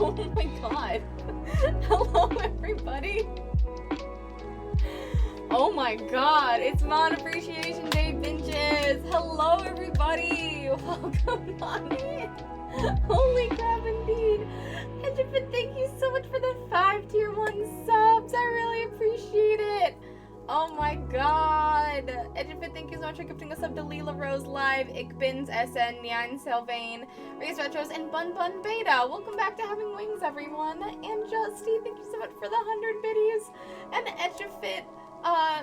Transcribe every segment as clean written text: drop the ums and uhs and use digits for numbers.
Oh my god. Hello, everybody. Oh my god, it's Mod Appreciation Day, bitches. Hello, everybody. Welcome on in. Holy crap, indeed. Edgefit, thank you so much for the 5 tier 1 subs. I really appreciate it. Oh my god. Edgefit, thank you so much for gifting a sub to Leela Rose Live, Ickbins, SN, Nyan Sylvain, Race Retros, and Bun Bun Beta. Welcome back to Having Wings, everyone. And Justy, thank you so much for the 100 biddies. And Edgefit,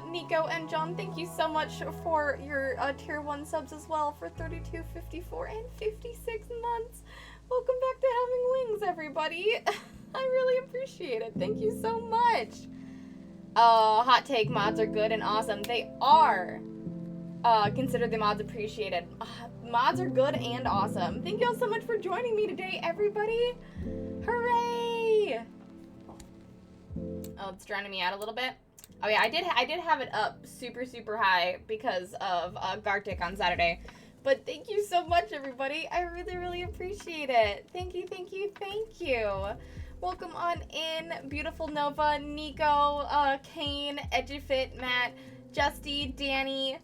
Nico and John, thank you so much for your tier 1 subs as well for 32, 54, and 56 months. Welcome back to Having Wings, everybody. I really appreciate it. Thank you so much. Hot take, mods are good and awesome. They are. Consider the mods appreciated. Mods are good and awesome. Thank you all so much for joining me today, everybody. Hooray! Oh, it's drowning me out a little bit. Oh yeah, I did have it up super high because of Gartic on Saturday. But thank you so much, everybody. I really appreciate it. Thank you. Welcome on in, Beautiful Nova, Nico, Kane, Edgefit, Matt, Justy, Danny,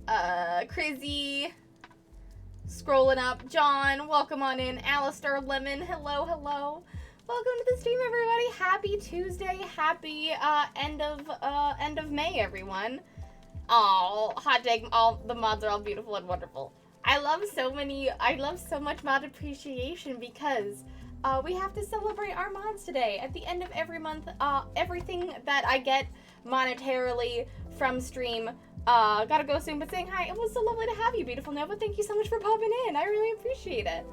Crizzy, scrolling up, John, welcome on in, Alistair, Lemon, hello. Welcome to the stream, everybody. Happy Tuesday. Happy end of May, everyone. Oh, hot take. All the mods are all beautiful and wonderful. I love so much mod appreciation because we have to celebrate our mods today. At the end of every month, everything that I get monetarily from stream, gotta go soon, but saying hi. It was so lovely to have you, beautiful Nova. Thank you so much for popping in. I really appreciate it.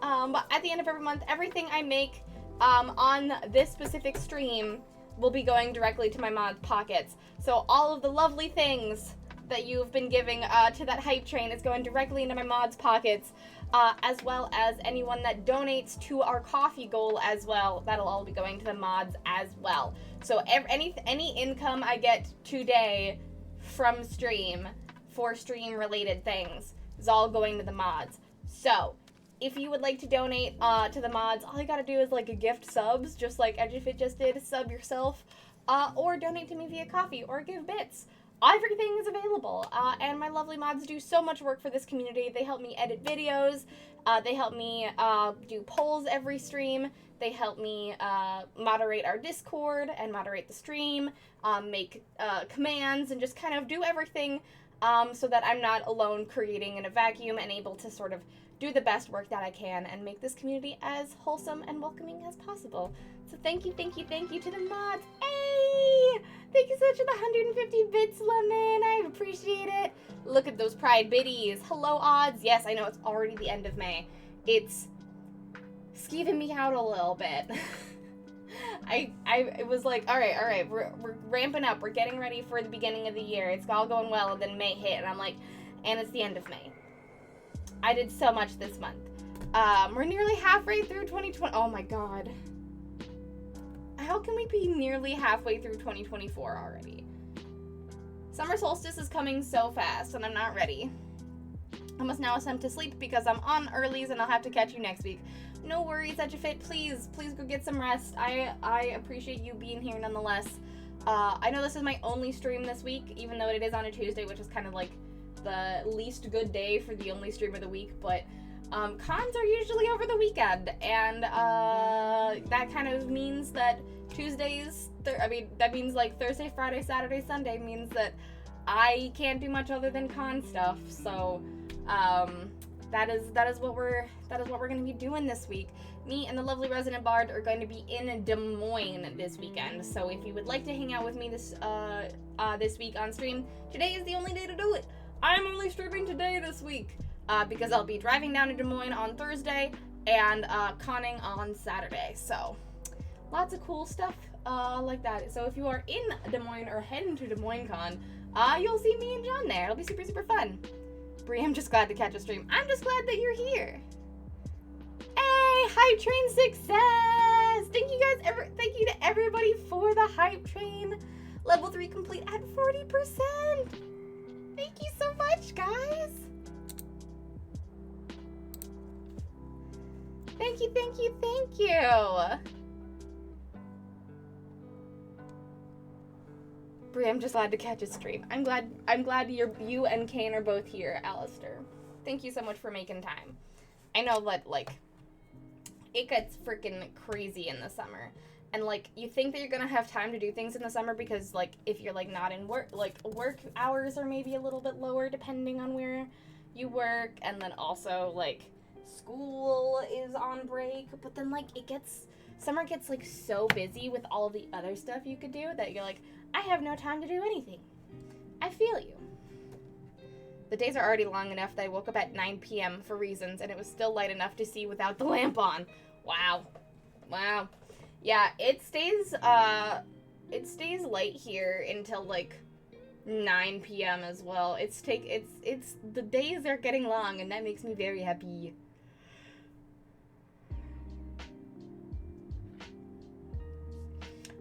But at the end of every month, everything I make on this specific stream will be going directly to my mods' pockets. So all of the lovely things that you've been giving to that hype train is going directly into my mods' pockets, as well as anyone that donates to our coffee goal as well. That'll all be going to the mods as well. So any income I get today from stream for stream-related things is all going to the mods. So if you would like to donate to the mods, all you gotta do is like gift subs, just like Edgefit just did, sub yourself, or donate to me via coffee, or give bits. Everything is available, and my lovely mods do so much work for this community. They help me edit videos, they help me do polls every stream, they help me moderate our Discord and moderate the stream, make commands, and just kind of do everything so that I'm not alone creating in a vacuum and able to sort of do the best work that I can and make this community as wholesome and welcoming as possible. So thank you to the mods. Hey! Thank you so much for the 150 bits, Lemon. I appreciate it. Look at those pride biddies. Hello, odds. Yes, I know it's already the end of May. It's skeeving me out a little bit. It was like, all right, we're ramping up. We're getting ready for the beginning of the year. It's all going well, and then May hit, and I'm like, and it's the end of May. I did so much this month. We're nearly halfway through 2020. Oh my god. How can we be nearly halfway through 2024 already? Summer solstice is coming so fast, and I'm not ready. I must now attempt to sleep because I'm on earlies and I'll have to catch you next week. No worries, Edgefit. Please go get some rest. I appreciate you being here nonetheless. I know this is my only stream this week, even though it is on a Tuesday, which is kind of like the least good day for the only stream of the week, but cons are usually over the weekend, and that kind of means that Tuesdays, that means like Thursday, Friday, Saturday, Sunday means that I can't do much other than con stuff. So that is what we're going to be doing this week. Me and the lovely resident bard are going to be in Des Moines this weekend. So if you would like to hang out with me this week on stream, today is the only day to do it. I'm only streaming today this week because I'll be driving down to Des Moines on Thursday and conning on Saturday. So lots of cool stuff like that. So if you are in Des Moines or heading to Des Moines Con, you'll see me and John there. It'll be super, super fun. Brie, I'm just glad to catch a stream. I'm just glad that you're here. Hey, Hype Train success! Thank you to everybody for the Hype Train. Level 3 complete at 40%. Thank you so much, guys. Thank you. Brie, I'm just glad to catch a stream. I'm glad you and Kane are both here, Alistair. Thank you so much for making time. I know that, like, it gets freaking crazy in the summer. And, like, you think that you're gonna have time to do things in the summer because, like, if you're, like, not in work, like, work hours are maybe a little bit lower depending on where you work. And then also, like, school is on break. But then, like, summer gets, like, so busy with all of the other stuff you could do that you're like, I have no time to do anything. I feel you. The days are already long enough that I woke up at 9 p.m. for reasons, and it was still light enough to see without the lamp on. Wow. Yeah, it stays light here until like 9 p.m. as well. It's the days are getting long, and that makes me very happy.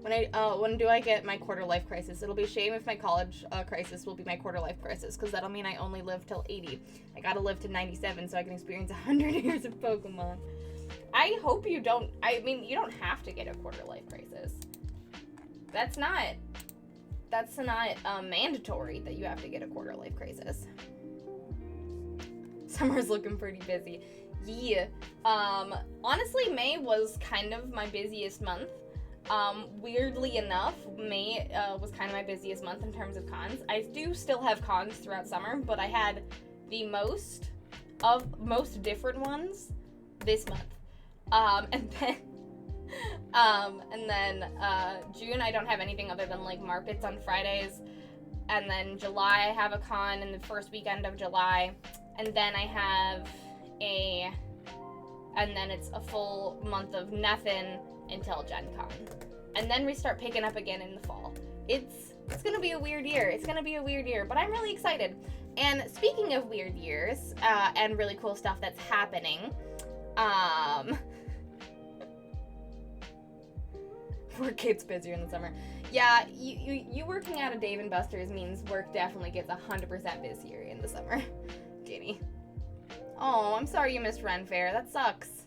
When do I get my quarter life crisis? It'll be a shame if my college crisis will be my quarter life crisis, because that'll mean I only live till 80. I gotta live to 97 so I can experience 100 years of Pokemon. I hope you don't. I mean, you don't have to get a quarter life crisis. That's not mandatory that you have to get a quarter life crisis. Summer's looking pretty busy. Yeah. Honestly, May was kind of my busiest month. Weirdly enough, May was kind of my busiest month in terms of cons. I do still have cons throughout summer, but I had the most different ones this month. And then June I don't have anything other than like markets on Fridays. And then July I have a con in the first weekend of July. And then it's a full month of nothing until Gen Con. And then we start picking up again in the fall. It's gonna be a weird year. But I'm really excited. And speaking of weird years, and really cool stuff that's happening, work gets busier in the summer. Yeah, you working out of Dave & Buster's means work definitely gets 100% busier in the summer. Jenny. Oh, I'm sorry you missed Ren Fair. That sucks.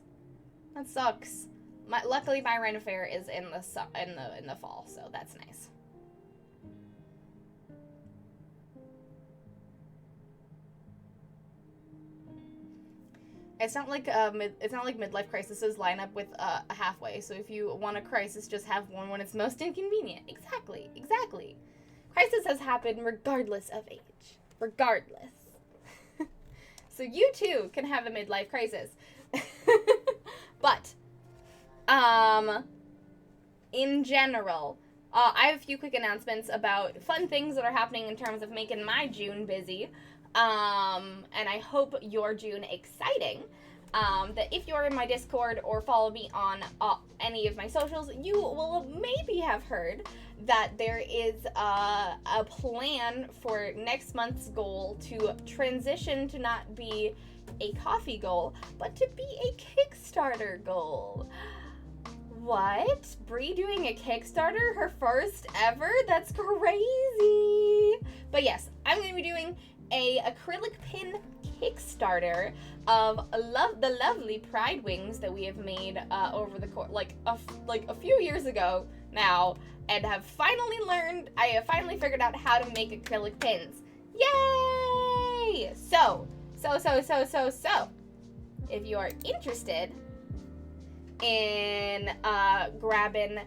Luckily, my Ren Fair is in the fall, so that's nice. It's not like midlife crises line up with a halfway. So if you want a crisis, just have one when it's most inconvenient. Exactly. Crisis has happened regardless of age. Regardless. So you too can have a midlife crisis. But, in general, I have a few quick announcements about fun things that are happening in terms of making my June busy. And I hope your June exciting. That if you're in my Discord or follow me on any of my socials, you will maybe have heard that there is a plan for next month's goal to transition to not be a coffee goal, but to be a Kickstarter goal. What? Bree doing a Kickstarter? Her first ever? That's crazy! But yes, I'm going to be doing a acrylic pin Kickstarter of the lovely pride wings that we have made over the course, like a few years ago now, and have finally figured out how to make acrylic pins. Yay! So, if you are interested in grabbing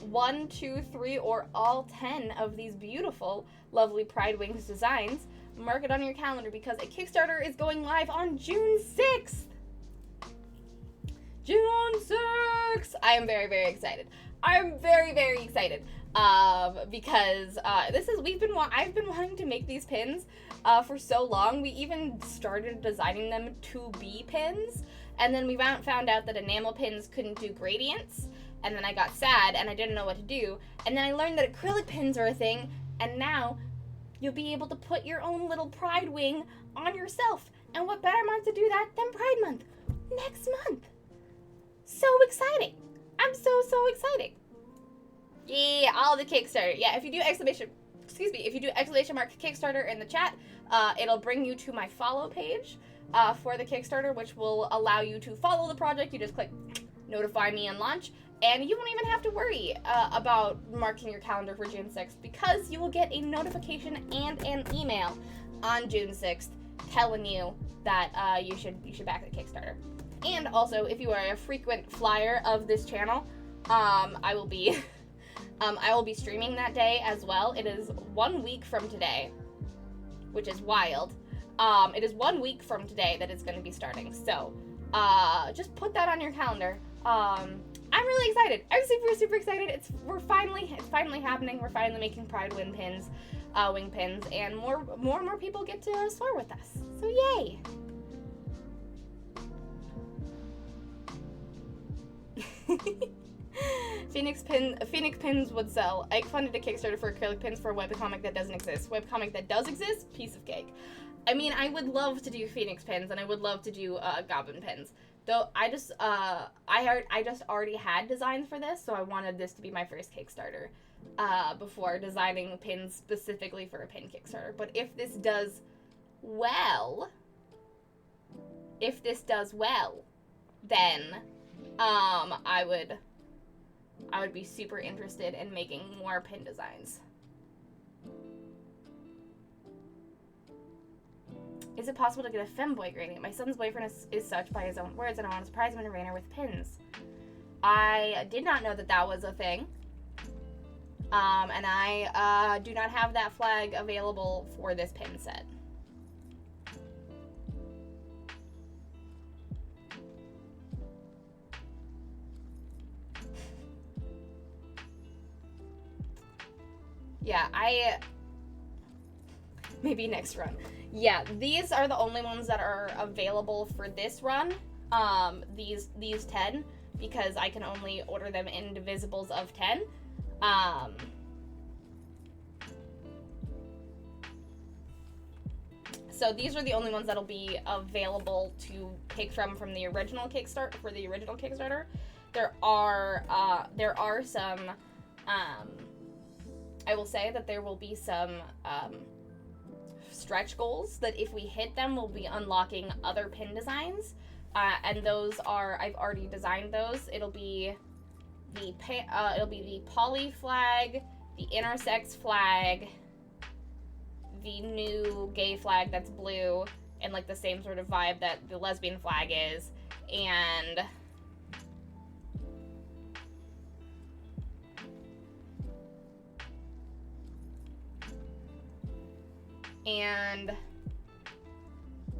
one, 2, 3, or all 10 of these beautiful, lovely Pride Wings designs, mark it on your calendar because a Kickstarter is going live on June 6th. June 6th! I am very, very excited. I'm very, very excited. Because I've been wanting to make these pins for so long. We even started designing them to be pins, and then we found out that enamel pins couldn't do gradients, and then I got sad and I didn't know what to do, and then I learned that acrylic pins are a thing, and now you'll be able to put your own little Pride wing on yourself. And what better month to do that than Pride Month? Next month. So exciting. I'm so excited. Yeah, all the Kickstarter. Yeah, if you do exclamation mark Kickstarter in the chat, it'll bring you to my follow page for the Kickstarter, which will allow you to follow the project. You just click notify me on launch, and you won't even have to worry about marking your calendar for June 6th, because you will get a notification and an email on June 6th telling you that you should back the Kickstarter. And also, if you are a frequent flyer of this channel, I will be streaming that day as well. It is 1 week from today, which is wild. It is 1 week from today that it's going to be starting. So, just put that on your calendar. I'm really excited. I'm super excited. It's finally happening. We're finally making Pride wing pins, and more and more people get to swear with us. So yay! Phoenix pins would sell. Ike funded a Kickstarter for acrylic pins for a webcomic that doesn't exist. Webcomic that does exist, piece of cake. I mean, I would love to do Phoenix pins, and I would love to do Goblin pins. Though I just already had designs for this, so I wanted this to be my first Kickstarter before designing pins specifically for a pin Kickstarter. But if this does well, then I would be super interested in making more pin designs. Is it possible to get a femboy gradient? My son's boyfriend is such by his own words, and I want to surprise him in a rainer with pins. I did not know that that was a thing. And I do not have that flag available for this pin set. Yeah, maybe next run. Yeah, these are the only ones that are available for this run. These 10, because I can only order them in divisibles of 10. So these are the only ones that'll be available to pick from the original Kickstarter. For the original Kickstarter, there are some. I will say that there will be some stretch goals that if we hit them, we'll be unlocking other pin designs, and those are, I've already designed those. It'll be the poly flag, the intersex flag, the new gay flag that's blue, and like the same sort of vibe that the lesbian flag is, and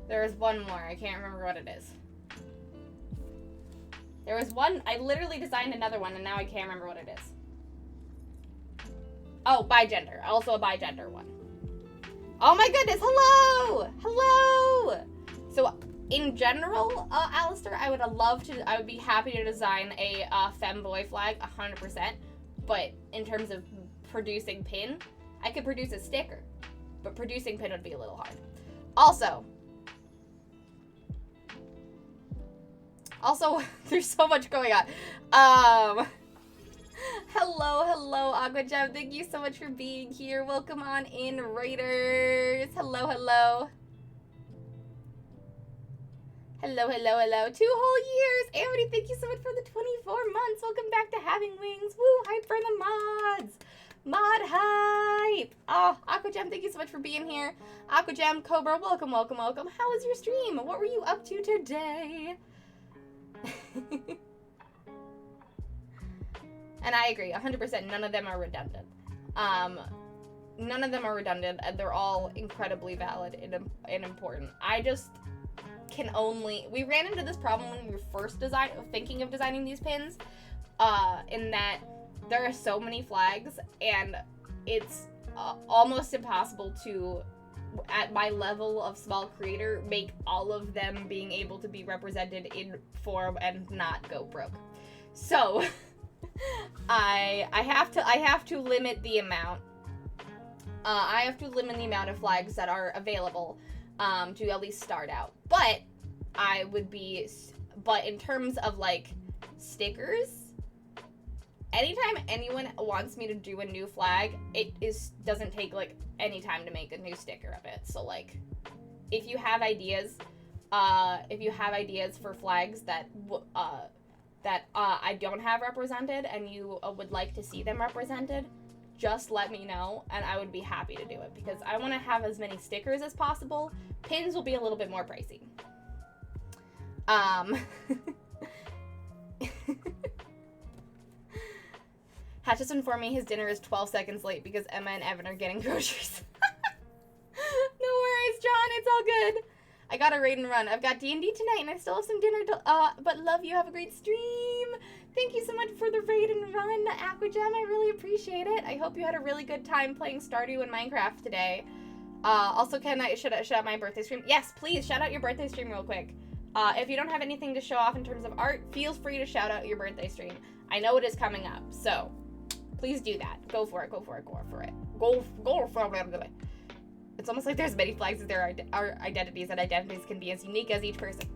there's one more. I can't remember what it is. There was one, I literally designed another one and now I can't remember what it is. Oh, bigender. Also a bigender one. Oh my goodness, hello! Hello! So, in general, Alistair, I would be happy to design a femboy flag, 100%. But in terms of producing pin, I could produce a sticker. But producing pin would be a little hard. Also, there's so much going on. Hello, Aqua Gem. Thank you so much for being here. Welcome on in, Raiders. Hello. Hello. 2 whole years. Amity, thank you so much for the 24 months. Welcome back to Having Wings. Woo, hype for the mods. Mod hype! Oh, Aqua Gem, thank you so much for being here. Aqua Gem, Cobra, welcome. How was your stream? What were you up to today? And I agree, 100%, none of them are redundant. None of them are redundant, and they're all incredibly valid and important. I just can only... We ran into this problem when we were first thinking of designing these pins, in that there are so many flags, and it's almost impossible to, at my level of small creator, make all of them being able to be represented in form and not go broke. So, I have to limit the amount. I have to limit the amount of flags that are available to at least start out. But in terms of like stickers, anytime anyone wants me to do a new flag, doesn't take like any time to make a new sticker of it. So like, if you have ideas for flags that I don't have represented and you would like to see them represented, just let me know and I would be happy to do it, because I want to have as many stickers as possible. Pins will be a little bit more pricey. Hatch just informed me his dinner is 12 seconds late because Emma and Evan are getting groceries. No worries, John. It's all good. I got a raid and run. I've got D&D tonight, and I still have some dinner but love you. Have a great stream. Thank you so much for the raid and run, Aqua Gem. I really appreciate it. I hope you had a really good time playing Stardew and Minecraft today. Also, should I shout out my birthday stream? Yes, please, shout out your birthday stream real quick. If you don't have anything to show off in terms of art, feel free to shout out your birthday stream. I know it is coming up, so please do that. Go for it. Go for it. It's almost like there's many flags as there are identities, and identities can be as unique as each person.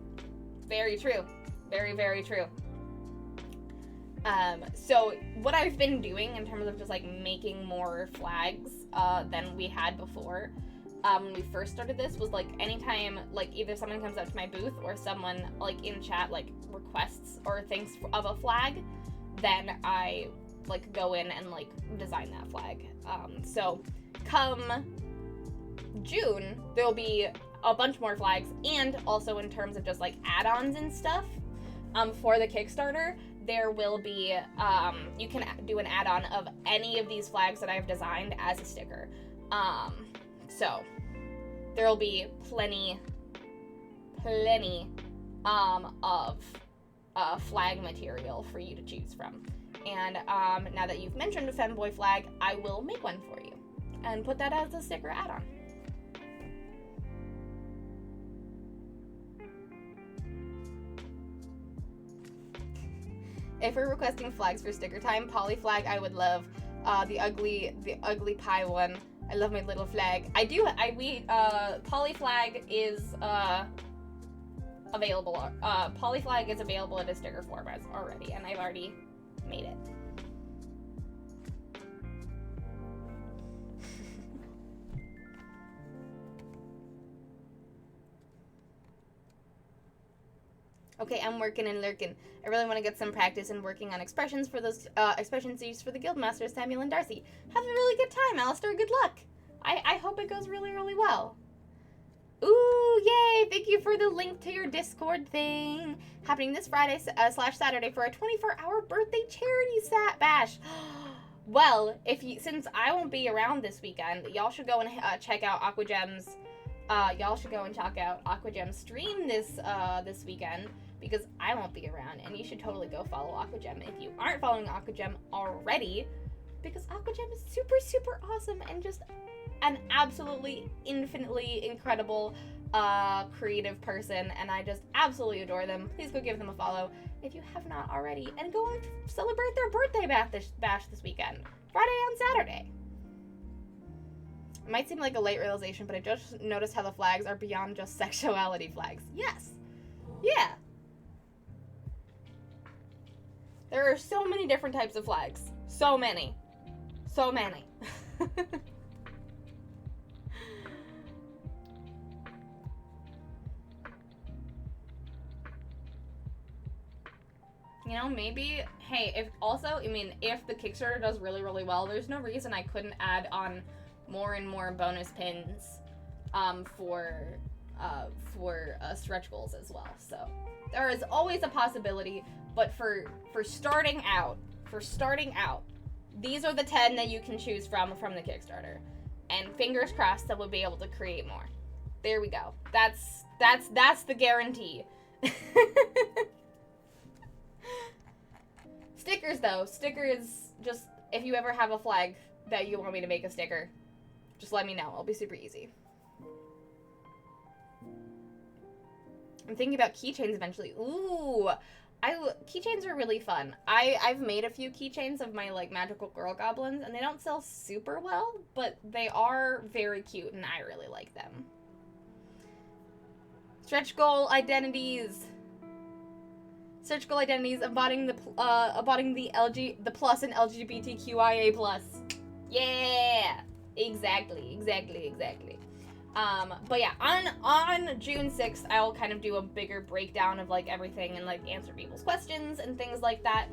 Very true. Very, very true. So what I've been doing in terms of just like making more flags than we had before, when we first started this, was like anytime like either someone comes up to my booth or someone like in chat like requests or thinks of a flag, then I like go in and like design that flag. So come June, there'll be a bunch more flags, and also in terms of just like add-ons and stuff, for the Kickstarter, there will be, you can do an add-on of any of these flags that I've designed as a sticker. So there will be plenty of flag material for you to choose from. And now that you've mentioned a femboy flag, I will make one for you and put that as a sticker add-on. If we're requesting flags for sticker time, poly flag I would love. The ugly pie one. I love my little flag. Poly flag is available. Poly flag is available in a sticker format already, and I've already made it. Okay, I'm working and lurking. I really want to get some practice in working on expressions for those expressions used for the Guildmasters, Samuel and Darcy. Have a really good time, Alistair. Good luck. I hope it goes really, really well. Ooh, yay! Thank you for the link to your Discord thing. Happening this Friday / Saturday for a 24-hour birthday charity bash. Well, since I won't be around this weekend, y'all should go and check out Aquagem's. Y'all should go and check out Aquagem's stream this weekend, because I won't be around, and you should totally go follow Aquagem if you aren't following Aquagem already, because Aquagem is super, super awesome and just an absolutely infinitely incredible creative person, and I just absolutely adore them. Please go give them a follow if you have not already, and go and celebrate their birthday bash this weekend, Friday and Saturday. It might seem like a late realization, but I just noticed how the flags are beyond just sexuality flags. Yes. Yeah. There are so many different types of flags. So many. So many. You know, maybe, hey, if the Kickstarter does really, really well, there's no reason I couldn't add on more and more bonus pins for stretch goals as well. So there is always a possibility, but for starting out, these are the 10 that you can choose from the Kickstarter, and fingers crossed that we'll be able to create more. There we go. That's the guarantee. Stickers though, just, if you ever have a flag that you want me to make a sticker, just let me know. It'll be super easy. I'm thinking about keychains eventually. Ooh, keychains are really fun. I've made a few keychains of my like magical girl goblins, and they don't sell super well, but they are very cute, and I really like them. Stretch goal identities. Stretch goal identities embodying the plus in LGBTQIA plus. Yeah. Exactly. But yeah, on June 6th, I'll kind of do a bigger breakdown of like everything and like answer people's questions and things like that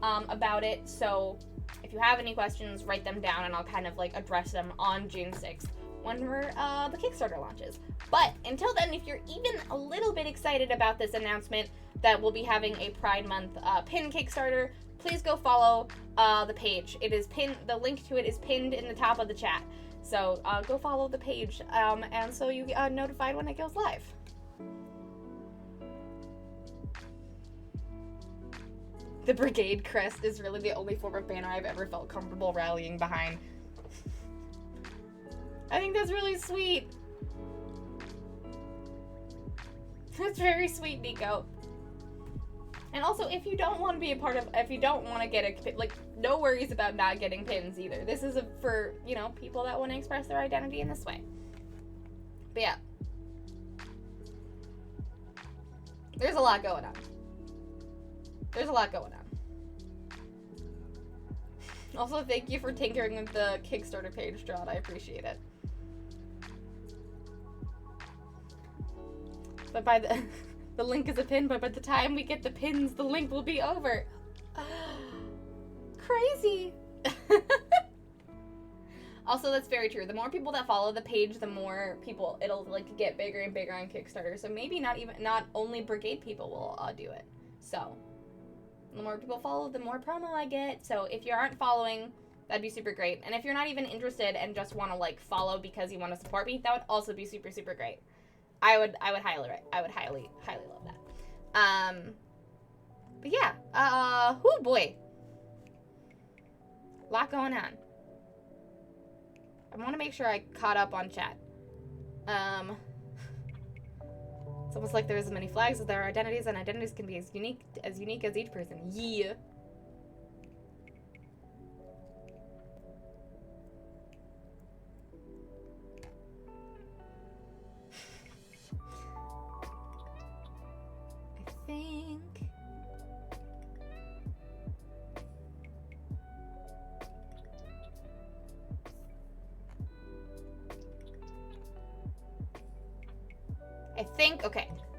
about it. So if you have any questions, write them down and I'll kind of like address them on June 6th when the Kickstarter launches. But until then, if you're even a little bit excited about this announcement that we'll be having a Pride Month pin Kickstarter, please go follow the page. It is pinned. The link to it is pinned in the top of the chat. So go follow the page, and so you get notified when it goes live. The brigade crest is really the only form of banner I've ever felt comfortable rallying behind. I think that's really sweet. That's very sweet, Nico. And also, if you don't want to be a part of, if you don't want to get a, like, no worries about not getting pins either. This is for, you know, people that want to express their identity in this way. But yeah. There's a lot going on. Also, thank you for tinkering with the Kickstarter page, John. I appreciate it. But by the link is a pin, but by the time we get the pins, the link will be over. Crazy. Also, that's very true. The more people that follow the page, the more people it'll like get bigger and bigger on Kickstarter. So maybe not only brigade people will do it. So the more people follow, the more promo I get. So if you aren't following, that'd be super great. And if you're not even interested and just want to like follow because you want to support me, that would also be super, super great. I would highly love that. But yeah, oh boy, lot going on. I want to make sure I caught up on chat. It's almost like there's as many flags as there are identities, and identities can be as unique as each person. Yeah.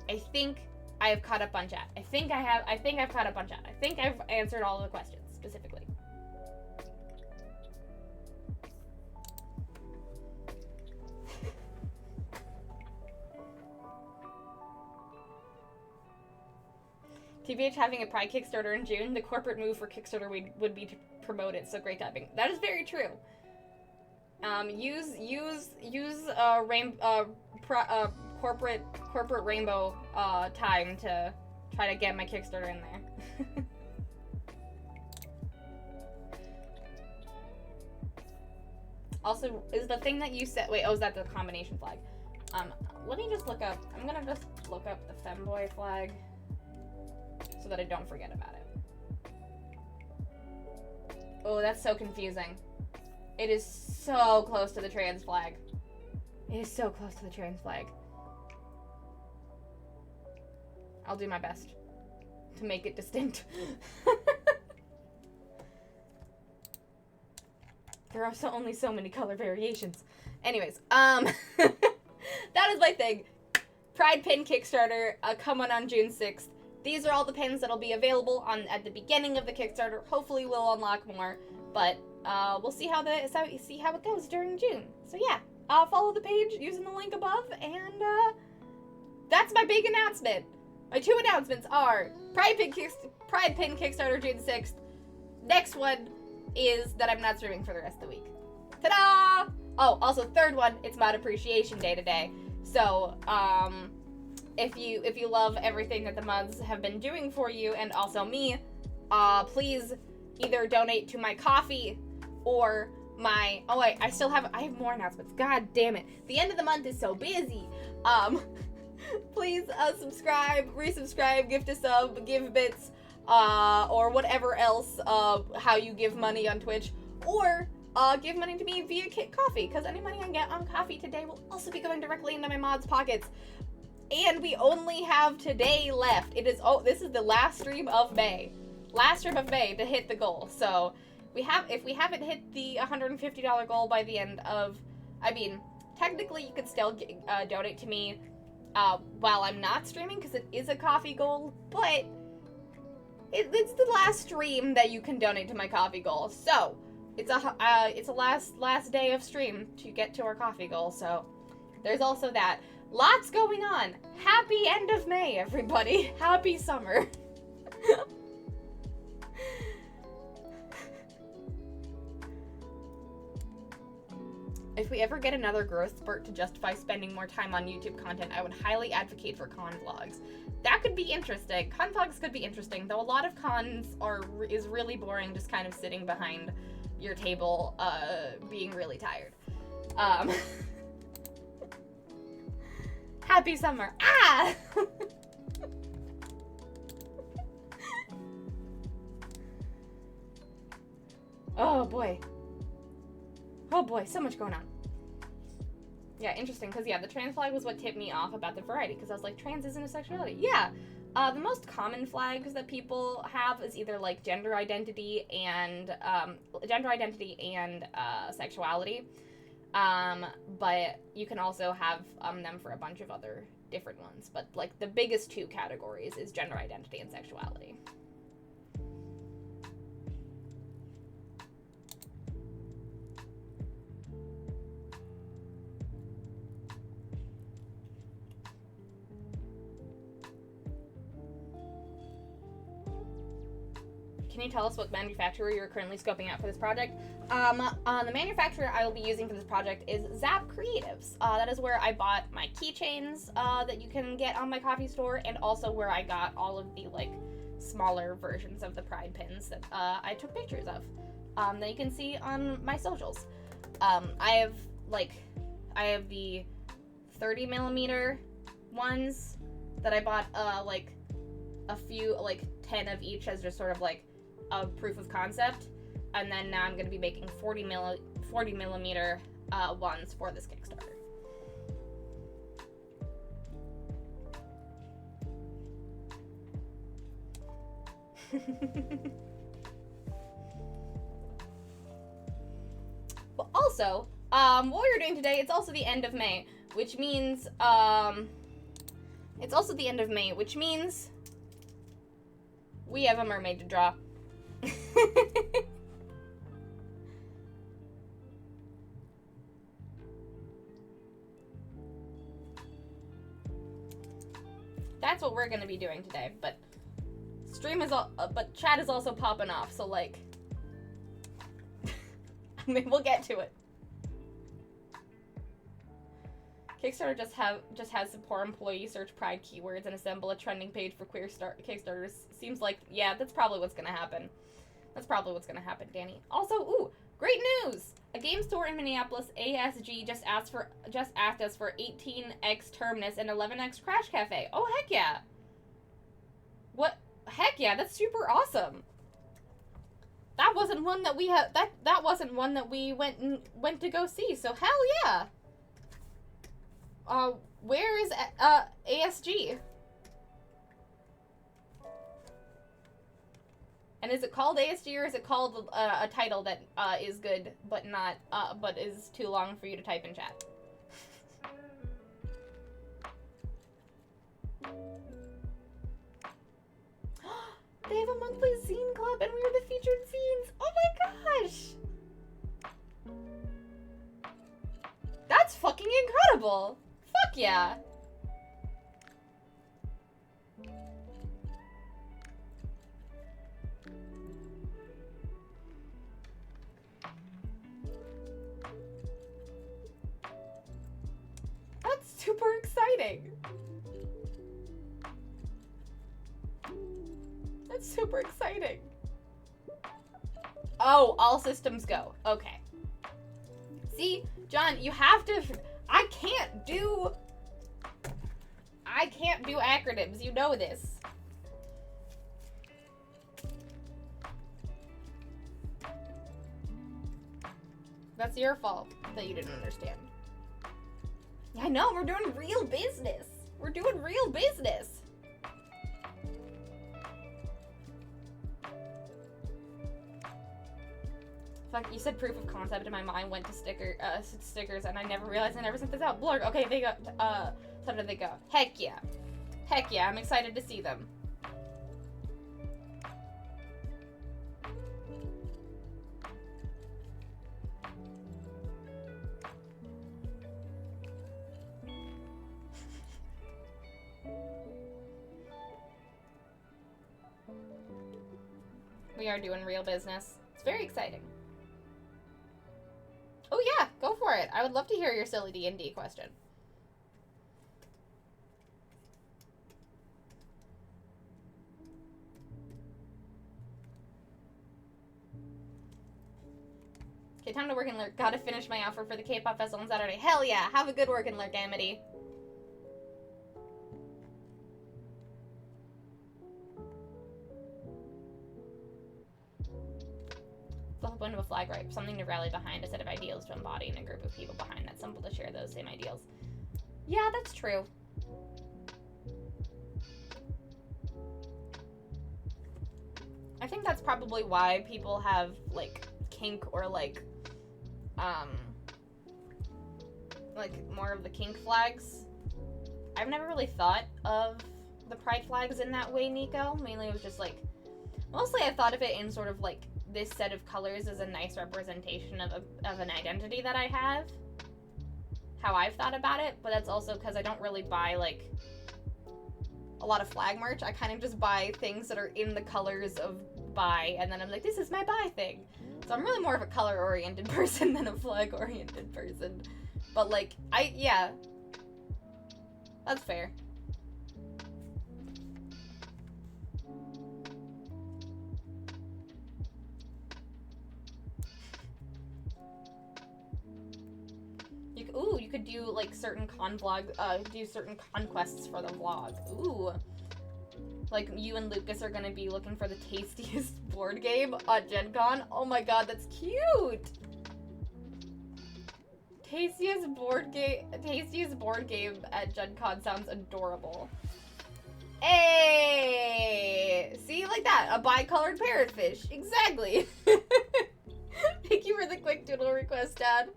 I think I have caught up on chat. I think I've caught up on chat. I think I've answered all the questions specifically. TBH having a Pride Kickstarter in June, the corporate move for Kickstarter would be to promote it, so great typing. That is very true. Use corporate rainbow time to try to get my Kickstarter in there. Also, is the thing that you said, wait, oh, is that the combination flag? Let me just look up, I'm gonna just look up the femboy flag so that I don't forget about it. Oh, that's so confusing. It is so close to the trans flag. It is so close to the trans flag. I'll do my best to make it distinct. There are only so many color variations. Anyways, that is my thing. Pride Pin Kickstarter, coming on June 6th. These are all the pins that'll be available at the beginning of the Kickstarter. Hopefully we'll unlock more, but we'll see how it goes during June. So yeah, follow the page using the link above, and that's my big announcement. My 2 announcements are Pride Pin Kickstarter June 6th. Next one is that I'm not streaming for the rest of the week. Ta-da! Oh, also third one, it's Mod Appreciation Day today. So, if you love everything that the mods have been doing for you and also me, please either donate to my coffee or my, oh wait, I have more announcements. God damn it. The end of the month is so busy. Please subscribe, resubscribe, gift a sub, give bits, or whatever else, how you give money on Twitch, or give money to me via Coffee, because any money I get on Coffee today will also be going directly into my mods' pockets. And we only have today left. This is the last stream of May. Last stream of May to hit the goal. So, if we haven't hit the $150 goal by the end of, I mean, technically you could still donate to me while I'm not streaming, because it is a coffee goal, but it's the last stream that you can donate to my coffee goal. So, it's a last day of stream to get to our coffee goal, so there's also that. Lots going on. Happy end of May, everybody. Happy summer. If we ever get another growth spurt to justify spending more time on YouTube content, I would highly advocate for con vlogs. That could be interesting. Con vlogs could be interesting, though a lot of cons is really boring, just kind of sitting behind your table, being really tired. Happy summer. Ah! Oh boy. Oh boy, so much going on. Yeah, interesting, because yeah, the trans flag was what tipped me off about the variety, because I was like, trans isn't a sexuality. Yeah, the most common flags that people have is either like gender identity and sexuality. But you can also have them for a bunch of other different ones. But like the biggest 2 categories is gender identity and sexuality. can you tell us what manufacturer you're currently scoping out for this project? The manufacturer I will be using for this project is Zap Creatives. That is where I bought my keychains that you can get on my coffee store, and also where I got all of the like smaller versions of the Pride pins that I took pictures of that you can see on my socials. I have the 30 millimeter ones that I bought like a few, like 10 of each as just sort of like a proof of concept, and then now I'm going to be making 40 millimeter ones for this Kickstarter. But also, what we're doing today, it's also the end of May, which means we have a mermaid to draw. That's what we're gonna be doing today, but but chat is also popping off, so like, I mean, we'll get to it. Kickstarter just has support employee search Pride keywords and assemble a trending page for queer Kickstarters. Seems like, yeah, that's probably what's gonna happen. That's probably what's gonna happen, Danny. Also, ooh, great news! A game store in Minneapolis, ASG, just asked us for 18x Terminus and 11x Crash Cafe. Oh, heck yeah! What? Heck yeah, that's super awesome. That wasn't one that we had. That wasn't one that we went to go see. So hell yeah. Where is ASG? And is it called ASG, or is it called a title that is good but not but is too long for you to type in chat? They have a monthly zine club, and we are the featured zines. Oh my gosh! That's fucking incredible! Fuck yeah! That's super exciting! That's super exciting. Oh, all systems go. Okay. See, John, you have to... I can't do acronyms. You know this. That's your fault that you didn't understand. I know, we're doing real business. We're doing real business. Fuck, you said proof of concept and my mind went to stickers, and I never realized I never sent this out. Blurg, okay, they go, so did they go? Heck yeah. Heck yeah, I'm excited to see them. We are doing real business. It's very exciting. Oh yeah, go for it. I would love to hear your silly D&D question. Okay, time to work and lurk. Gotta finish my offer for the K-pop festival on Saturday. Hell yeah! Have a good work and lurk, Amity. The whole point of a flag, right? Something to rally behind, a set of ideals to embody, and a group of people behind that symbol to share those same ideals. Yeah, that's true. I think that's probably why people have, like, kink or, like more of the kink flags. I've never really thought of the pride flags in that way, Nico. Mainly it was just, like, mostly I thought of it in sort of, like, this set of colors is a nice representation of an identity that I have. How I've thought about it, but that's also because I don't really buy, like, a lot of flag merch. I kind of just buy things that are in the colors of bi, and then I'm like, this is my bi thing. So I'm really more of a color-oriented person than a flag-oriented person. But, like, yeah. That's fair. You could do, like, certain do certain conquests for the vlog. Ooh. Like, you and Lucas are gonna be looking for the tastiest board game at Gen Con. Oh my god, that's cute! Tastiest board game at Gen Con sounds adorable. Hey! See, like that, a bi-colored parrotfish. Exactly! Thank you for the quick doodle request, Dad.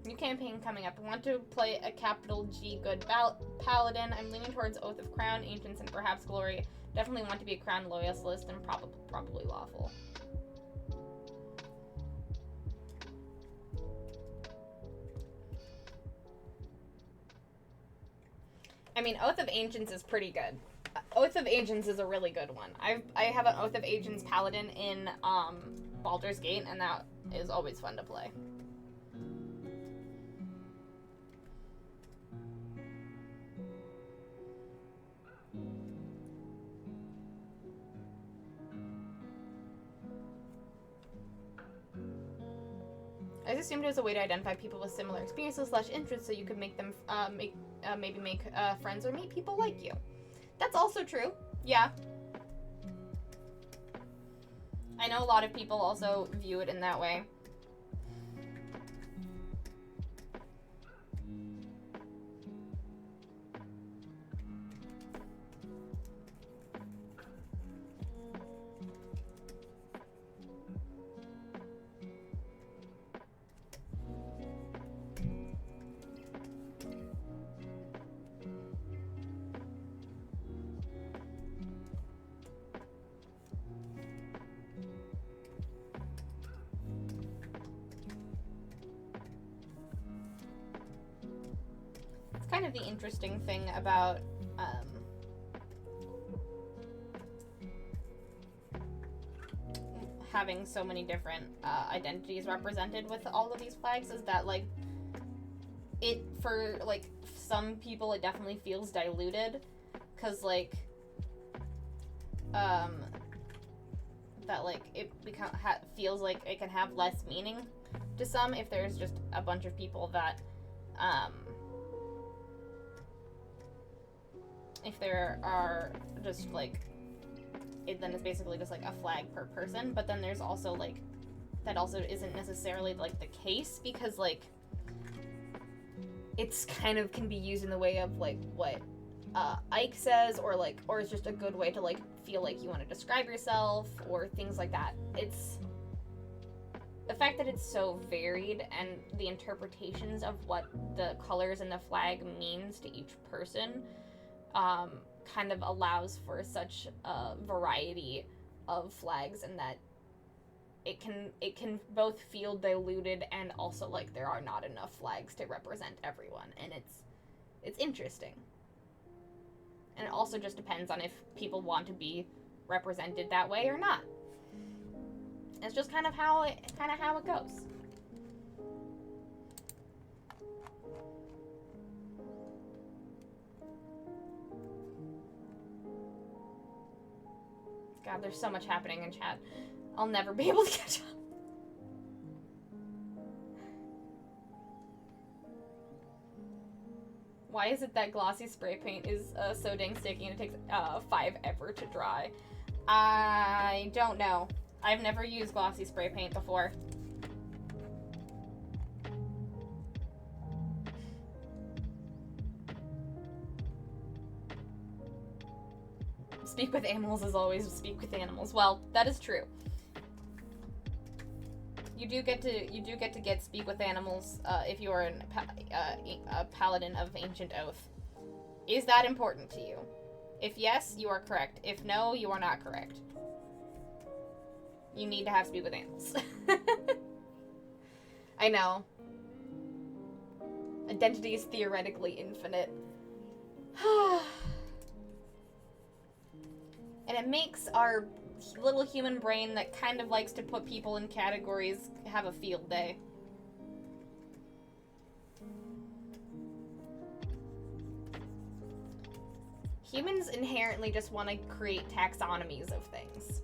New campaign coming up. I want to play a capital G good paladin. I'm leaning towards Oath of Crown, Ancients, and perhaps Glory. Definitely want to be a Crown loyalist and probably lawful. I mean, Oath of Ancients is pretty good. Oath of Ancients is a really good one. I have an Oath of Ancients paladin in Baldur's Gate, and that is always fun to play. I just assumed it was a way to identify people with similar experiences / interests, so you could make them maybe make friends or meet people like you. That's also true. Yeah. I know a lot of people also view it in that way. Kind of the interesting thing about having so many different identities represented with all of these flags is that, like, it, for, like, some people it definitely feels diluted, because, like, that, like, it feels like it can have less meaning to some if there's just a bunch of people that, if there are just, like, then it's basically just, like, a flag per person, but then there's also, like, that also isn't necessarily, like, the case, because, like, it's kind of can be used in the way of, like, what Ike says, or, like, or it's just a good way to, like, feel like you want to describe yourself, or things like that. It's the fact that it's so varied, and the interpretations of what the colors in the flag means to each person kind of allows for such a variety of flags, and that it can both feel diluted and also like there are not enough flags to represent everyone, and it's interesting. And it also just depends on if people want to be represented that way or not. It's just kind of how it goes. God, there's so much happening in chat. I'll never be able to catch up. Why is it that glossy spray paint is so dang sticky and it takes 5 ever to dry? I don't know. I've never used glossy spray paint before. Speak with animals is always speak with animals. Well, that is true. You do get to speak with animals if you are a paladin of Ancient Oath. Is that important to you? If yes, you are correct. If no, you are not correct. You need to have speed with animals. I know. Identity is theoretically infinite. And it makes our little human brain that kind of likes to put people in categories have a field day. Humans inherently just want to create taxonomies of things.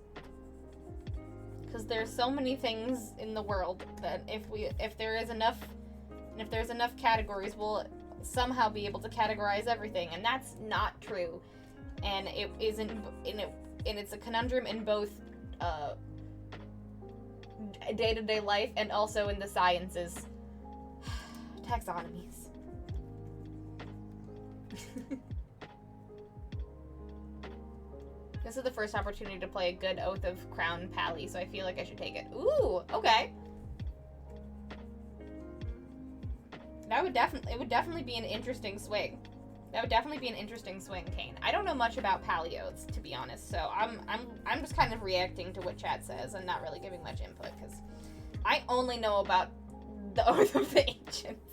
Because there's so many things in the world that if there's enough categories, we'll somehow be able to categorize everything, and that's not true. And it isn't, and it's a conundrum in both day-to-day life and also in the sciences. Taxonomies. This is the first opportunity to play a good Oath of Crown Pally, so I feel like I should take it. Ooh, okay. It would definitely be an interesting swing. That would definitely be an interesting swing, Kane. I don't know much about Pally Oaths, to be honest, so I'm just kind of reacting to what chat says and not really giving much input, because I only know about the Oath of the Ancients.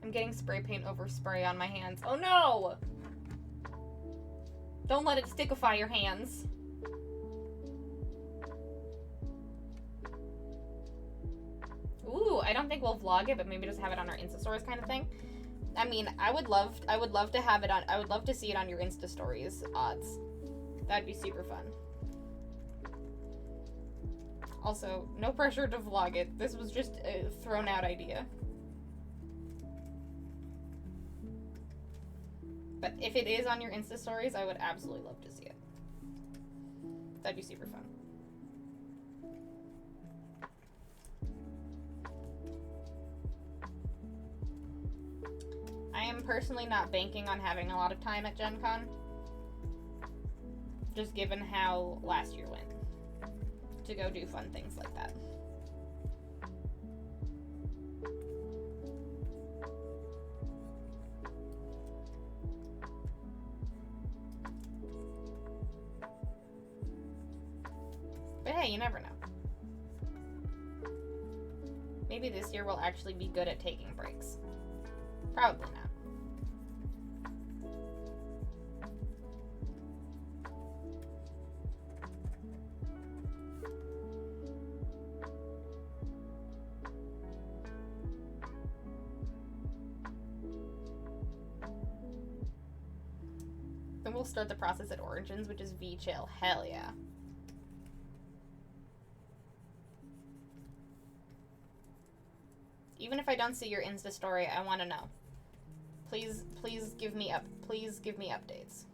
I'm getting spray paint over spray on my hands. Oh no! Don't let it stickify your hands. Ooh, I don't think we'll vlog it, but maybe just have it on our Insta stories kind of thing. I mean, I would love to have it on, I would love to see it on your Insta stories odds. That'd be super fun. Also, no pressure to vlog it. This was just a thrown out idea. But if it is on your Insta stories, I would absolutely love to see it. That'd be super fun. I am personally not banking on having a lot of time at Gen Con, just given how last year went, to go do fun things like that. But hey, you never know. Maybe this year we'll actually be good at taking breaks. Probably not. Then we'll start the process at Origins, which is V-Chill. Hell yeah. Even if I don't see your Insta story, I want to know. Please give me updates.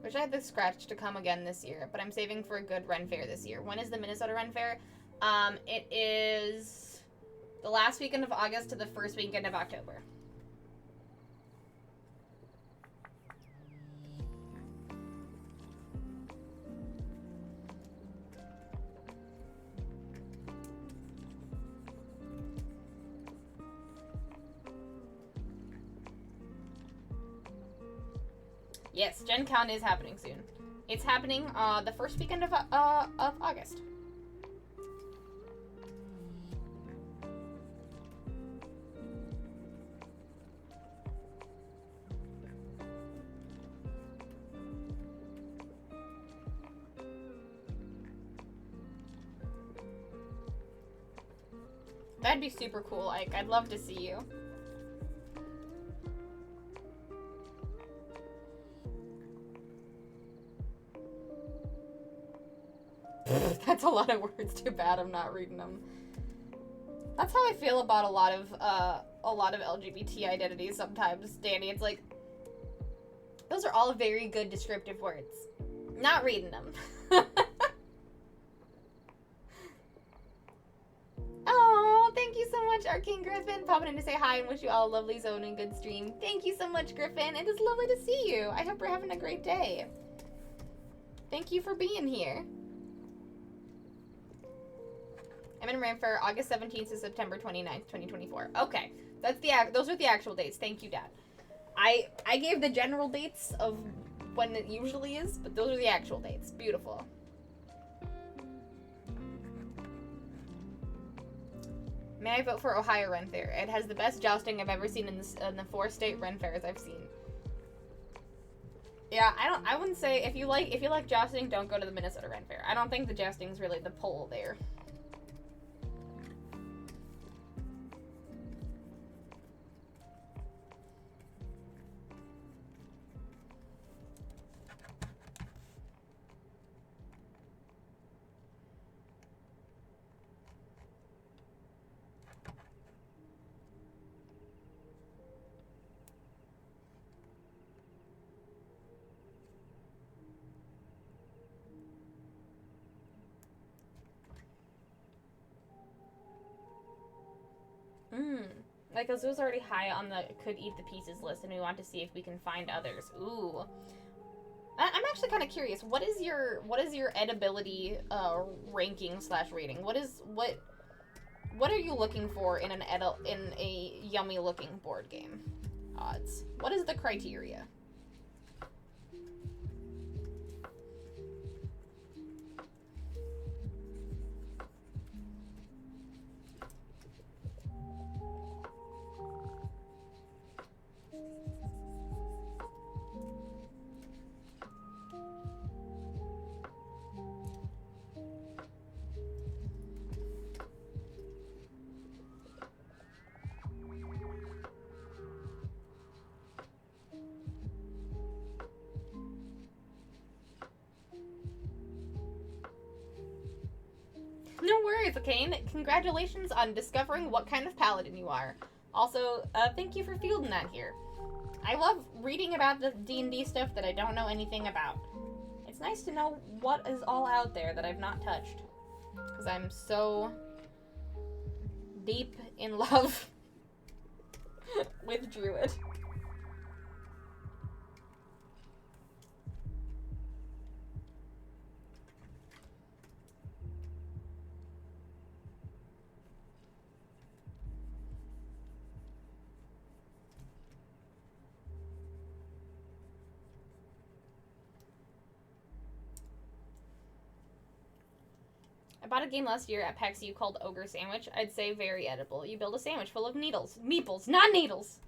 Wish I had the scratch to come again this year, but I'm saving for a good Ren Fair this year. When is the Minnesota Ren Fair? It is the last weekend of August to the first weekend of October. Yes, Gen Con is happening soon. It's happening the first weekend of August. That'd be super cool, Ike. I'd love to see you. That's a lot of words. Too bad I'm not reading them. That's how I feel about a lot of LGBT identities sometimes, Danny. It's like, Those are all very good descriptive words. Not reading them. Oh, thank you so much, Arcane Griffin, popping in to say hi and wish you all a lovely zone and good stream. Thank you so much, Griffin. It is lovely to see you. I hope you're having a great day. Thank you for being here. I'm in Ramfair August 17th to September 29th, 2024. Okay, those are the actual dates. Thank you, Dad. I gave the general dates of when it usually is, but those are the actual dates. Beautiful. May I vote for Ohio Ren Fair? It has the best jousting I've ever seen in the 4 state Ren Fairs I've seen. Yeah, I wouldn't say if you like jousting, don't go to the Minnesota Ren Fair. I don't think the jousting is really the pull there. Like, this was already high on the could eat the pieces list, and we want to see if we can find others. Ooh. I'm actually kind of curious. What is your edibility ranking / rating? What are you looking for in a yummy looking board game? Odds. What is the criteria? No worries, okay? Congratulations on discovering what kind of paladin you are. Also, thank you for fielding that here. I love reading about the D&D stuff that I don't know anything about. It's nice to know what is all out there that I've not touched. Because I'm so deep in love with Druid. I bought a game last year at PAX U called Ogre Sandwich. I'd say very edible. You build a sandwich full of needles. Meeples, not needles!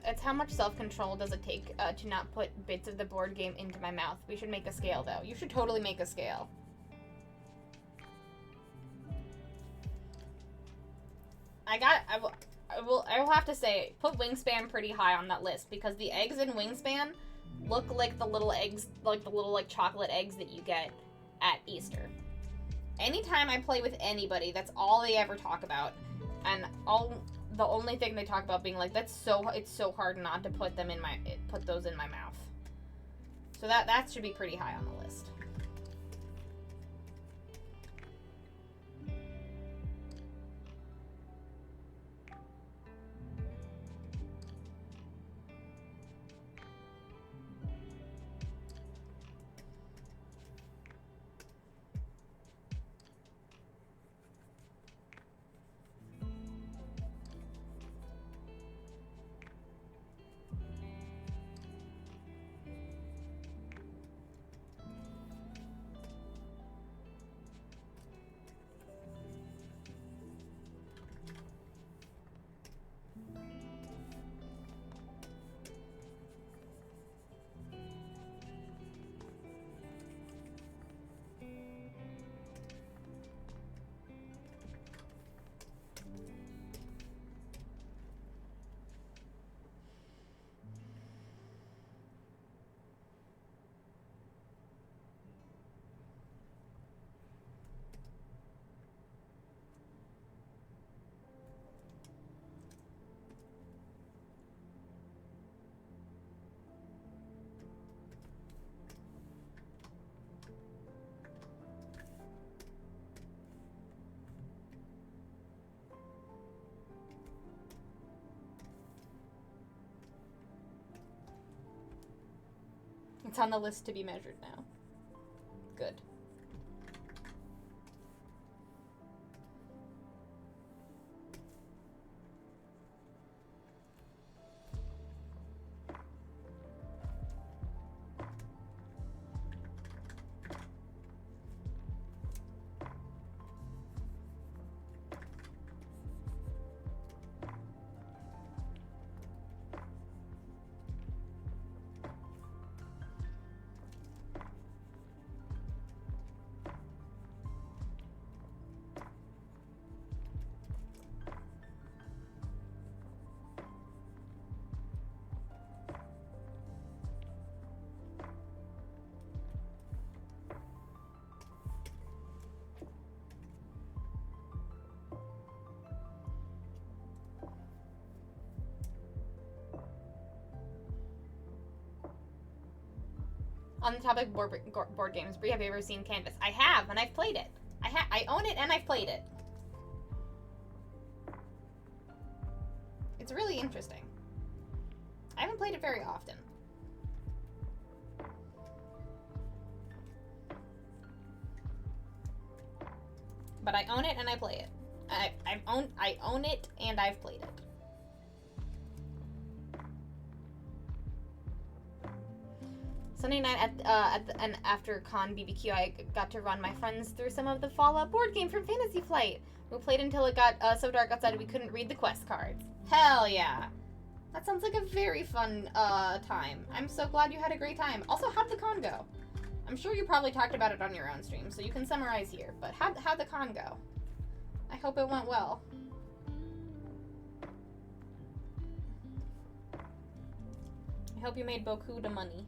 It's how much self-control does it take to not put bits of the board game into my mouth. We should make a scale, though. You should totally make a scale. I will have to say, put Wingspan pretty high on that list, because the eggs in Wingspan look like the little eggs, like the little chocolate eggs that you get at Easter. Anytime I play with anybody, that's all they ever talk about, and the only thing they talk about being like, it's so hard not to put those in my mouth. So that should be pretty high on the list. It's on the list to be measured now. Good. On the topic of board games, Brie, have you ever seen Canvas? I have, and I've played it. I own it, and I've played it. It's really interesting. I haven't played it very often. But I own it, and I play it. I own it, and I've played it. Sunday night and after Con BBQ, I got to run my friends through some of the Fallout board game from Fantasy Flight. We played until it got so dark outside we couldn't read the quest cards. Hell yeah. That sounds like a very fun time. I'm so glad you had a great time. Also, how'd the con go? I'm sure you probably talked about it on your own stream, so you can summarize here. But how'd the con go? I hope it went well. I hope you made beaucoup de money.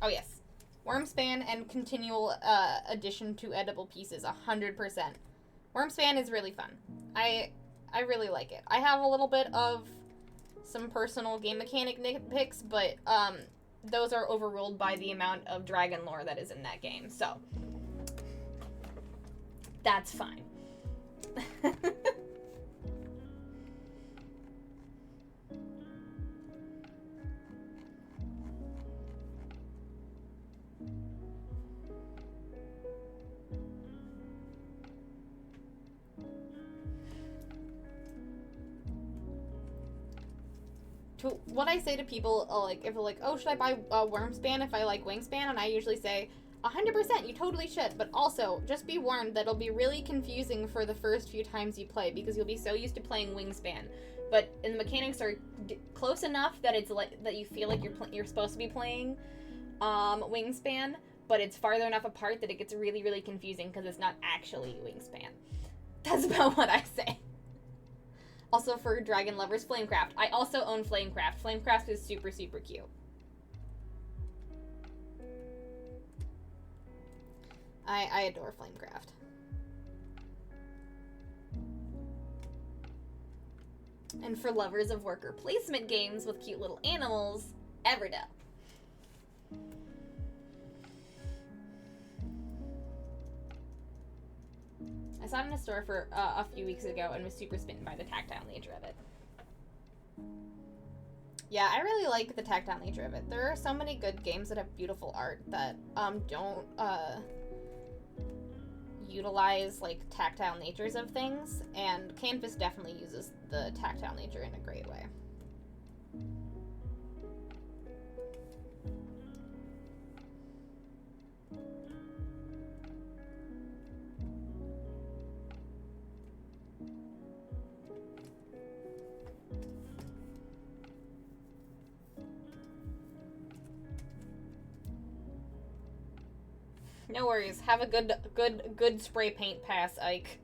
Oh yes, Wormspan and continual addition to edible pieces, 100%. Wormspan is really fun. I really like it. I have a little bit of some personal game mechanic nitpicks, but those are overruled by the amount of dragon lore that is in that game, so that's fine. To what I say to people, like, if they're like, oh, should I buy Wormspan if I like Wingspan? And I usually say, 100%, you totally should. But also, just be warned that it'll be really confusing for the first few times you play because you'll be so used to playing Wingspan. But the mechanics are close enough that it's like that you feel like you're supposed to be playing Wingspan, but it's farther enough apart that it gets really, really confusing because it's not actually Wingspan. That's about what I say. Also, for dragon lovers, Flamecraft. I also own Flamecraft. Flamecraft is super, super cute. I adore Flamecraft. And for lovers of worker placement games with cute little animals, Everdell. I saw it in a store for a few weeks ago and was super smitten by the tactile nature of it. Yeah, I really like the tactile nature of it. There are so many good games that have beautiful art that don't utilize like tactile natures of things, and Canvas definitely uses the tactile nature in a great way. No worries. Have a good spray paint pass, Ike.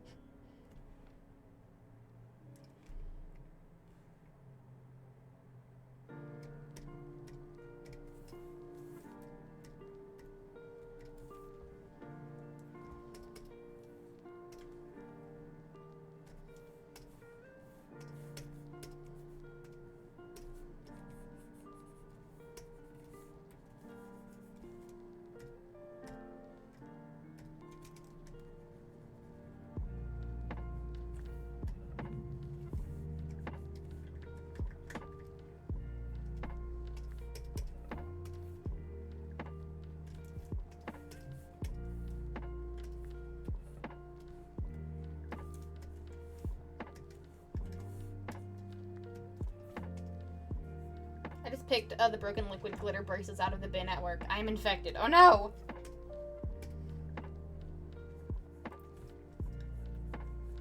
just picked the broken liquid glitter braces out of the bin at work. I'm infected. Oh no!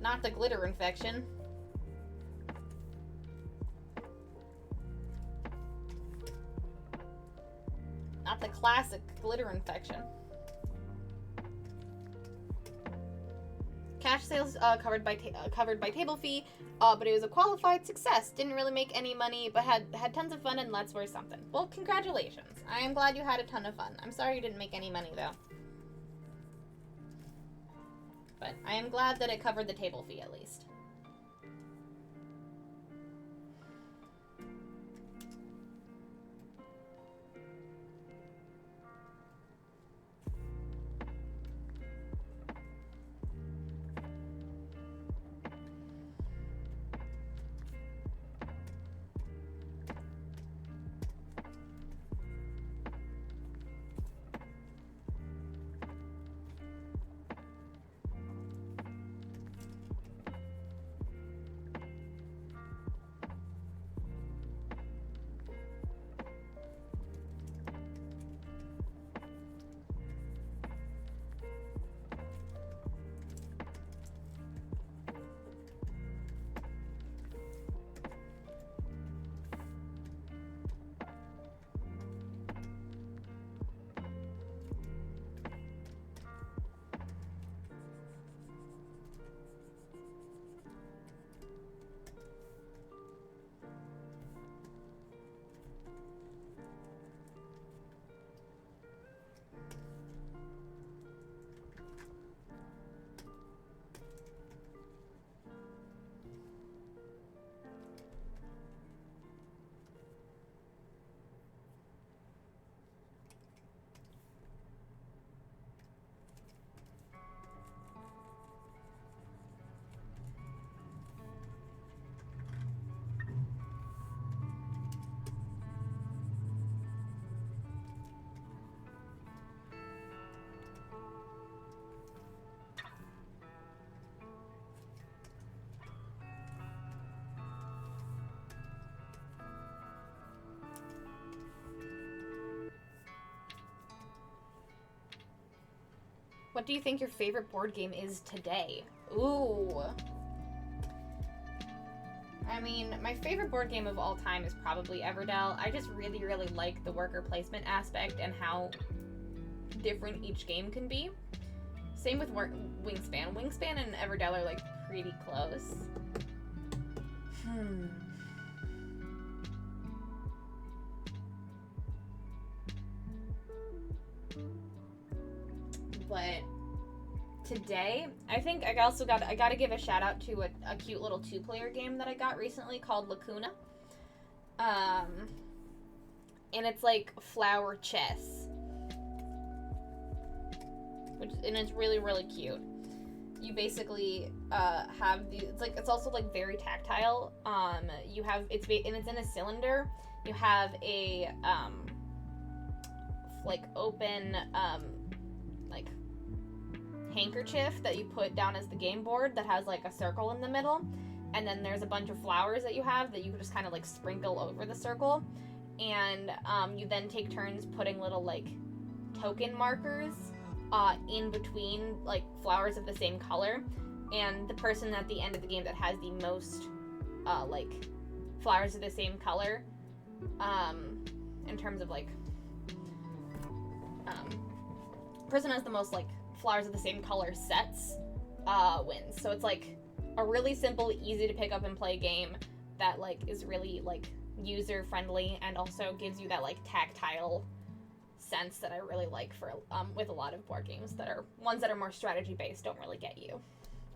Not the glitter infection. Not the classic glitter infection. Cash sales covered by table fee, but it was a qualified success. Didn't really make any money, but had tons of fun, and that's worth something. Well, congratulations. I am glad you had a ton of fun. I'm sorry you didn't make any money, though. But I am glad that it covered the table fee, at least. What do you think your favorite board game is today? Ooh. I mean, my favorite board game of all time is probably Everdell. I just really, really like the worker placement aspect and how different each game can be. Same with Wingspan. Wingspan and Everdell are, like, pretty close. But today, I think I gotta give a shout out to a cute little 2-player game that I got recently called Lacuna. And it's like flower chess. And it's really, really cute. You basically have it's also like very tactile. You have and it's in a cylinder. You have a like open like handkerchief that you put down as the game board that has like a circle in the middle, and then there's a bunch of flowers that you just kind of like sprinkle over the circle, and you then take turns putting little like token markers in between like flowers of the same color, and the person at the end of the game that has the most like flowers of the same color in terms of like person has the most like flowers of the same color sets wins. So it's like a really simple, easy to pick up and play game that like is really like user friendly and also gives you that like tactile sense that I really like for with a lot of board games that are ones that are more strategy based don't really get you,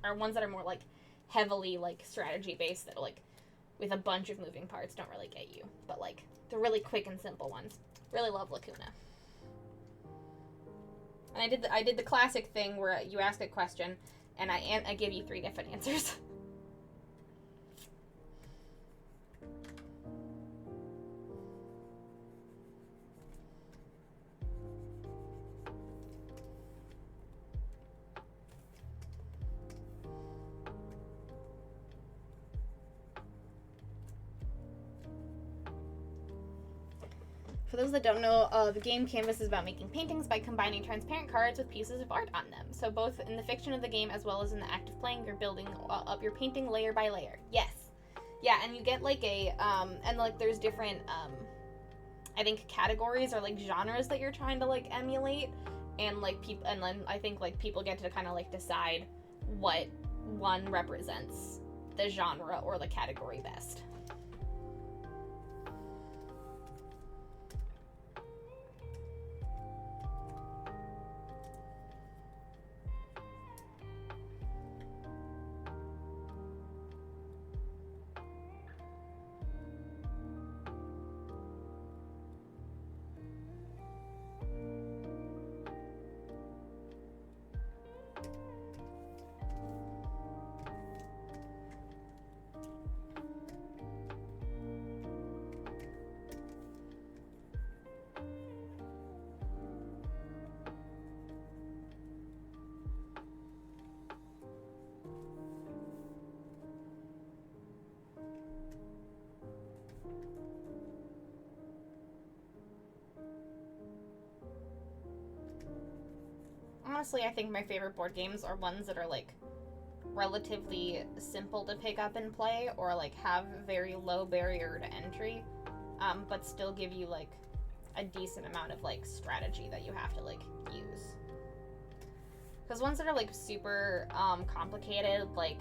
or ones that are more like heavily like strategy based that are like with a bunch of moving parts don't really get you, but like the really quick and simple ones. Really love Lacuna. And I did the classic thing where you ask a question and I give you 3 different answers. For those that don't know, the game Canvas is about making paintings by combining transparent cards with pieces of art on them. So both in the fiction of the game as well as in the act of playing, you're building up your painting layer by layer. Yes. Yeah, and you get like a, and like there's different, I think categories or like genres that you're trying to like emulate. And like people, and then I think like people get to kind of like decide what one represents the genre or the category best. Honestly, I think my favorite board games are ones that are like relatively simple to pick up and play, or like have very low barrier to entry, but still give you like a decent amount of like strategy that you have to like use. Because ones that are like super complicated, like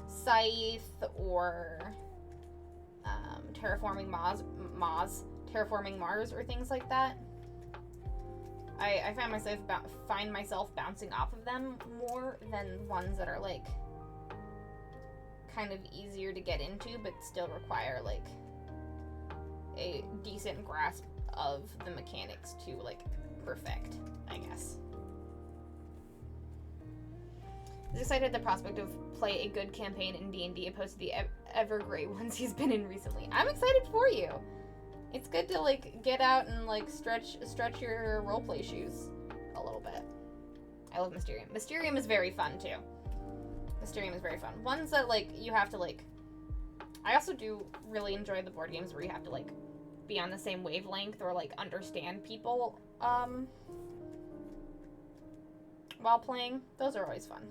Scythe or Terraforming Mars, or things like that, I find myself bouncing off of them more than ones that are like kind of easier to get into but still require like a decent grasp of the mechanics to like perfect, I guess. He's excited at the prospect of play a good campaign in D&D opposed to the ever great ones he's been in recently. I'm excited for you. It's good to like get out and like stretch your roleplay shoes a little bit. I love Mysterium. Mysterium is very fun too. Mysterium is very fun. Ones that like you have to like. I also do really enjoy the board games where you have to like be on the same wavelength or like understand people while playing. Those are always fun.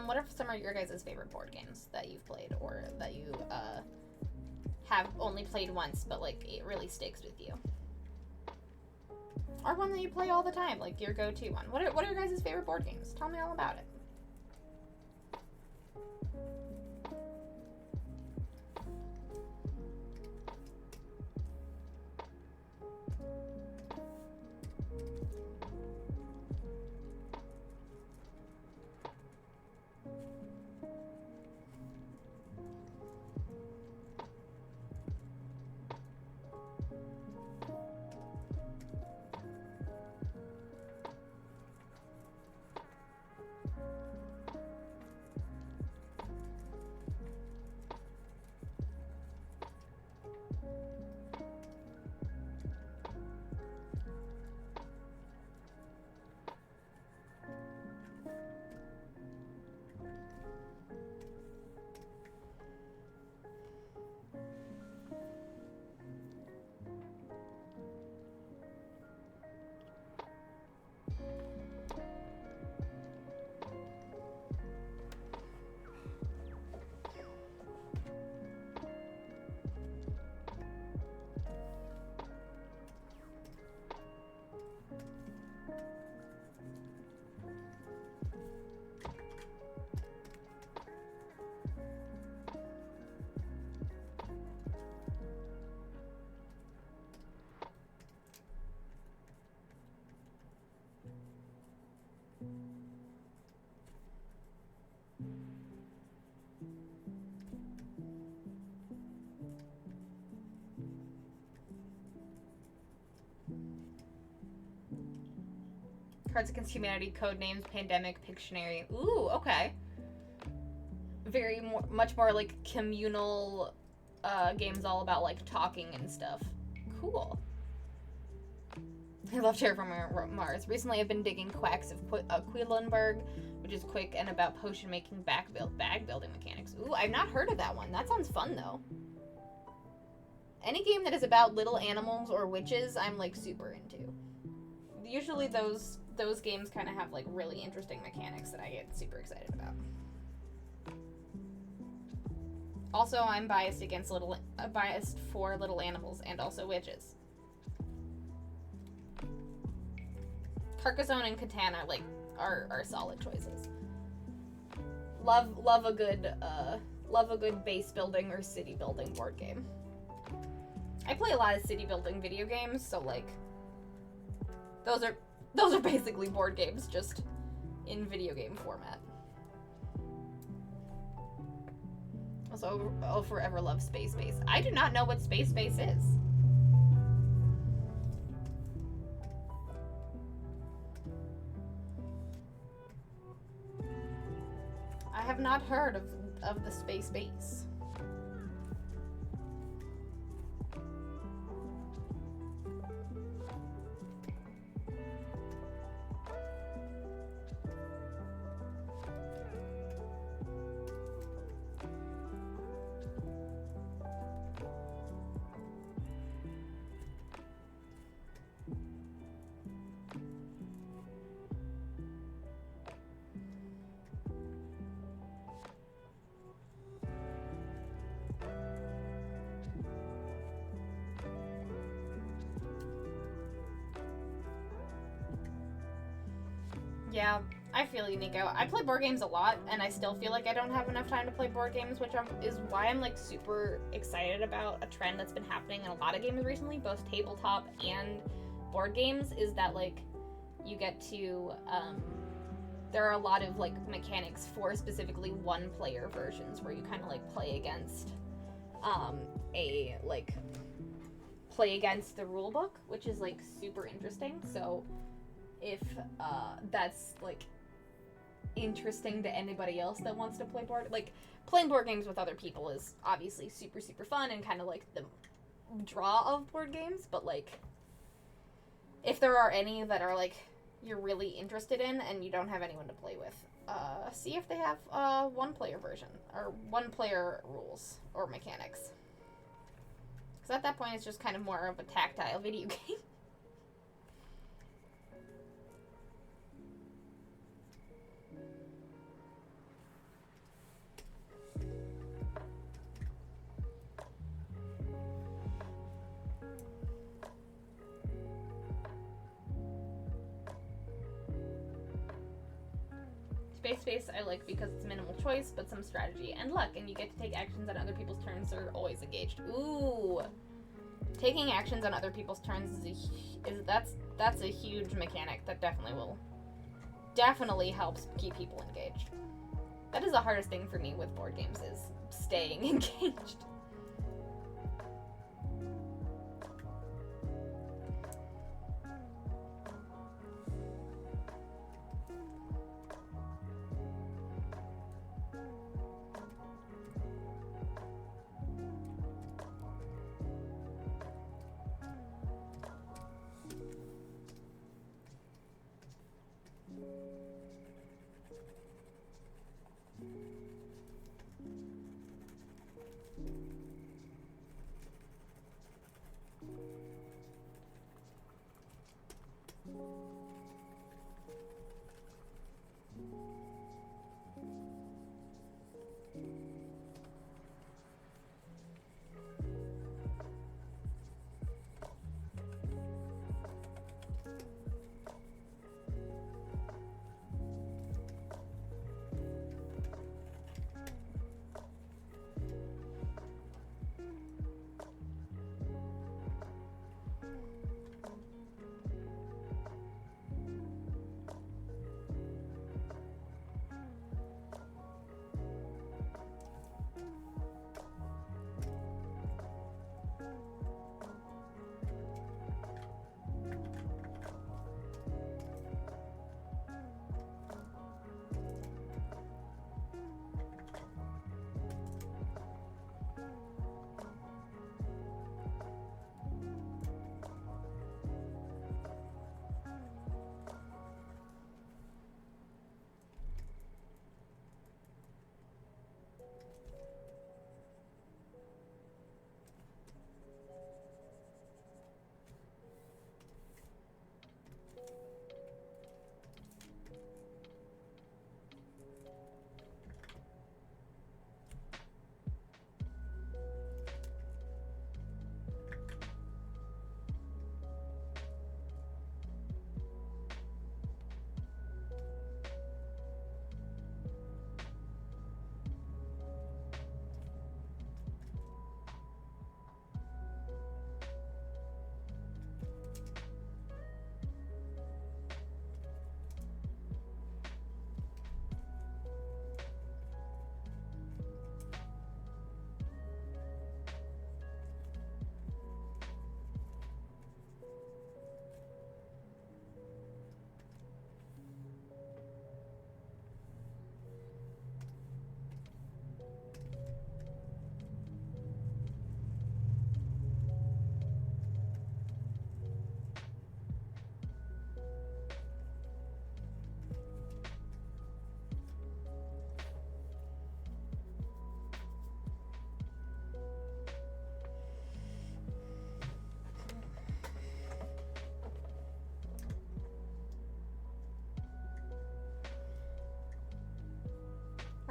What are some of your guys' favorite board games that you've played or that you have only played once but like it really sticks with you? Or one that you play all the time, like your go-to one. What are your guys' favorite board games? Tell me all about it. Cards Against Humanity, Codenames, Pandemic, Pictionary. Ooh, okay. Much more like communal games all about like talking and stuff. Cool. I love Terraforming Mars. Recently I've been digging Quacks of Quedlinburg, which is quick and about potion making bag building mechanics. Ooh, I've not heard of that one. That sounds fun though. Any game that is about little animals or witches, I'm like super into. Usually those games kind of have like really interesting mechanics that I get super excited about. Also, I'm biased for little animals and also witches. Carcassonne and Catan are solid choices. Love a good base building or city building board game. I play a lot of city building video games, so like those are basically board games just in video game format. Also, I'll forever love Space Base. I do not know what Space Base is. I have not heard of the Space Base. Yeah, I feel you, Nico. I play board games a lot, and I still feel like I don't have enough time to play board games, which is why I'm like super excited about a trend that's been happening in a lot of games recently, both tabletop and board games, is that like you get to, there are a lot of like mechanics for specifically one-player versions where you kind of like play against play against the rule book, which is like super interesting. So if that's like interesting to anybody else that wants to play playing board games with other people is obviously super fun and kind of like the draw of board games, but like if there are any that are like you're really interested in and you don't have anyone to play with, see if they have one-player version or one-player rules or mechanics, because at that point it's just kind of more of a tactile video game. Space I like because it's minimal choice, but some strategy and luck, and you get to take actions on other people's turns, so you're always engaged. Ooh, taking actions on other people's turns that's a huge mechanic that definitely helps keep people engaged. That is the hardest thing for me with board games, is staying engaged.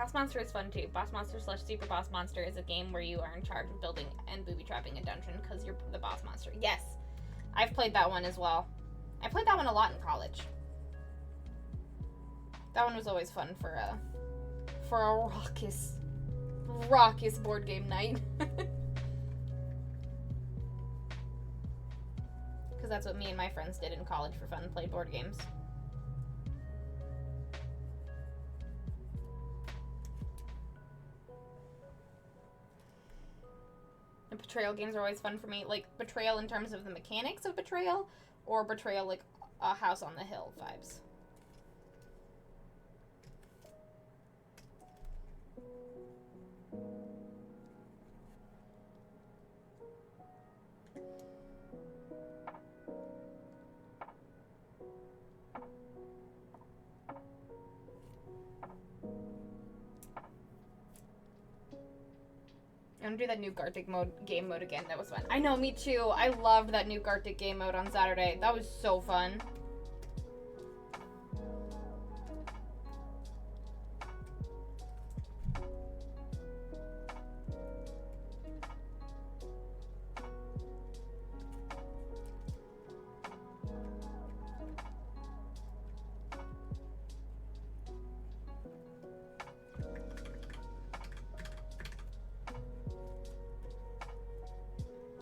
Boss Monster is fun too. Boss Monster / Super Boss Monster is a game where you are in charge of building and booby trapping a dungeon because you're the boss monster. Yes, I've played that one as well. I played that one a lot in college. That one was always fun for a raucous board game night. Because that's what me and my friends did in college for fun, played board games. And Betrayal games are always fun for me. Like, Betrayal in terms of the mechanics of Betrayal, or Betrayal like a House on the Hill vibes. I'm gonna do that new Gartic game mode again. That was fun. I know, me too. I loved that new Gartic game mode on Saturday. That was so fun.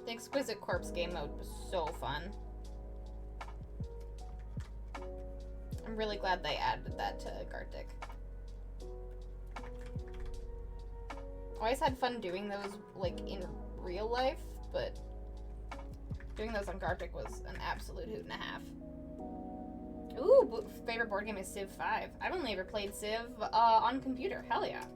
The Exquisite Corpse game mode was so fun. I'm really glad they added that to Gartic. Always had fun doing those, like, in real life, but doing those on Gartic was an absolute hoot and a half. Ooh, favorite board game is Civ 5. I've only ever played Civ on computer. Hell yeah.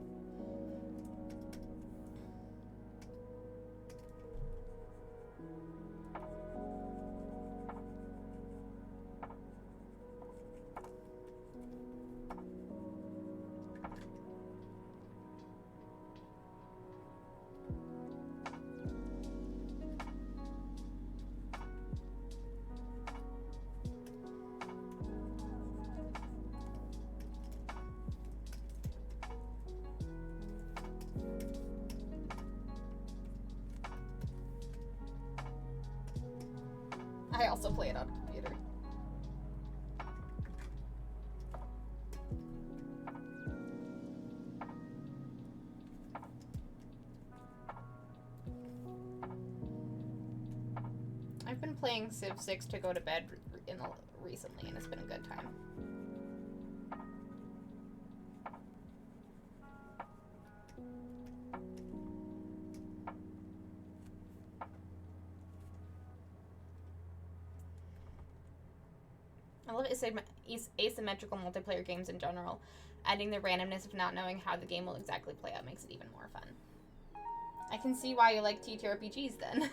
I also play it on computer. I've been playing Civ 6 to go to bed recently, and it's been a good time. I love asymmetrical multiplayer games in general. Adding the randomness of not knowing how the game will exactly play out makes it even more fun. I can see why you like TTRPGs then.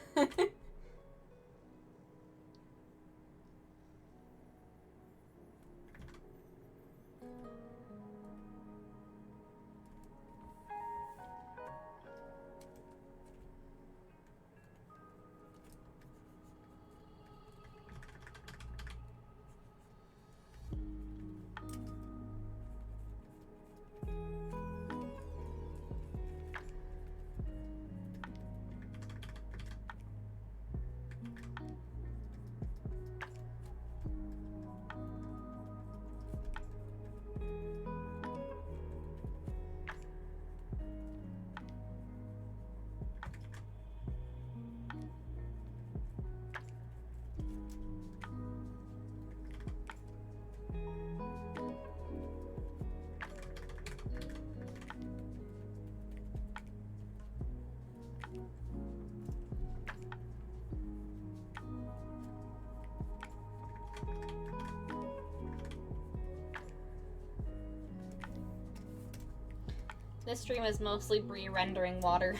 This stream is mostly Bree rendering water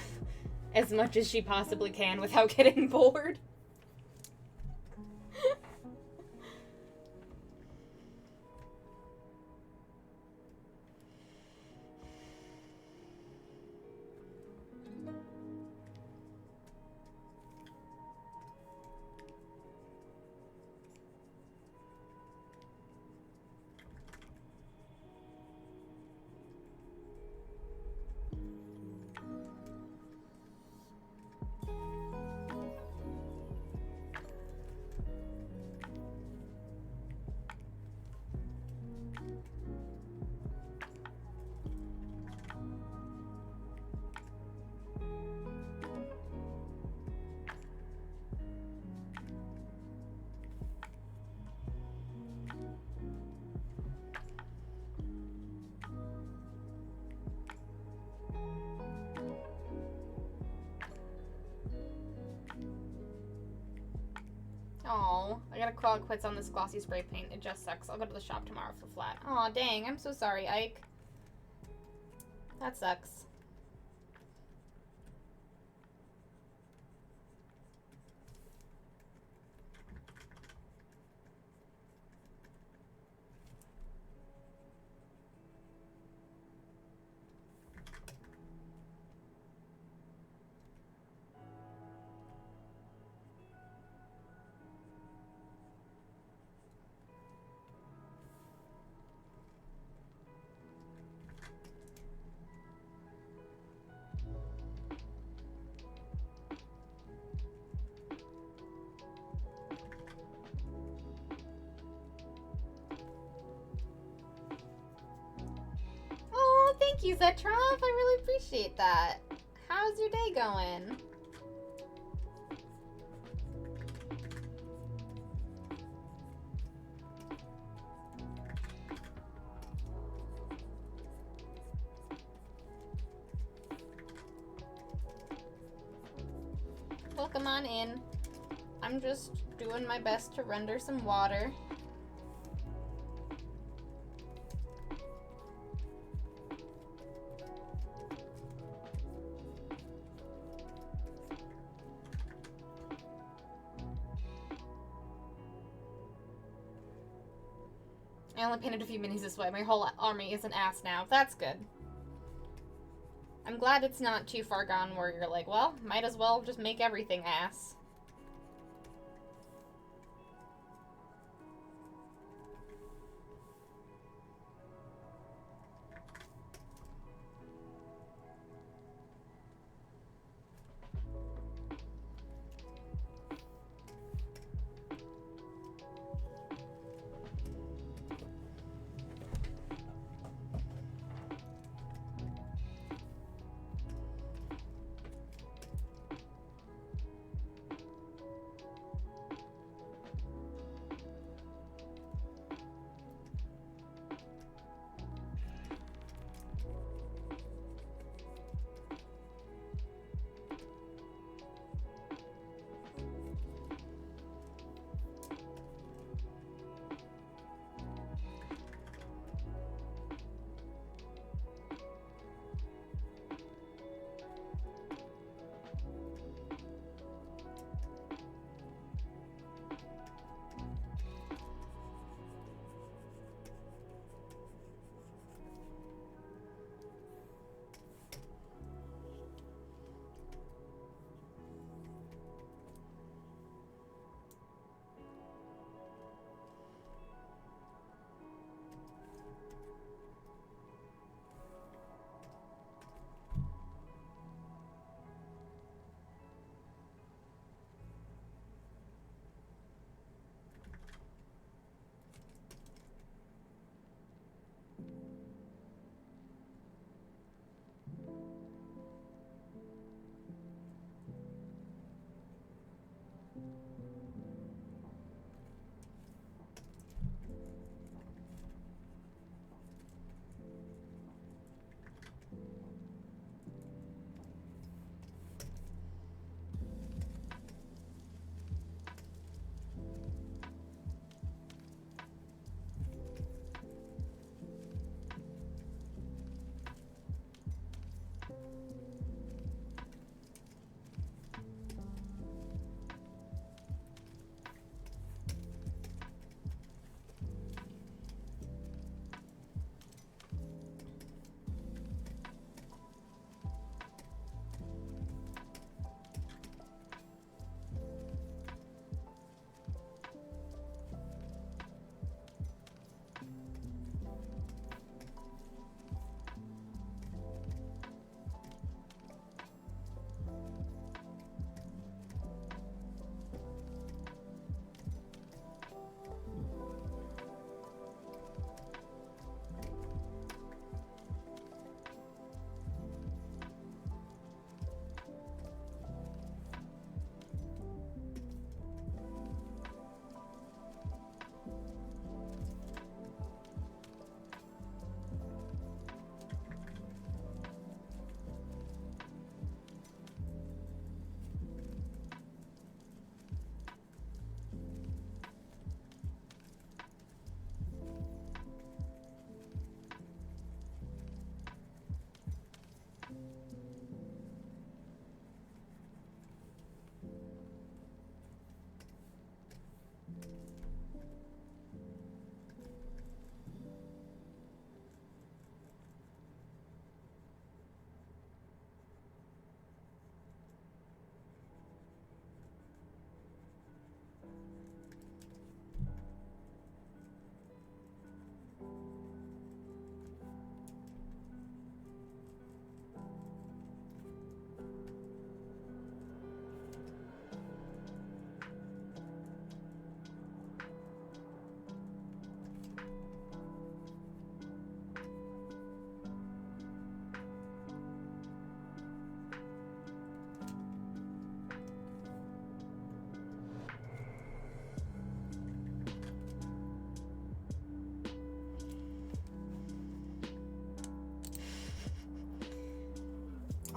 as much as she possibly can without getting bored. Oh, I gotta call it quits on this glossy spray paint. It just sucks. I'll go to the shop tomorrow for flat. Aw, dang. I'm so sorry, Ike. That sucks. Oh, thank you, Zetrov. I really appreciate that. How's your day going? Welcome on in. I'm just doing my best to render some water. I only painted a few minis this way. My whole army is an ass now. That's good. I'm glad it's not too far gone where you're like, well, might as well just make everything ass.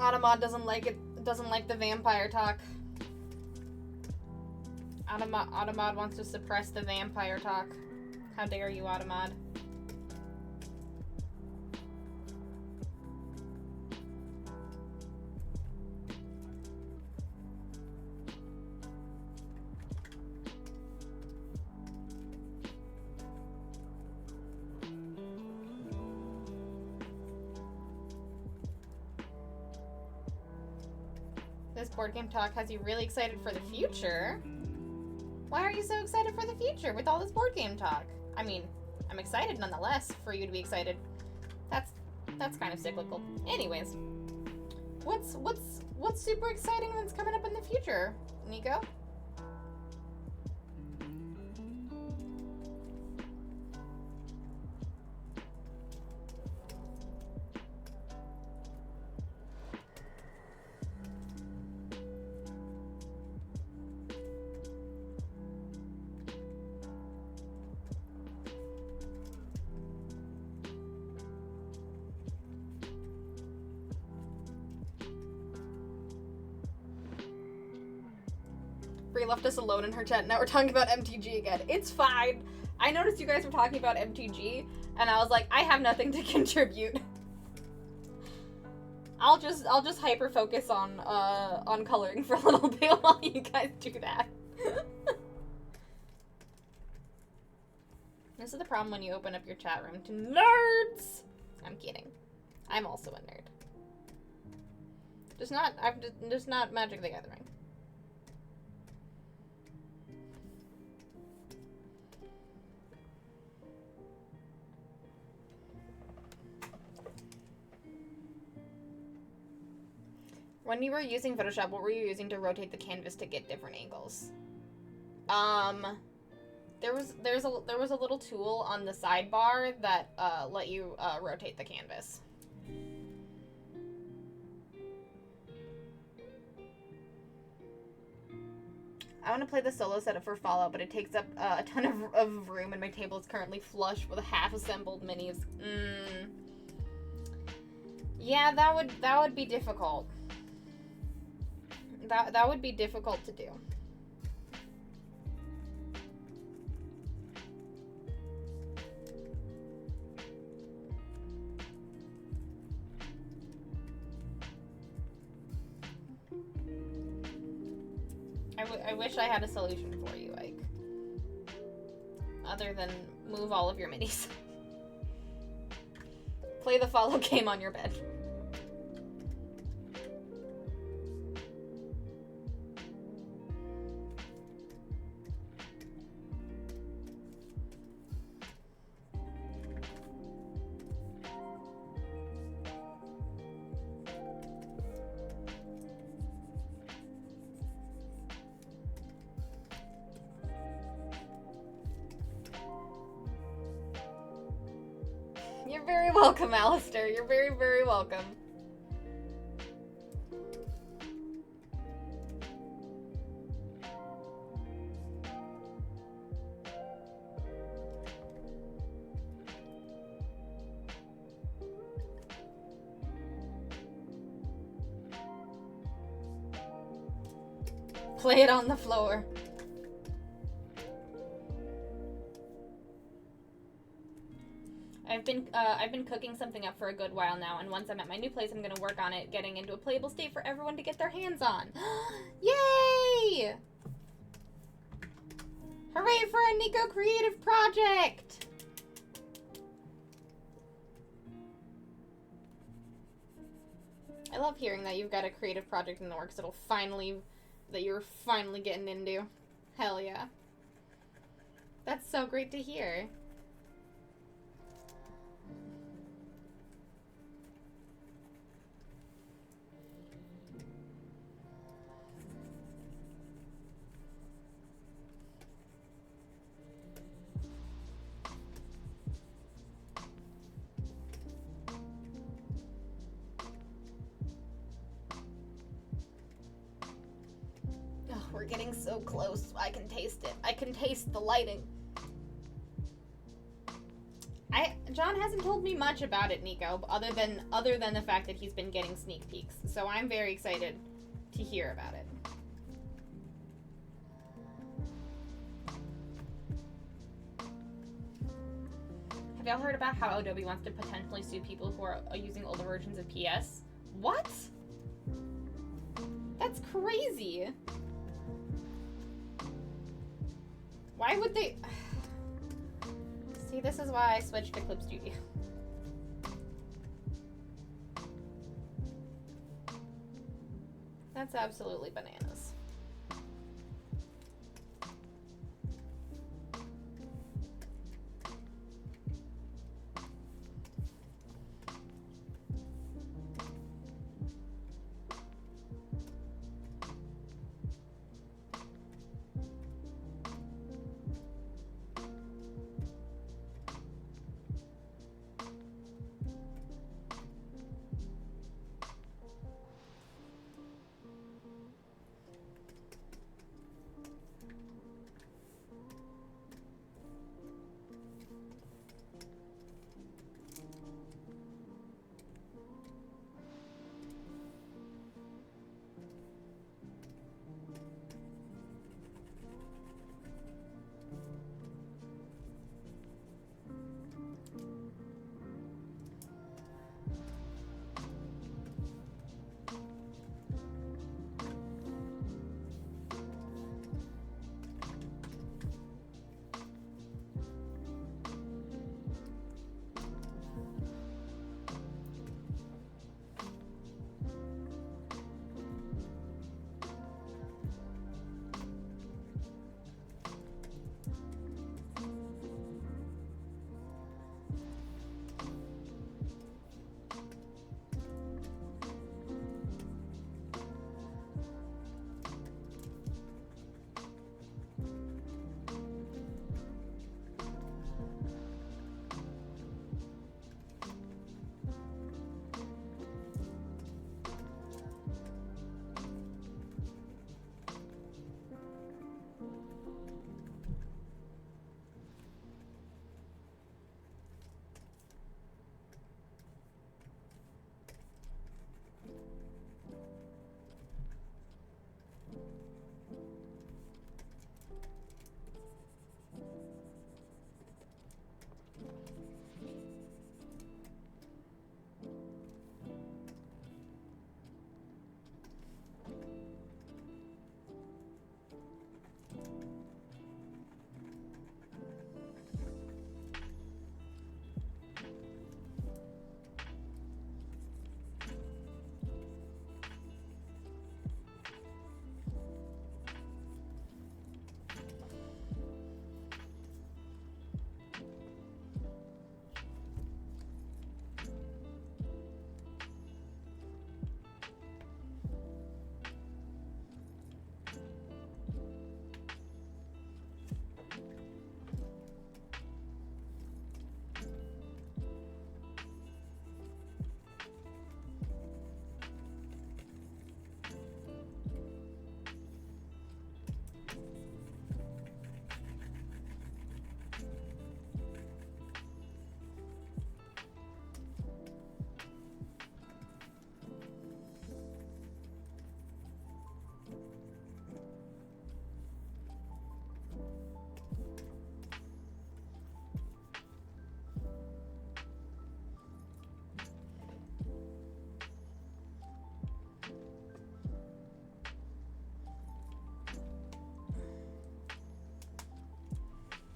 Automod doesn't like it. Doesn't like the vampire talk. Automod wants to suppress the vampire talk. How dare you, Automod? This board game talk has you really excited for the future. Why are you so excited for the future with all this board game talk? I mean, I'm excited nonetheless for you to be excited. That's kind of cyclical. Anyways, what's super exciting that's coming up in the future, Nico? Brie left us alone in her chat. Now we're talking about MTG again. It's fine. I noticed you guys were talking about MTG, and I was like, I have nothing to contribute. I'll just hyper focus on coloring for a little bit while you guys do that. This is the problem when you open up your chat room to nerds. I'm kidding. I'm also a nerd. Just not Magic the Gathering. When you were using Photoshop, what were you using to rotate the canvas to get different angles? There was a little tool on the sidebar that let you rotate the canvas. I want to play the solo setup for Fallout, but it takes up a ton of room, and my table is currently flush with half-assembled minis. Yeah, that would be difficult. That would be difficult to do. I wish I had a solution for you, Ike. Other than move all of your minis. Play the follow game on your bed. You're very welcome, Alistair. You're very, very welcome. Play it on the floor. I've been cooking something up for a good while now, and once I'm at my new place, I'm gonna work on it, getting into a playable state for everyone to get their hands on. Yay! Hooray for a Nico creative project! I love hearing that you've got a creative project in the works that you're finally getting into. Hell yeah. That's so great to hear. We're getting so close. I can taste it. I can taste the lighting. John hasn't told me much about it, Nico, other than the fact that he's been getting sneak peeks. So I'm very excited to hear about it. Have y'all heard about how Adobe wants to potentially sue people who are using older versions of PS? What? That's crazy. Why would they... See, this is why I switched to Clip Studio. That's absolutely bananas.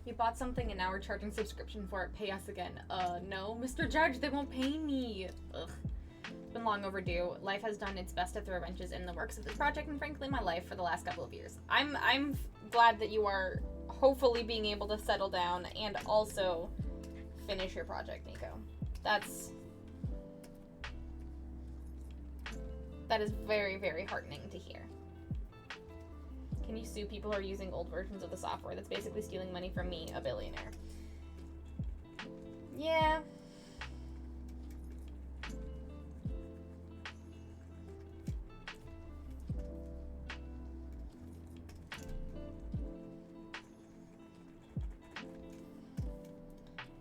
You bought something and now we're charging subscription for it. Pay us again. No. Mr. Judge, they won't pay me. Ugh. It's been long overdue. Life has done its best to throw wrenches in the works of this project and frankly my life for the last couple of years. I'm glad that you are hopefully being able to settle down and also finish your project, Nico. That is very, very heartening to hear. Can you sue people who are using old versions of the software? That's basically stealing money from me, a billionaire. Yeah.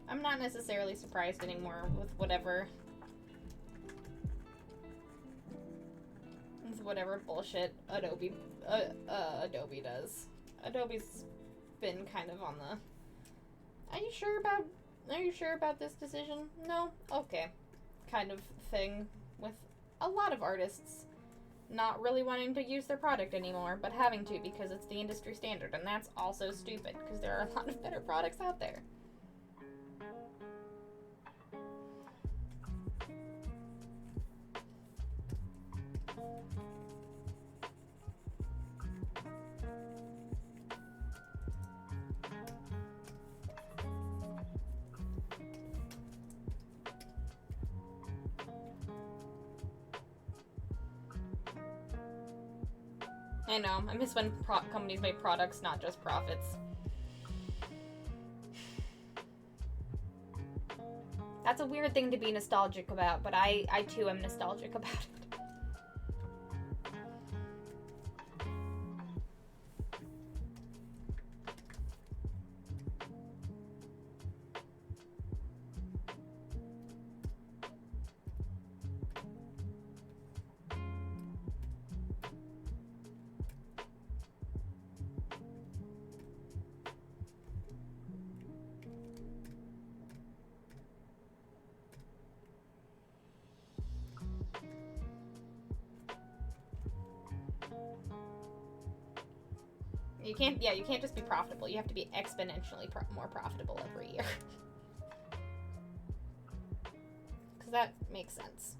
I'm not necessarily surprised anymore with whatever bullshit Adobe does. Adobe's been kind of on the are you sure about this decision? No? Okay. Kind of thing with a lot of artists not really wanting to use their product anymore, but having to because it's the industry standard, and that's also stupid because there are a lot of better products out there. I know. I miss when companies made products, not just profits. That's a weird thing to be nostalgic about, but I too am nostalgic about it. You can't just be profitable. You have to be exponentially more profitable every year. Because that makes sense.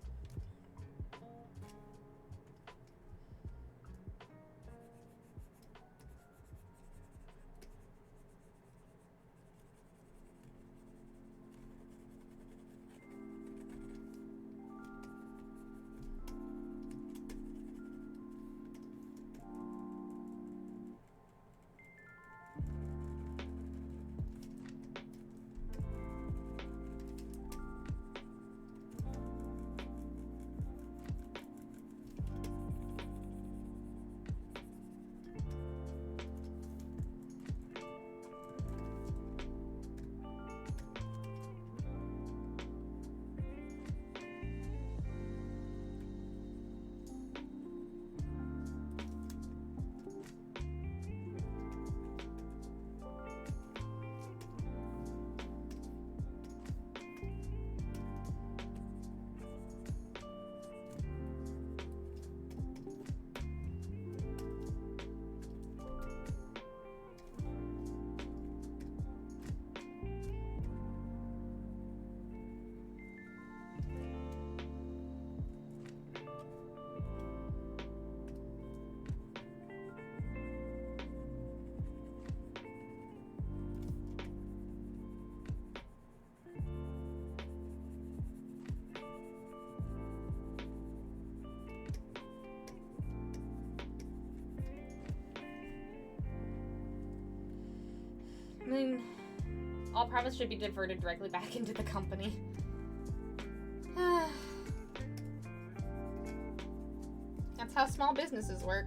I mean, all profits should be diverted directly back into the company. That's how small businesses work.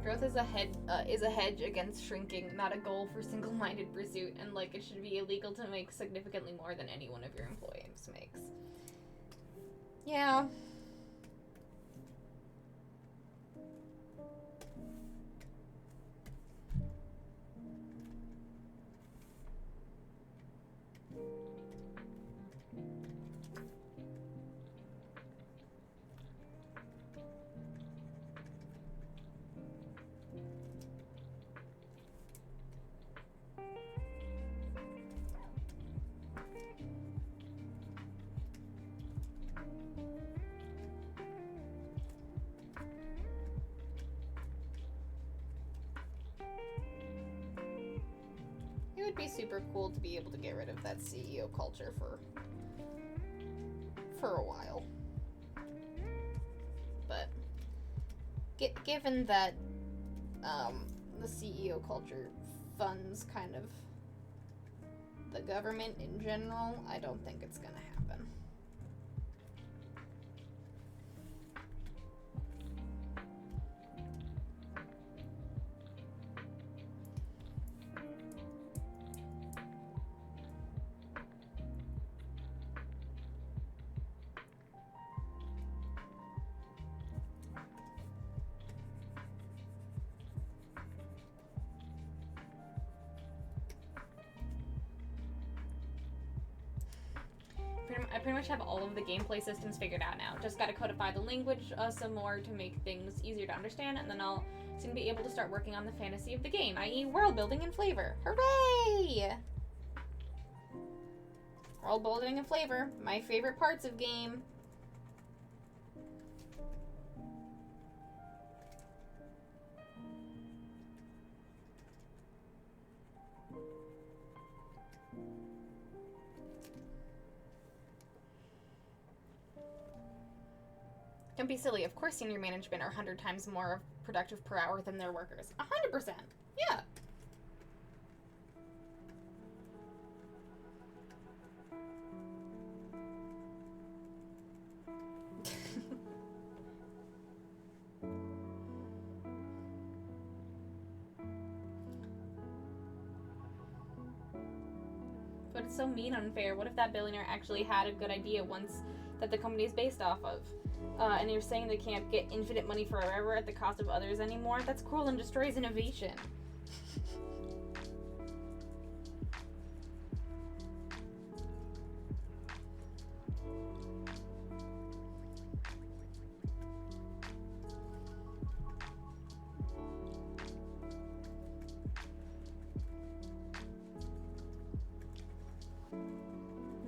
Growth is a hedge against shrinking, not a goal for single-minded pursuit, and like it should be illegal to make significantly more than any one of your employees makes. Yeah. It would be super cool to be able to get rid of that CEO culture for a while. But given that the CEO culture funds kind of the government in general, I don't think it's gonna happen. I pretty much have all of the gameplay systems figured out now. Just gotta codify the language some more to make things easier to understand, and then I'll soon be able to start working on the fantasy of the game, i.e. world building and flavor. Hooray! World building and flavor, my favorite parts of game. Don't be silly. Of course senior management are 100 times more productive per hour than their workers. 100%. Yeah. But it's so mean unfair. What if that billionaire actually had a good idea once that the company is based off of? And you're saying they can't get infinite money forever at the cost of others anymore? That's cruel and destroys innovation.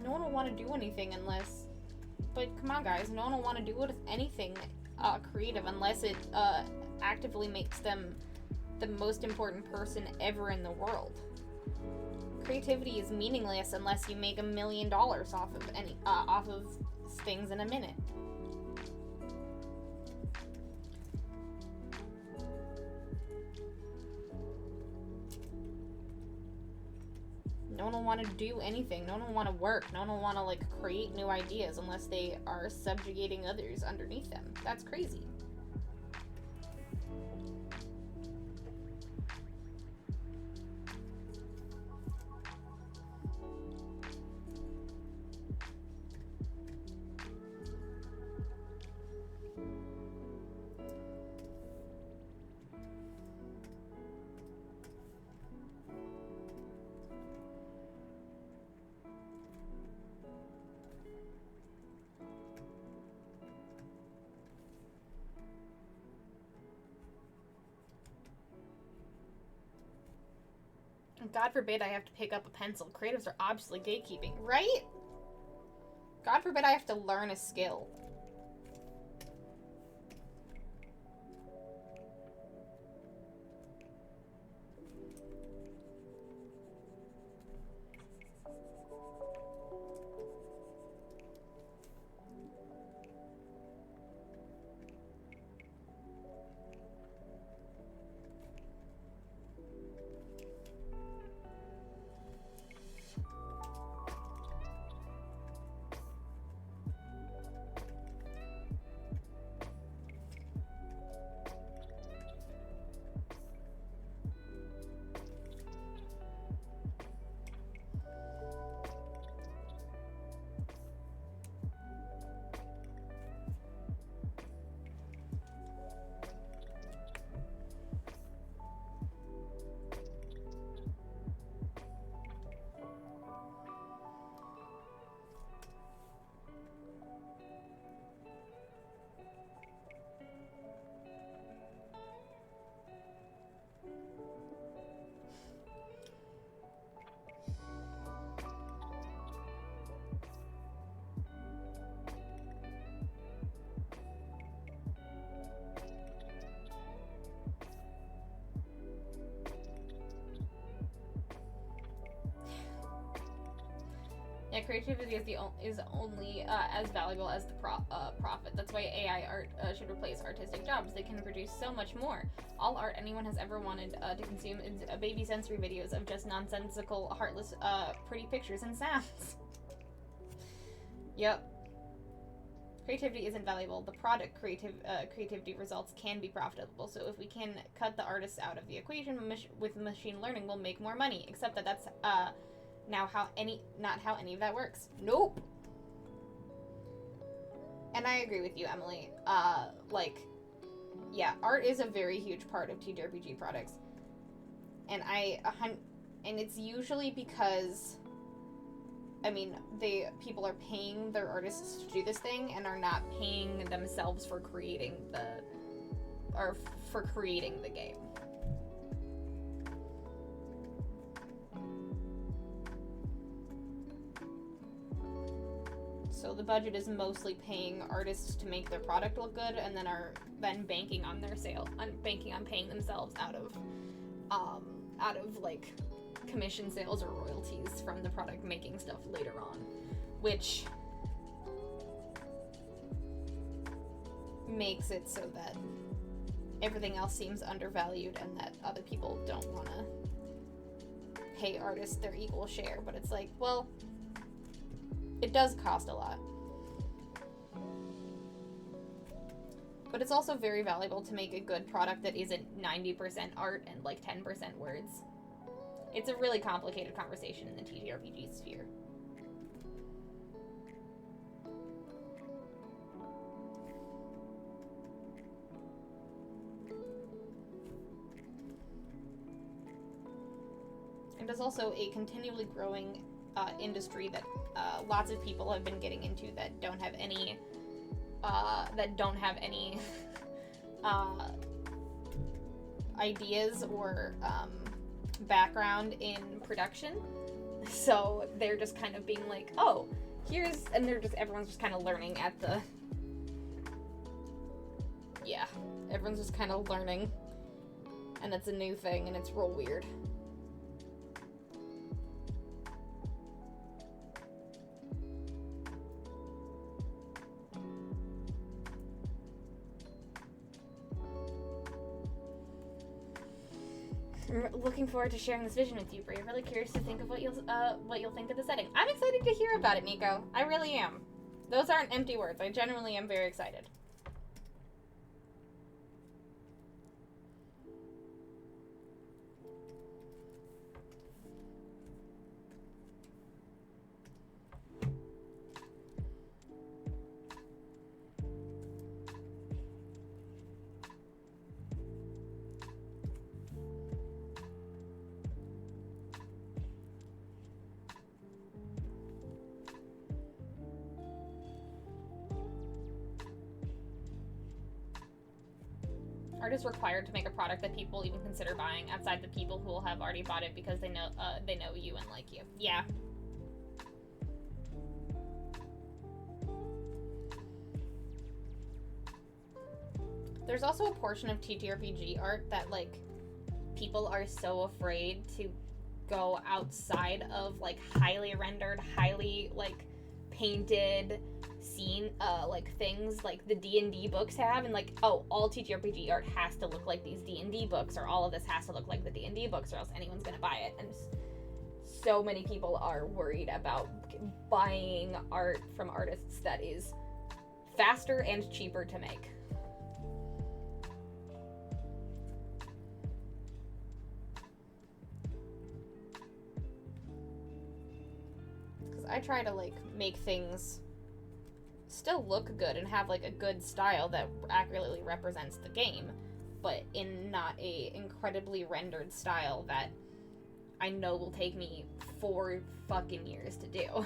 No one will want to do anything unless... But come on, guys, no one will want to do anything creative unless it actively makes them the most important person ever in the world. Creativity is meaningless unless you make $1 million off of things in a minute. No one will want to do anything. No one will want to work. No one will want to, like, create new ideas unless they are subjugating others underneath them. That's crazy. God forbid I have to pick up a pencil. Creatives are obviously gatekeeping, right? God forbid I have to learn a skill. Yeah, creativity is only as valuable as the profit. That's why AI art should replace artistic jobs. They can produce so much more. All art anyone has ever wanted to consume is baby sensory videos of just nonsensical, heartless, pretty pictures and sounds. Yep. Creativity isn't valuable. The product creativity results can be profitable. So if we can cut the artists out of the equation with machine learning, we'll make more money. Except that that's not how any of that works. Nope. And I agree with you, Emily. Yeah, art is a very huge part of TTRPG products, and it's usually because I mean, people are paying their artists to do this thing and are not paying themselves for creating the game. So the budget is mostly paying artists to make their product look good, and then banking on their banking on paying themselves out of like commission sales or royalties from the product making stuff later on, which makes it so that everything else seems undervalued and that other people don't want to pay artists their equal share. But it's like, well, it does cost a lot. But it's also very valuable to make a good product that isn't 90% art and like 10% words. It's a really complicated conversation in the TTRPG sphere. And there's also a continually growing industry that lots of people have been getting into that don't have any ideas or background in production, so they're just kind of being like, oh, everyone's just kind of learning everyone's just kind of learning, and it's a new thing, and it's real weird. I'm looking forward to sharing this vision with you, Brie. I'm really curious to think of what you'll think of the setting. I'm excited to hear about it, Nico. I really am. Those aren't empty words. I genuinely am very excited. Art is required to make a product that people even consider buying outside the people who will have already bought it because they know you and like you. Yeah. There's also a portion of TTRPG art that like people are so afraid to go outside of like highly rendered, highly like painted scene like things like the D&D books have, and like, oh, all TTRPG art has to look like these D&D books, or all of this has to look like the D&D books, or else anyone's gonna buy it. And so many people are worried about buying art from artists that is faster and cheaper to make. Because I try to like make things still look good and have like a good style that accurately represents the game, but in not a incredibly rendered style that I know will take me 4 fucking years to do.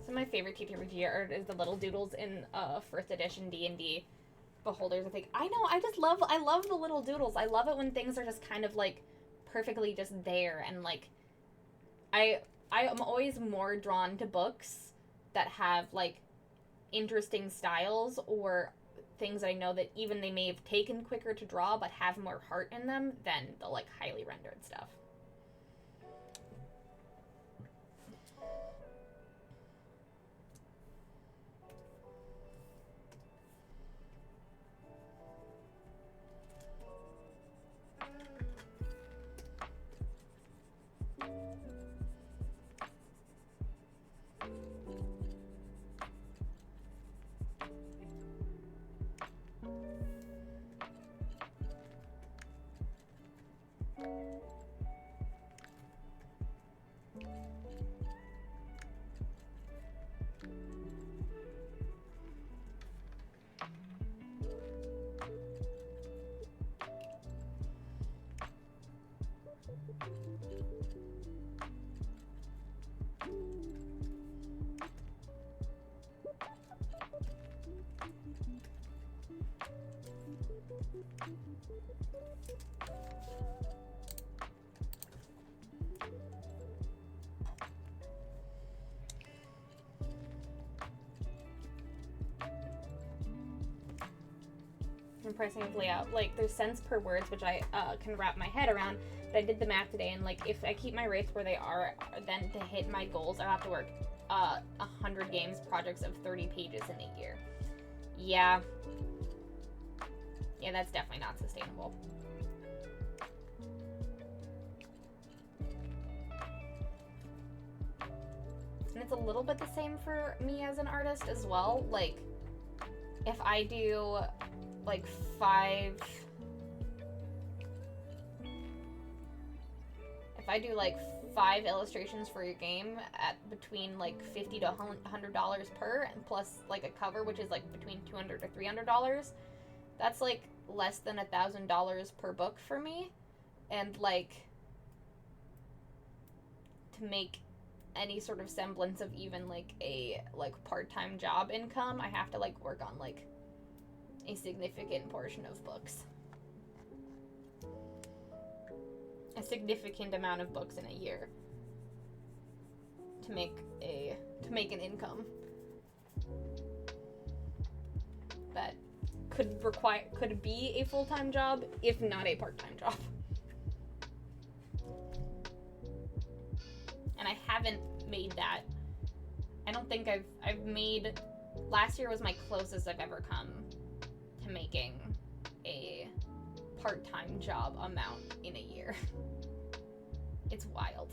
Some of my favorite TTRPG art is the little doodles in first edition D&D beholders. I love the little doodles. I love it when things are just kind of like perfectly just there, and like I am always more drawn to books that have like interesting styles, or things I know that even they may have taken quicker to draw but have more heart in them than the like highly rendered stuff. And pricing of layout, like there's cents per words, which I can wrap my head around. But I did the math today, and like if I keep my rates where they are, then to hit my goals, I have to work 100 games projects of 30 pages in a year. Yeah, that's definitely not sustainable. And it's a little bit the same for me as an artist as well. Like, if I do like 5 illustrations for your game at between like $50 to $100 per, and plus like a cover, which is like between $200 to $300, that's like less than $1,000 per book for me. And like, to make any sort of semblance of even like a like part-time job income, I have to like work on like a significant portion of books. A significant amount of books in a year to make an income that could be a full-time job, if not a part-time job. And I haven't made that. I don't think I've made, last year was my closest I've ever come to making a part-time job amount in a year. It's wild.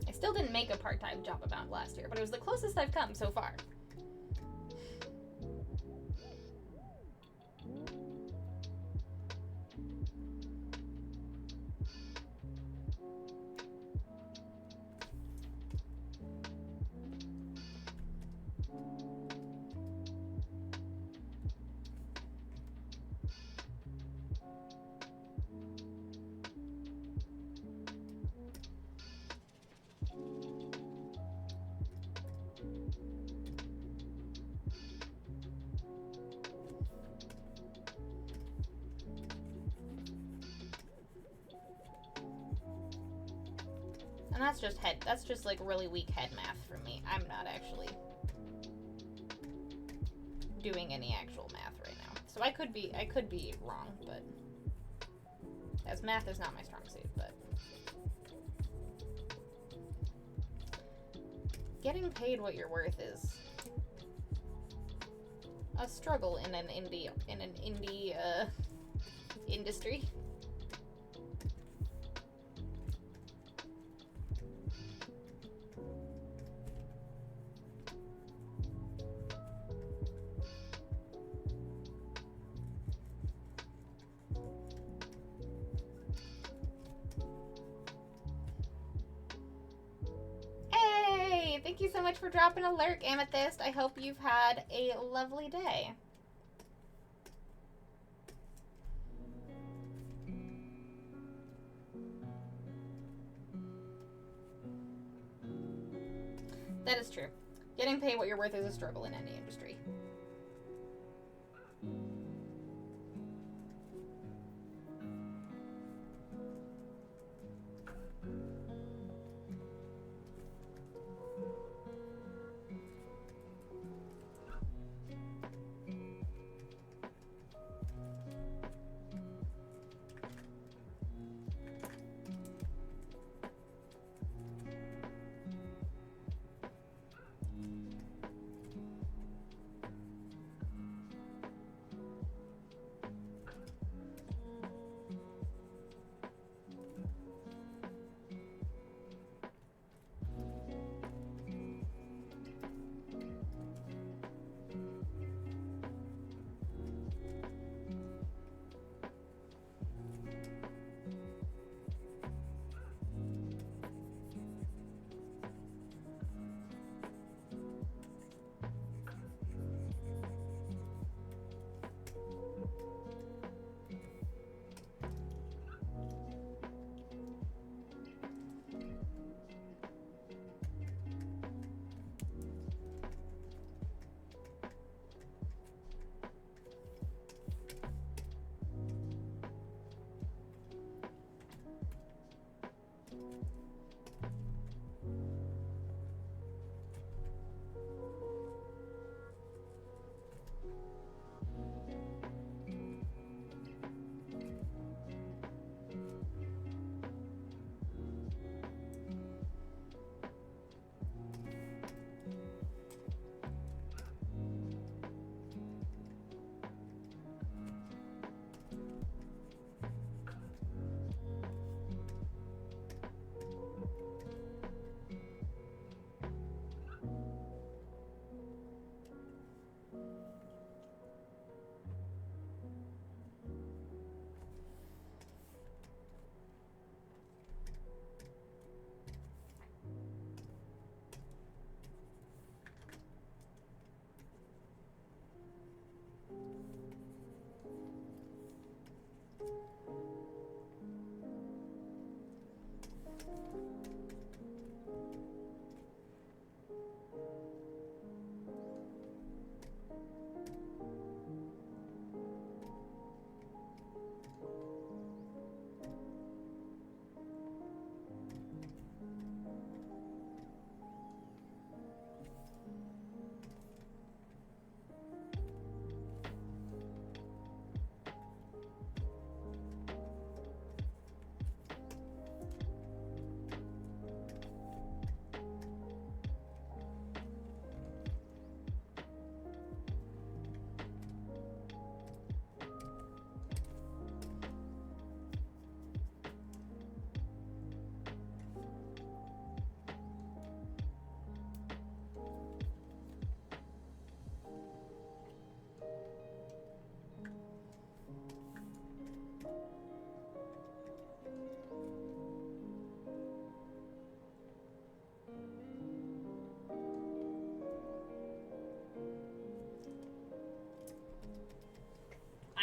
I still didn't make a part-time job amount last year, but it was the closest I've come so far. And that's just like really weak head math for me. I'm not actually doing any actual math right now. So I could be wrong, but as math is not my strong suit, but getting paid what you're worth is a struggle in an indie industry. Thank you so much for dropping a lurk, Amethyst. I hope you've had a lovely day. That is true. Getting paid what you're worth is a struggle in any industry.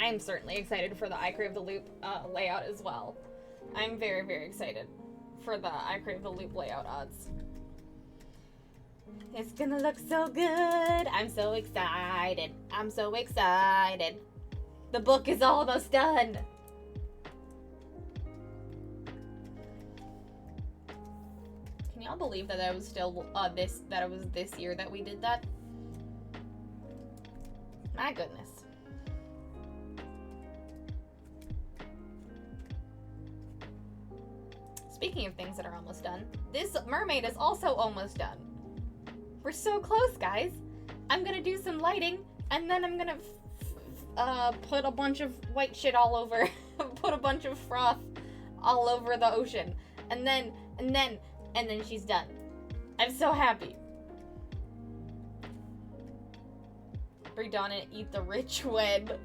I'm certainly excited for the I Crave the Loop layout as well. I'm very, very excited for the I Crave the Loop layout odds. It's gonna look so good. I'm so excited. I'm so excited. The book is almost done. Can y'all believe that was still that it was this year that we did that? My goodness. Speaking of things that are almost done, this mermaid is also almost done. We're so close, guys. I'm gonna do some lighting, and then I'm gonna put a bunch of white shit all over, put a bunch of froth all over the ocean, and then she's done. I'm so happy. Breathe on it, eat the rich web.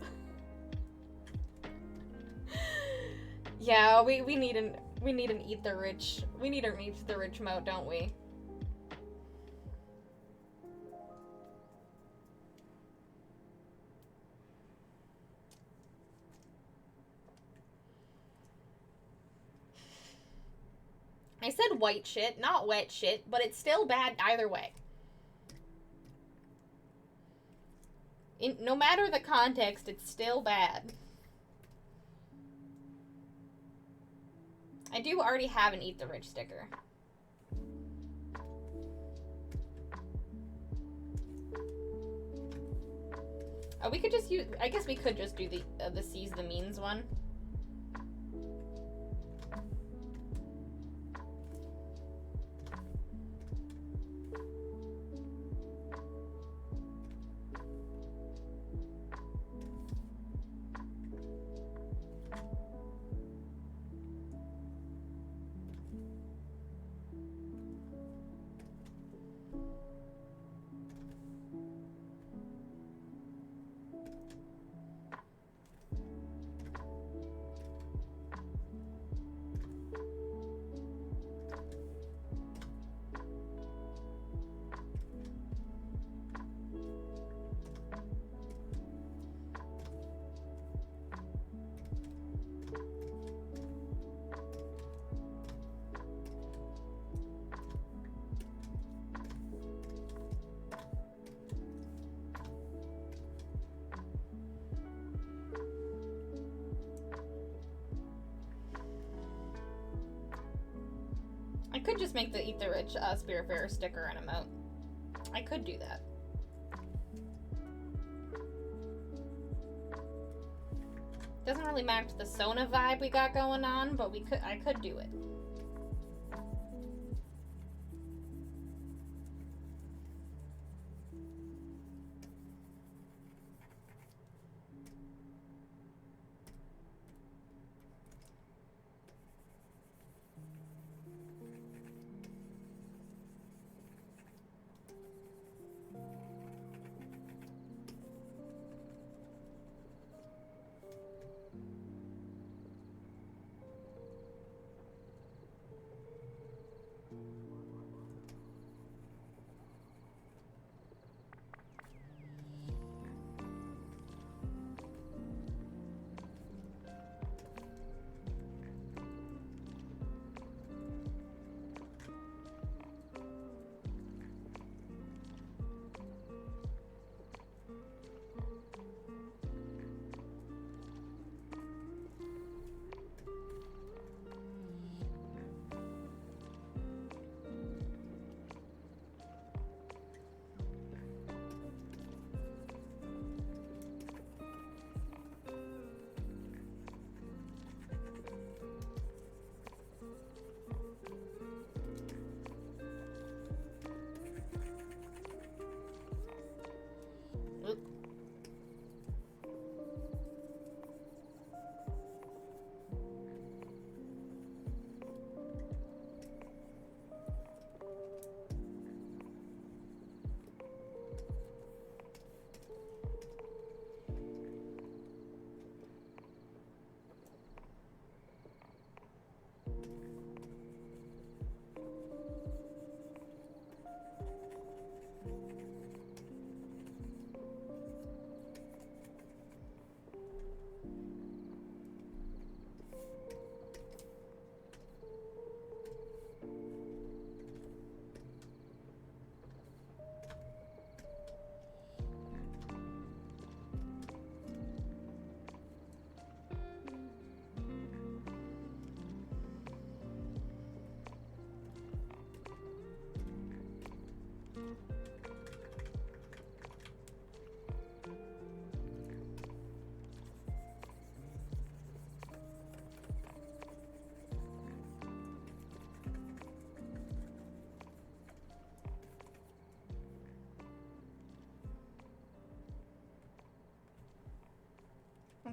Yeah, we need an eat the rich. We need an eat the rich mode, don't we? I said white shit, not wet shit, but it's still bad either way. No matter the context, it's still bad. I do already have an Eat the Rich sticker. Oh, we could just use, I guess we could just do the Seize the Means one. I could just make the Eat the Rich Spiritfarer sticker and emote. I could do that. Doesn't really match the Sona vibe we got going on, but I could do it.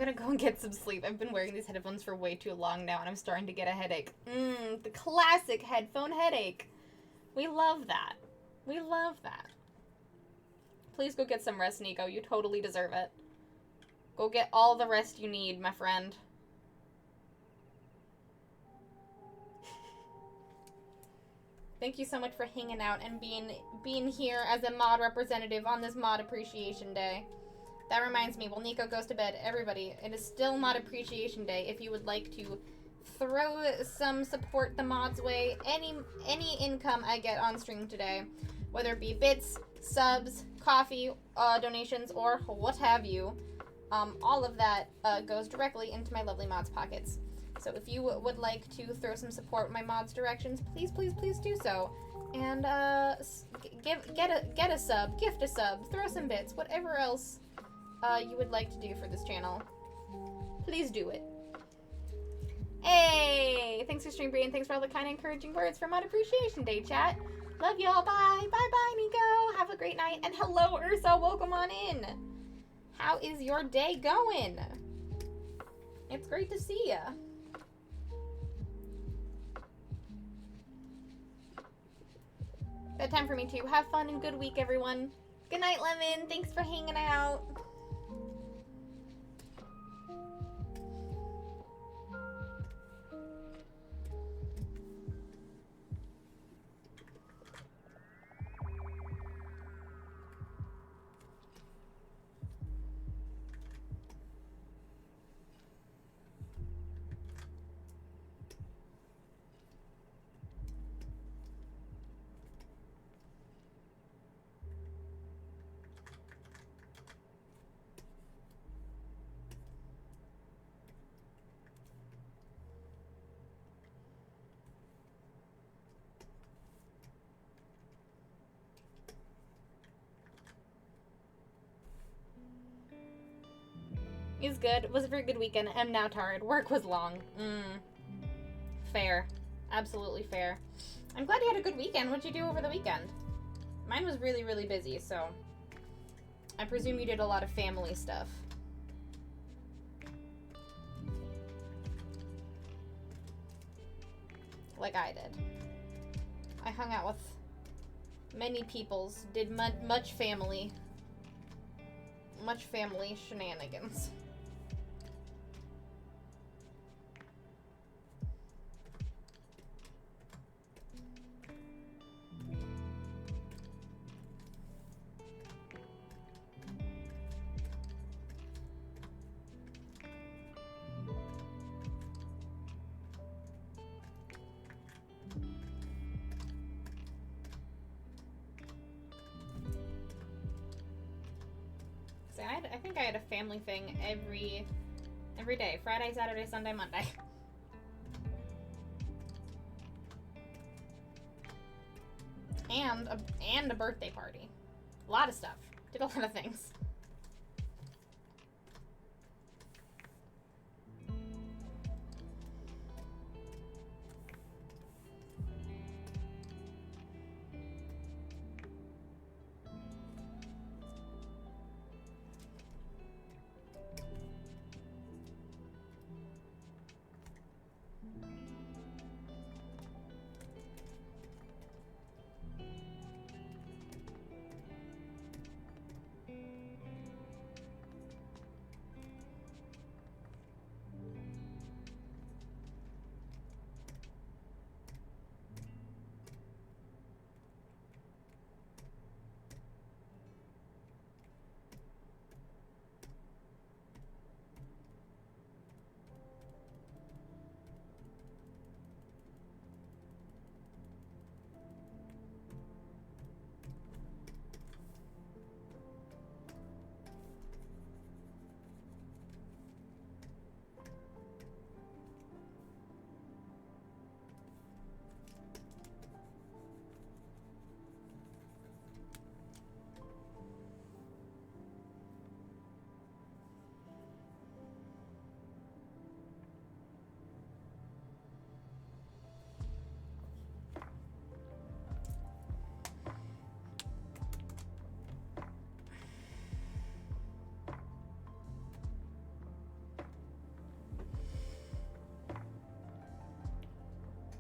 gonna go and get some sleep. I've been wearing these headphones for way too long now, and I'm starting to get a headache. The classic headphone headache. We love that. We love that. Please go get some rest, Nico. You totally deserve it. Go get all the rest you need, my friend. Thank you so much for hanging out and being here as a mod representative on this Mod Appreciation Day. That reminds me, while Nico goes to bed, everybody, it is still Mod Appreciation Day. If you would like to throw some support the mods way, any income I get on stream today, whether it be bits, subs, coffee, donations, or what have you, all of that goes directly into my lovely mods' pockets. So if you would like to throw some support in my mods' directions, please, please, please do so. And get a sub, gift a sub, throw some bits, whatever else you would like to do for this channel. Please do it. Hey! Thanks for stream, Bree, and thanks for all the kind and encouraging words for Mod Appreciation Day, chat. Love y'all. Bye. Bye-bye, Nico. Have a great night. And hello, Ursa. Welcome on in. How is your day going? It's great to see ya. Bedtime for me, too. Have fun and good week, everyone. Good night, Lemon. Thanks for hanging out. It was good. It was a very good weekend. I'm now tired. Work was long. Fair. Absolutely fair. I'm glad you had a good weekend. What'd you do over the weekend? Mine was really, really busy, so I presume you did a lot of family stuff. Like I did. I hung out with many peoples, did much family shenanigans. I think I had a family thing every day. Friday, Saturday, Sunday, Monday. And a birthday party. A lot of stuff. Did a lot of things.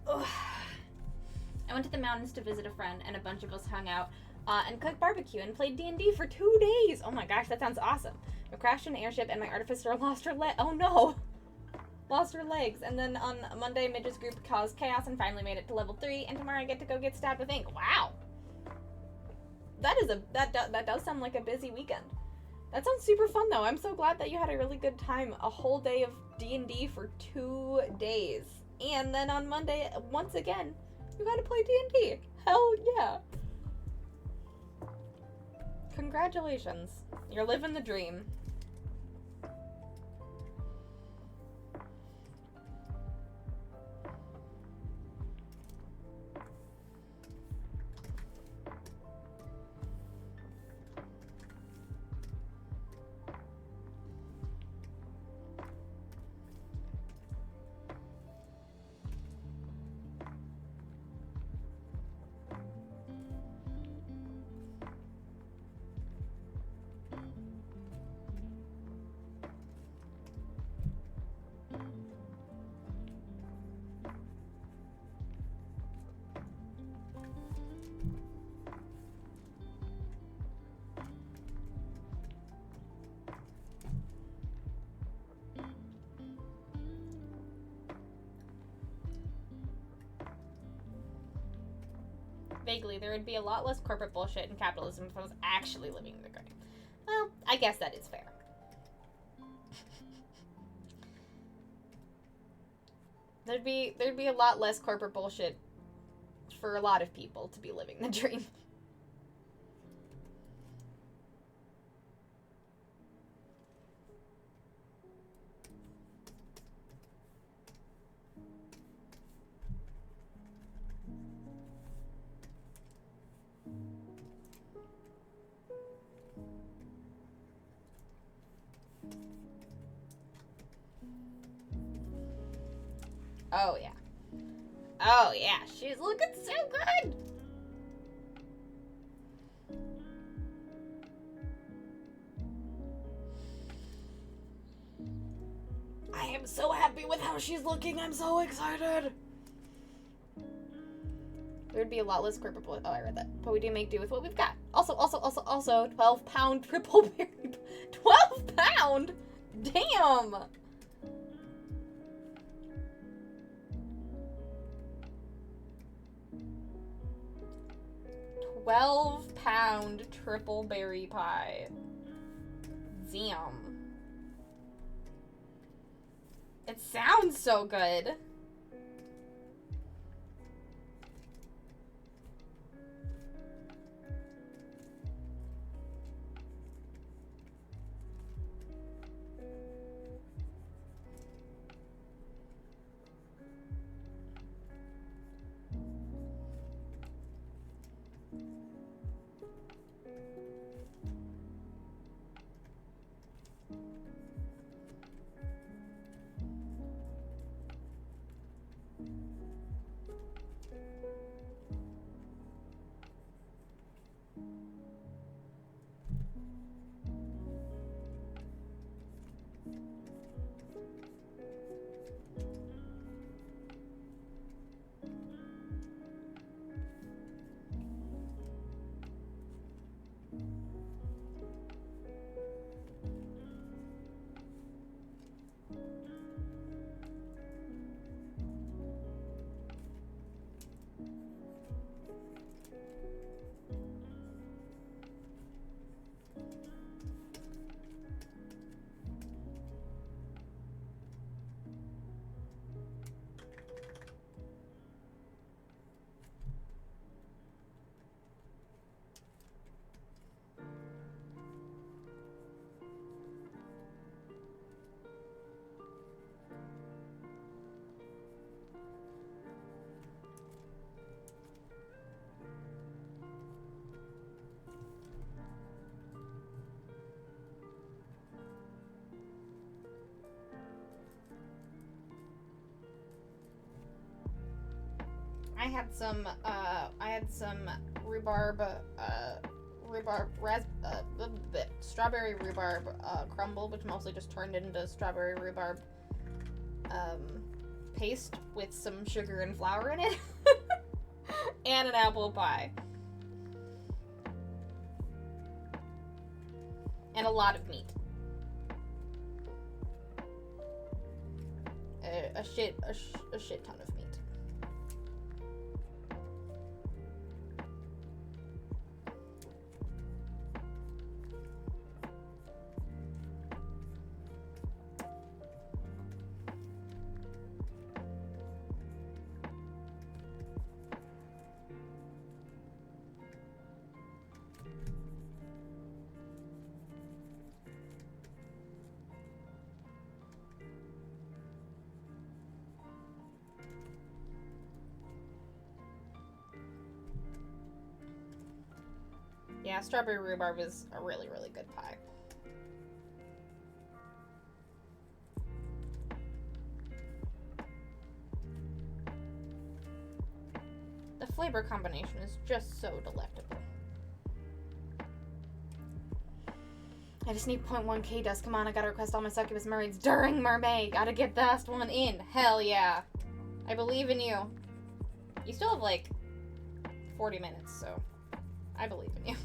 Ugh. I went to the mountains to visit a friend, and a bunch of us hung out and cooked barbecue and played D&D for 2 days. Oh my gosh, that sounds awesome. We crashed an airship, and my artificer lost her leg. Oh no! Lost her legs. And then on Monday, Midge's group caused chaos and finally made it to level 3, and tomorrow I get to go get stabbed with ink. Wow! That does sound like a busy weekend. That sounds super fun, though. I'm so glad that you had a really good time. A whole day of D&D for 2 days. And then on Monday, once again, you got to play D&D. Hell yeah. Congratulations. You're living the dream. Vaguely, there would be a lot less corporate bullshit and capitalism if I was actually living the dream. Well, I guess that is fair. There'd be a lot less corporate bullshit for a lot of people to be living the dream. Oh, yeah. Oh, yeah. She's looking so good. I am so happy with how she's looking. I'm so excited. There'd be a lot less corporate bullet. Oh, I read that. But we do make do with what we've got. Also, 12-pound triple berry. 12 pound? Damn. 12-pound triple berry pie. Damn. It sounds so good. I had some rhubarb, strawberry rhubarb crumble, which mostly just turned into strawberry rhubarb paste with some sugar and flour in it. And an apple pie. And a lot of meat. A shit ton of meat. Yeah, strawberry rhubarb is a really, really good pie. The flavor combination is just so delectable. I just need 0.1k dust. Come on, I gotta request all my succubus mermaids during Mermay. Gotta get the last one in. Hell yeah. I believe in you. You still have like 40 minutes, so I believe in you.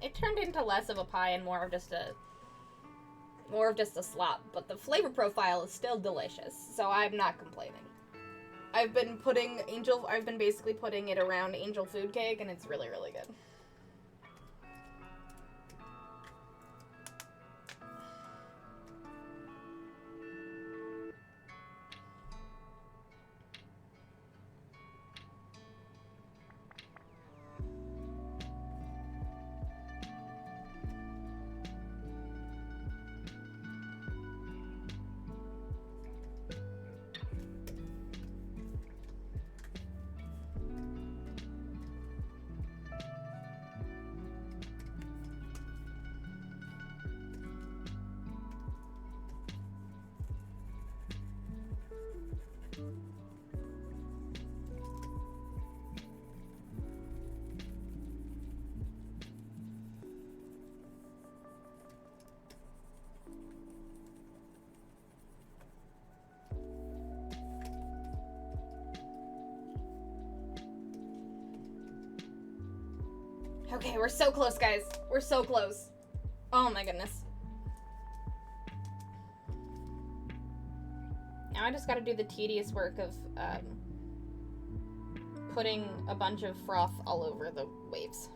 It turned into less of a pie and more of just a slop, but the flavor profile is still delicious, so I'm not complaining. I've been basically putting it around angel food cake, and it's really, really good. Okay, we're so close, guys. We're so close. Oh my goodness. Now I just gotta do the tedious work of putting a bunch of froth all over the waves.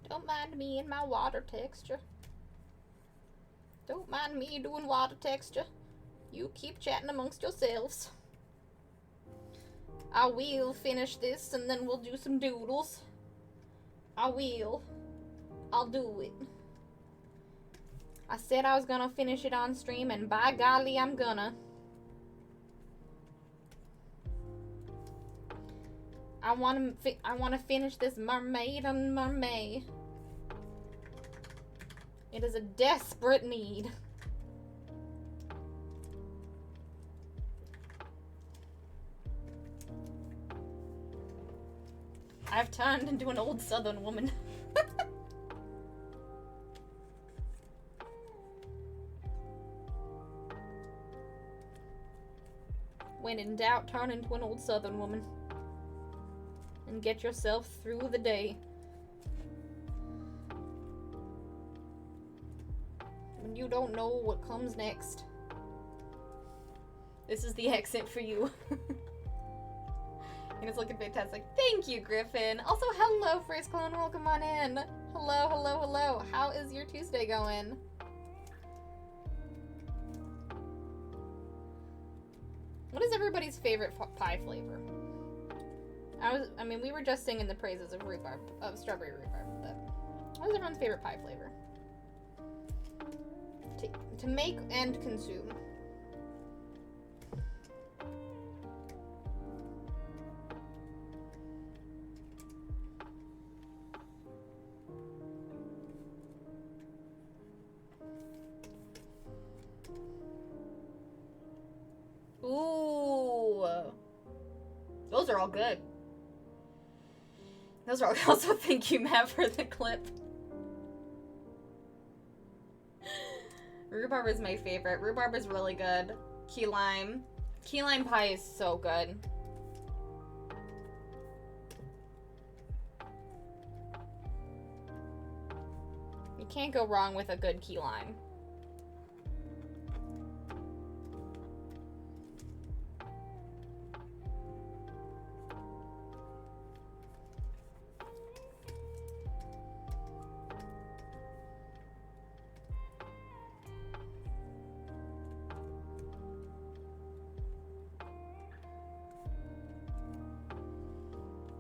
Don't mind me and my water texture. Don't mind me doing water texture. You keep chatting amongst yourselves. I will finish this and then we'll do some doodles. I will. I'll do it. I said I was gonna finish it on stream, and by golly, I'm gonna. I want to finish this mermaid on Mermay. It is a desperate need. I've turned into an old southern woman. When in doubt, turn into an old southern woman. And get yourself through the day. When you don't know what comes next. This is the exit for you. And it's looking fantastic. Thank you, Griffin. Also, hello, Phrase Clone. Welcome on in. Hello, hello, hello. How is your Tuesday going? What is everybody's favorite pie flavor? I mean, we were just singing the praises of strawberry rhubarb, but what is everyone's favorite pie flavor? To make and consume. Ooh. Those are all good. Those are all also thank you, Matt, for the clip. Rhubarb is my favorite. Rhubarb is really good. Key lime. Key lime pie is so good. You can't go wrong with a good key lime.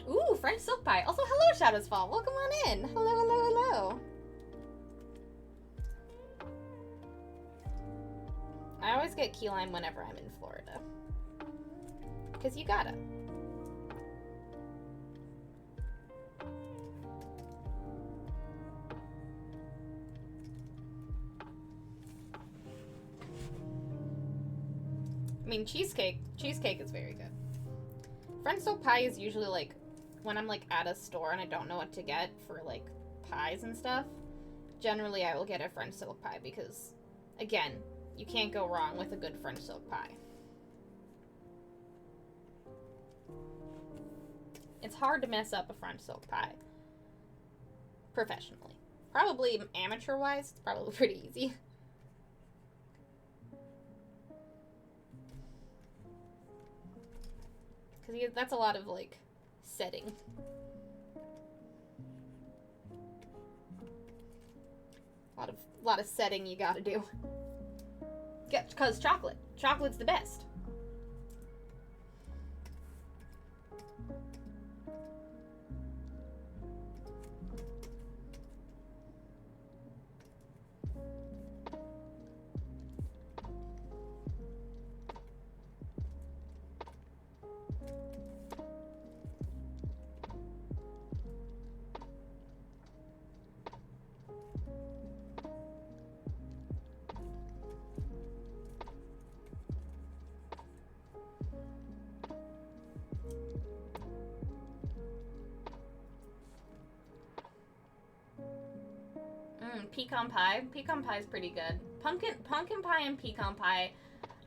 Ooh, French silk pie. Also, hello, Shadows Fall. Welcome on in. Hello, hello, hello. I always get key lime whenever I'm in Florida. Because you gotta. I mean, cheesecake is very good. French silk pie is usually like when I'm like at a store and I don't know what to get for like pies and stuff. Generally, I will get a French silk pie because, again, you can't go wrong with a good French silk pie. It's hard to mess up a French silk pie professionally. Probably amateur-wise, it's probably pretty easy. Because that's a lot of, like, setting. A lot of setting you gotta do. Because chocolate's the best. Pecan pie. Pecan pie is pretty good. Pumpkin pie and pecan pie.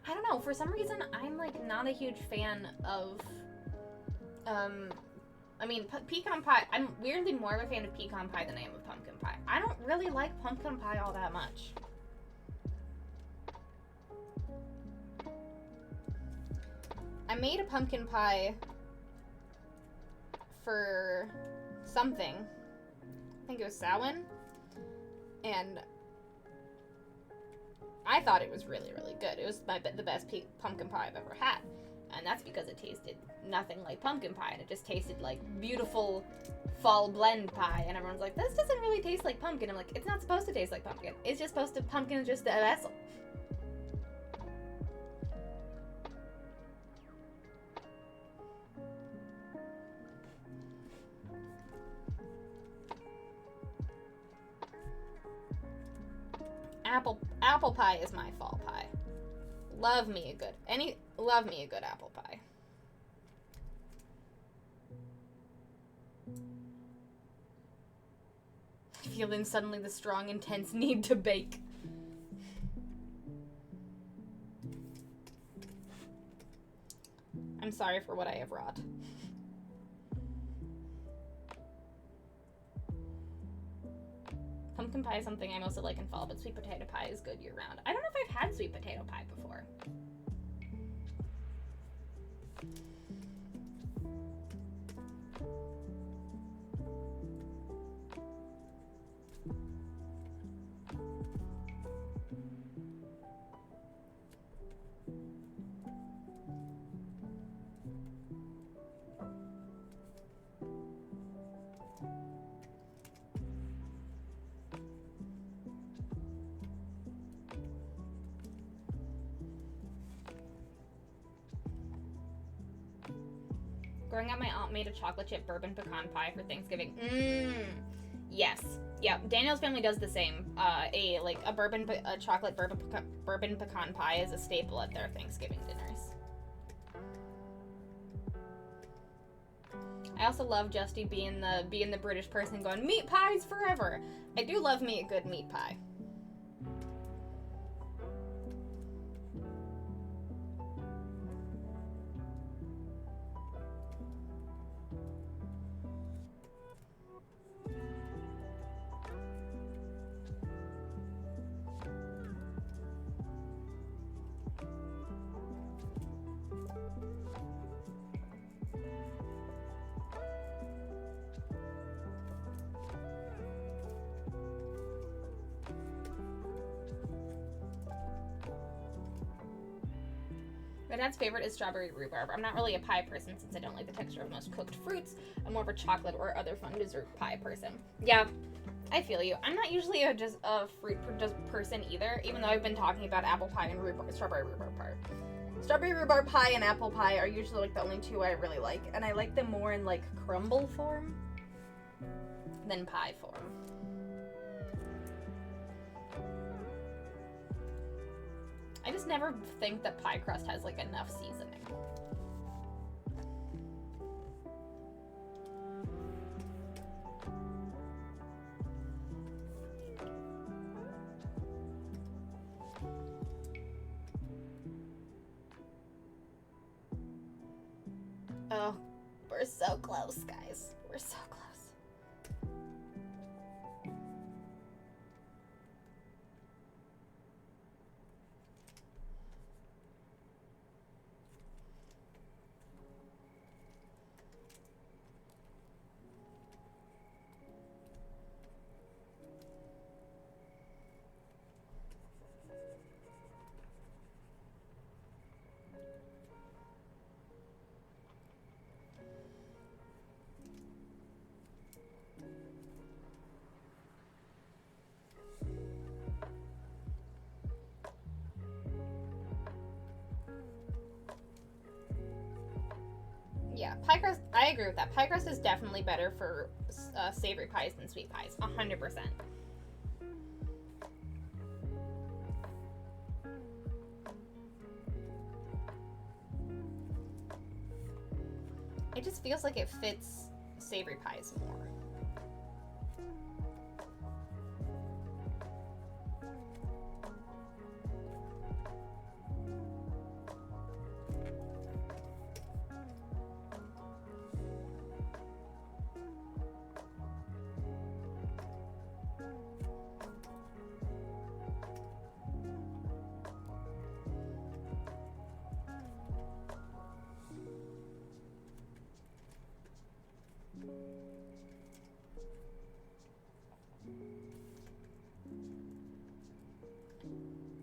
I don't know. For some reason, I'm like not a huge fan of. I mean, pecan pie. I'm weirdly more of a fan of pecan pie than I am of pumpkin pie. I don't really like pumpkin pie all that much. I made a pumpkin pie for something. I think it was Samhain. And I thought it was really, really good. It was the best pumpkin pie I've ever had. And that's because it tasted nothing like pumpkin pie. And it just tasted like beautiful fall blend pie. And everyone's like, this doesn't really taste like pumpkin. I'm like, it's not supposed to taste like pumpkin. It's just supposed to, pumpkin is just a vessel. Apple pie is my fall pie. Love me a good apple pie. Feeling suddenly the strong, intense need to bake. I'm sorry for what I have wrought. Pumpkin pie is something I mostly like in fall, but sweet potato pie is good year round. I don't know if I've had sweet potato pie before. Growing up, my aunt made a chocolate chip bourbon pecan pie for Thanksgiving. Yes. Yeah, Daniel's family does the same. A chocolate bourbon pecan pie is a staple at their Thanksgiving dinners. I also love Justy being the British person going, meat pies forever. I do love me a good meat pie. My dad's favorite is strawberry rhubarb. I'm not really a pie person since I don't like the texture of most cooked fruits. I'm more of a chocolate or other fun dessert pie person. Yeah, I feel you. I'm not usually just a fruit person either, even though I've been talking about apple pie and strawberry rhubarb pie. Strawberry rhubarb pie and apple pie are usually like the only two I really like, and I like them more in like crumble form than pie form. I just never think that pie crust has like enough seasoning. Oh, we're so close, guys. We're so close. Yeah, pie crust, I agree with that. Pie crust is definitely better for savory pies than sweet pies. 100%. It just feels like it fits savory pies more.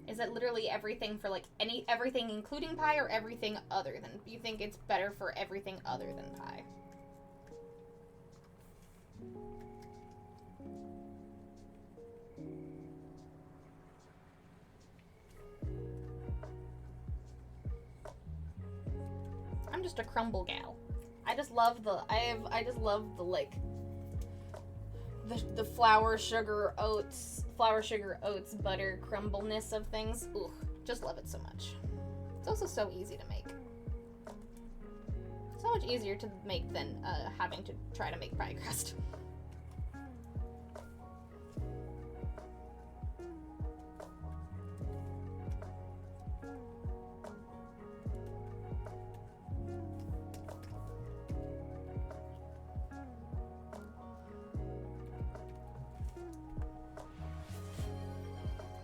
Is it literally everything for like everything including pie or everything other than? You think it's better for everything other than pie? I'm just a crumble gal. I just love the like the flour, sugar, oats, butter, crumbleness of things. Ooh, just love it so much. It's also so easy to make. So much easier to make than having to try to make pie crust.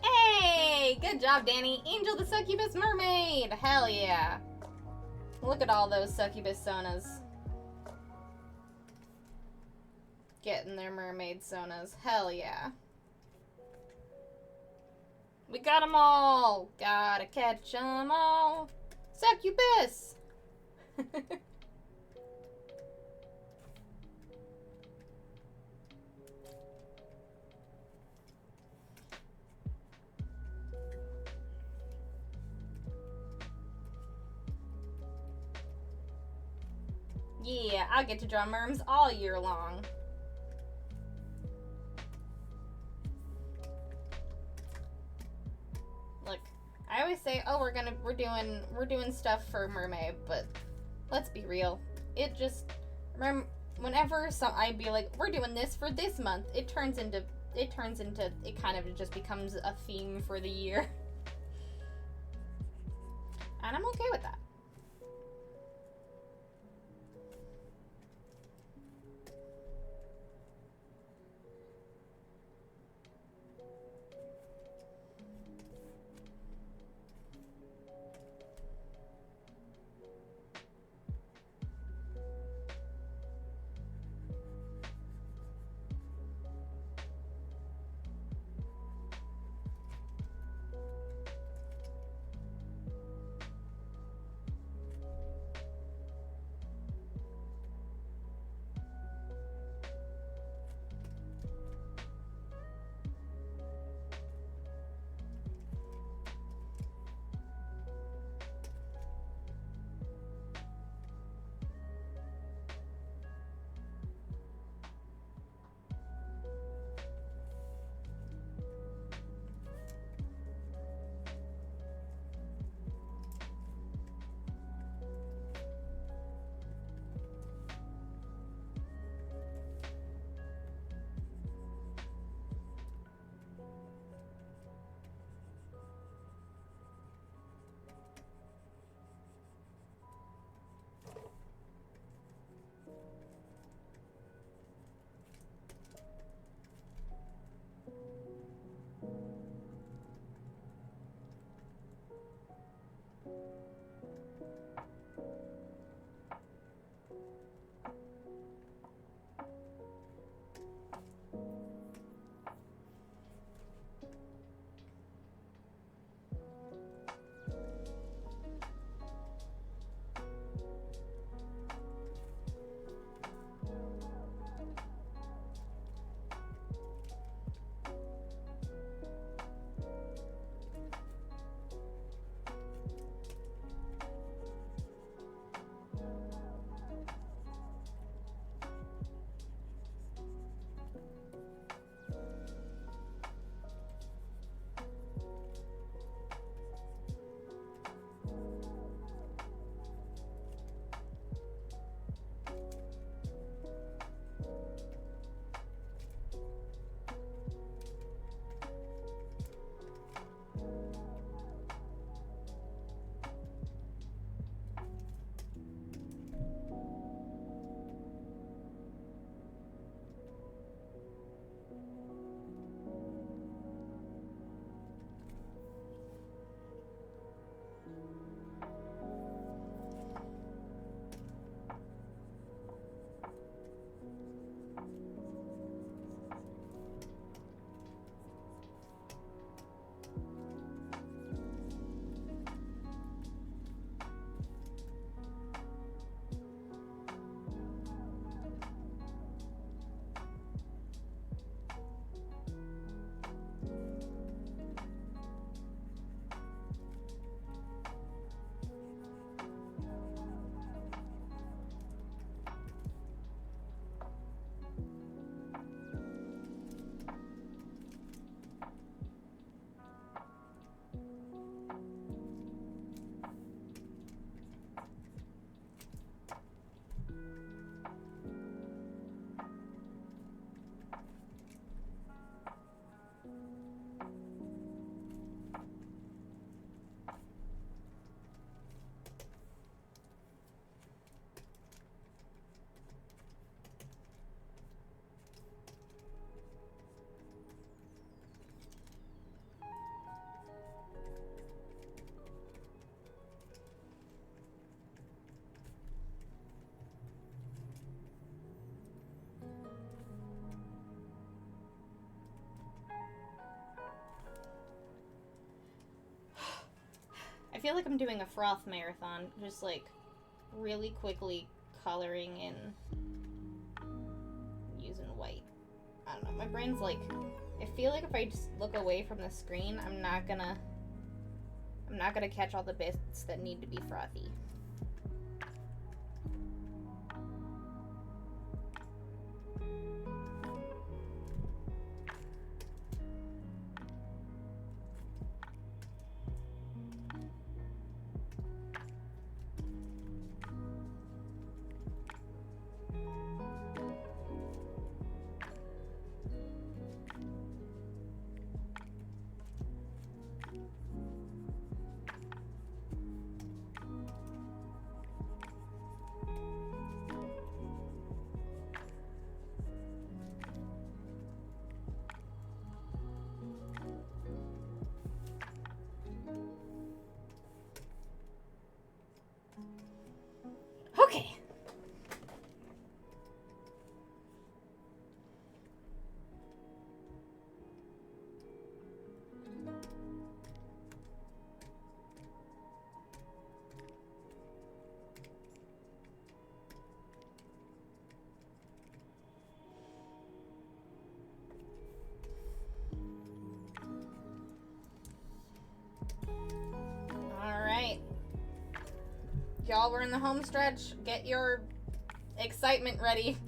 Hey, good job, Danny. Angel the Succubus Mermaid. Hell yeah. Look at all those succubus sonas. Getting their mermaid sonas. Hell yeah. We got them all. Gotta catch them all. Succubus. Yeah, I get to draw merms all year long. Look, I always say, oh, we're doing stuff for Mermay, but let's be real. It just whenever I'd be like, we're doing this for this month, it kind of just becomes a theme for the year. And I'm okay with that. feel like I'm doing a froth marathon, just like really quickly coloring in using white. I don't know, my brain's like, I feel like if I just look away from the screen, I'm not gonna catch all the bits that need to be frothy. Okay. Y'all, we're in the home stretch. Get your excitement ready.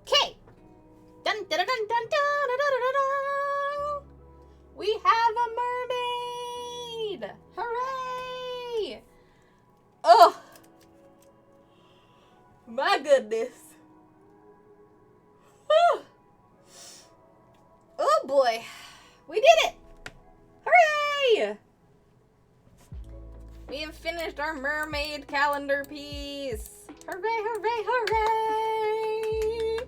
Okay. Dun dun dun dun dun dun dun dun dun. We have a mermaid! Hooray! Oh, my goodness. Oh boy, we did it! Hooray! We have finished our mermaid calendar piece. Hooray, hooray, hooray!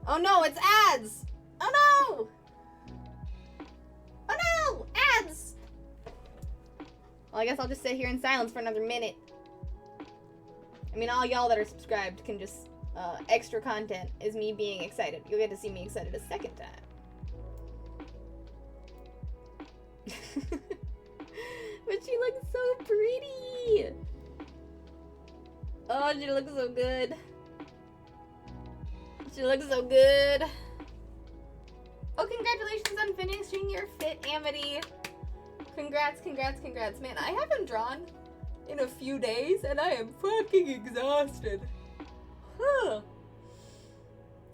Oh no, it's ads! Oh no! Oh no! Ads! Well, I guess I'll just sit here in silence for another minute. I mean, all y'all that are subscribed can just, extra content is me being excited. You'll get to see me excited a second time. But she looks so pretty! Oh, she looks so good. She looks so good. Oh, congratulations on finishing your fit, Amity. Congrats, congrats, congrats. Man, I haven't drawn in a few days, and I am fucking exhausted. Huh.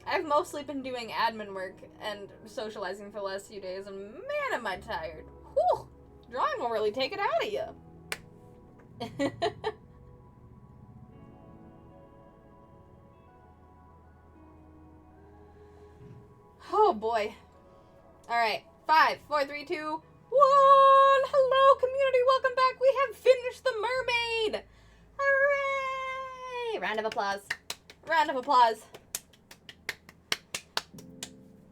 I've mostly been doing admin work and socializing for the last few days, and man, am I tired. Whew. Drawing will really take it out of you. Oh boy. Alright. 5, 4, 3, 2, 1. Hello, community. Welcome back. We have finished the mermaid. Hooray! Round of applause. Round of applause.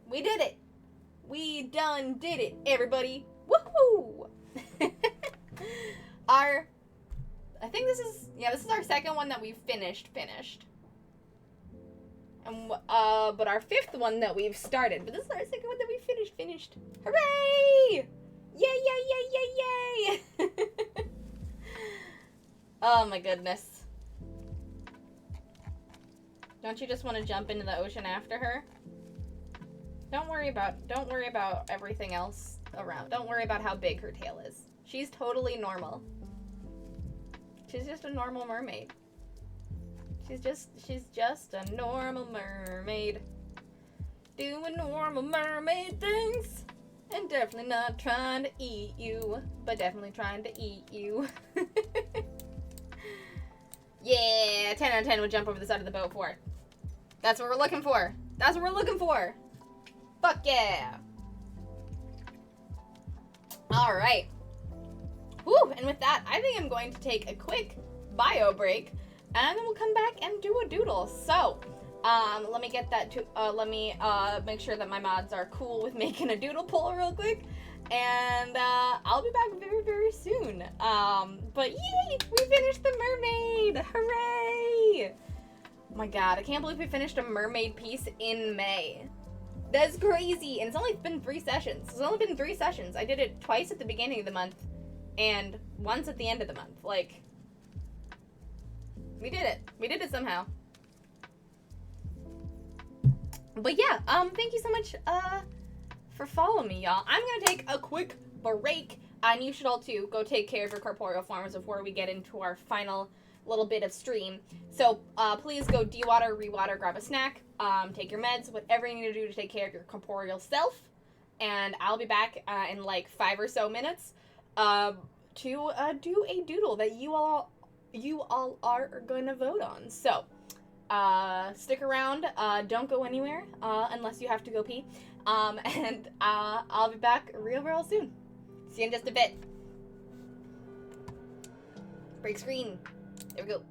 We did it. We done did it, everybody. Woohoo! I think this is our second one that we've finished. And but our fifth one that we've started. But this is our second one that we finished. Hooray! Yay! Oh my goodness. Don't you just want to jump into the ocean after her? Don't worry about everything else around. Don't worry about how big her tail is. She's totally normal. She's just a normal mermaid. She's just a normal mermaid. Doing normal mermaid things. And definitely not trying to eat you. But definitely trying to eat you. Yeah, 10 out of 10 would jump over the side of the boat for it. That's what we're looking for. That's what we're looking for. Fuck yeah. Alright. Woo, and with that, I think I'm going to take a quick bio break. And then we'll come back and do a doodle. So, let me get that to, let me make sure that my mods are cool with making a doodle poll real quick. And, I'll be back very, very soon. But yay! We finished the mermaid! Hooray! Oh my god, I can't believe we finished a mermaid piece in May. That's crazy! And it's only been 3 sessions. It's only been 3 sessions. I did it twice at the beginning of the month. And once at the end of the month. Like, we did it. We did it somehow. But yeah, thank you so much, for following me, y'all. I'm gonna take a quick break, and you should all too go take care of your corporeal forms before we get into our final little bit of stream. So, please go de-water, re-water, grab a snack, take your meds, whatever you need to do to take care of your corporeal self, and I'll be back, in like 5 or so minutes, to, do a doodle that you all are gonna vote on. So, stick around, don't go anywhere, unless you have to go pee, and, I'll be back real soon. See you in just a bit. Break screen. There we go.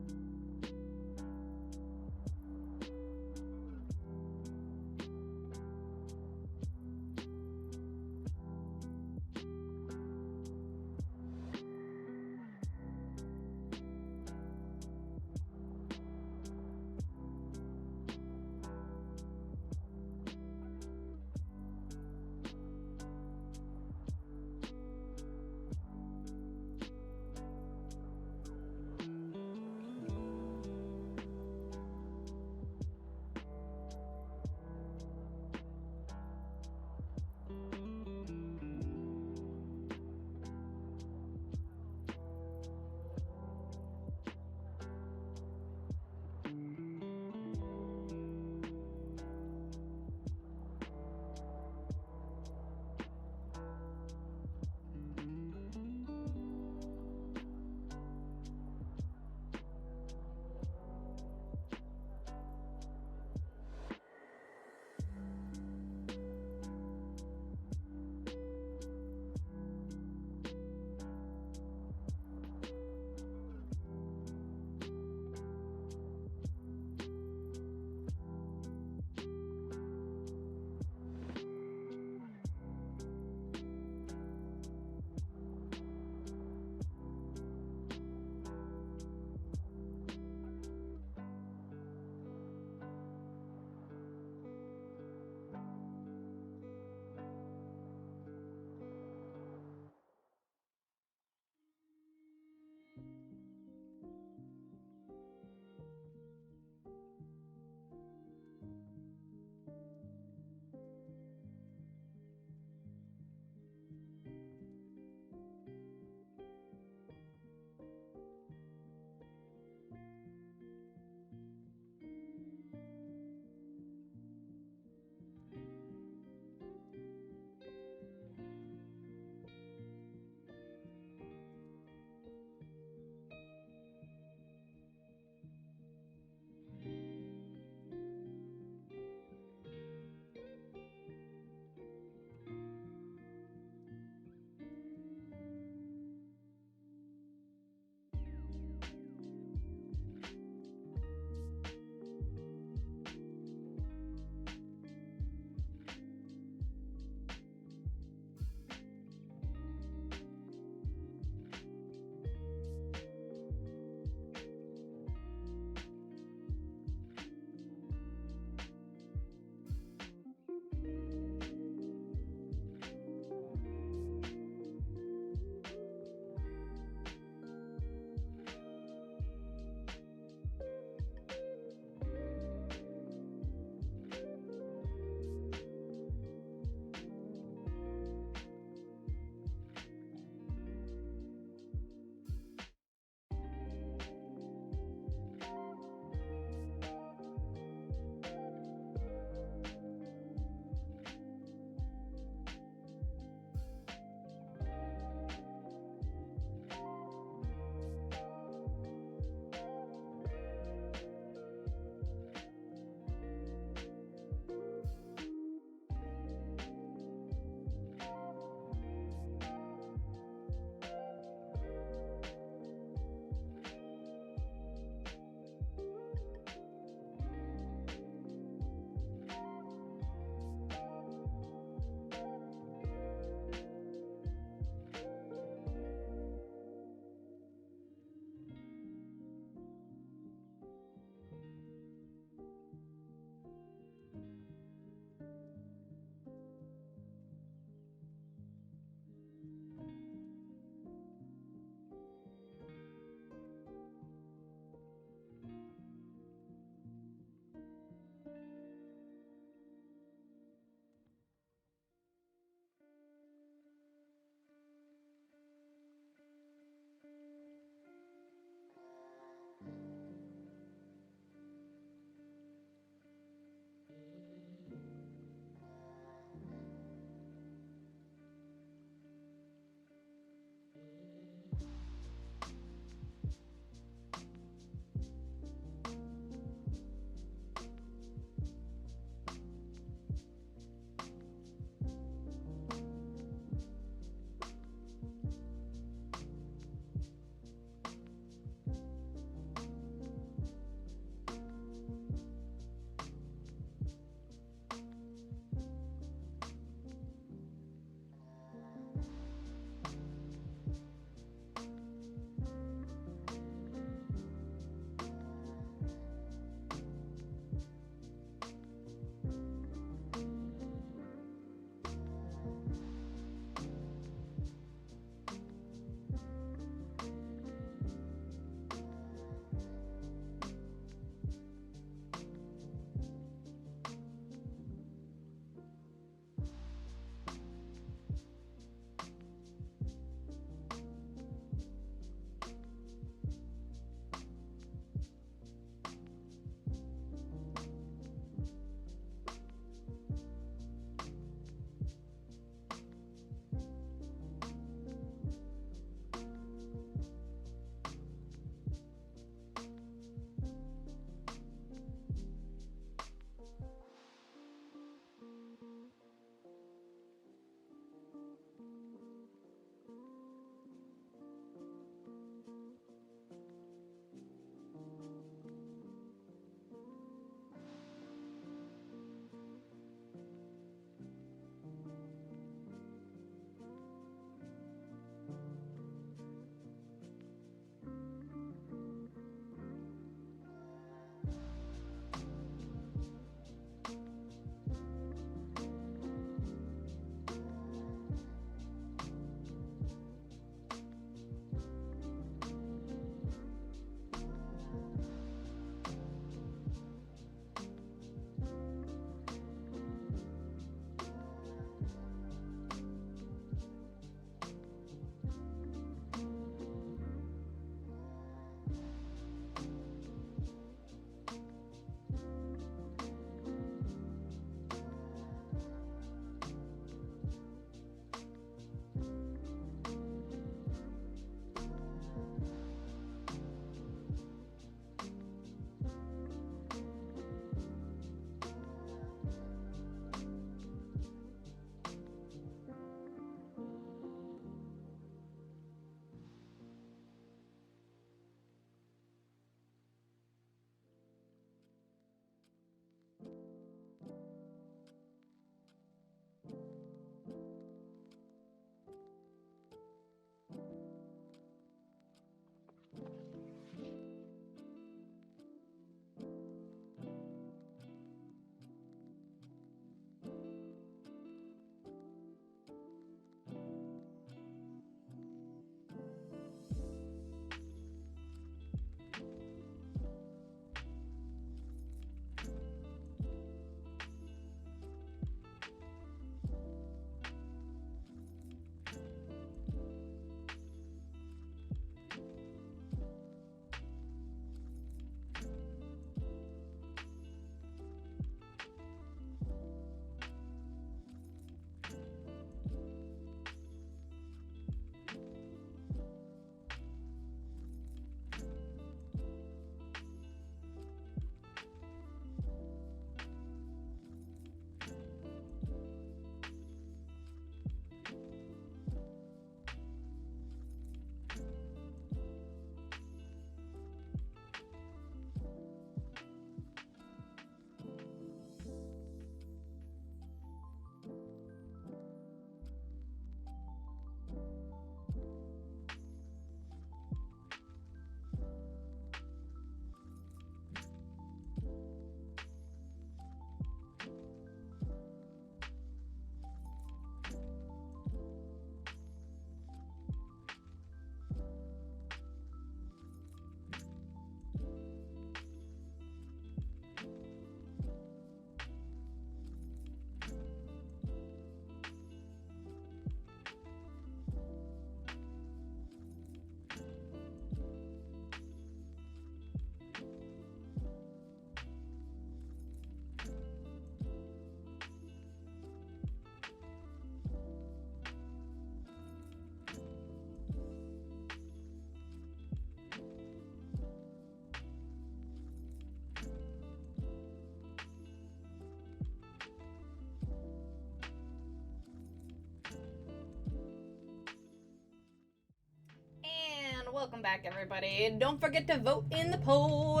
Welcome back, everybody. Don't forget to vote in the poll.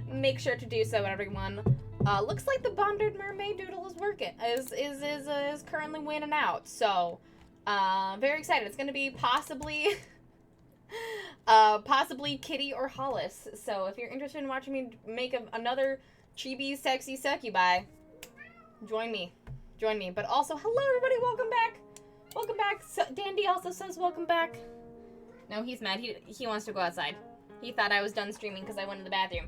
Make sure to do so, everyone. Looks like the bonded mermaid doodle is working. Is currently winning out. So, very excited. It's gonna be possibly, possibly Kitty or Hollis. So, if you're interested in watching me make another chibi sexy succubi, join me. Join me. But also, hello, everybody. Welcome back. Welcome back. So, Dandy also says welcome back. No, he's mad. He wants to go outside. He thought I was done streaming because I went to the bathroom.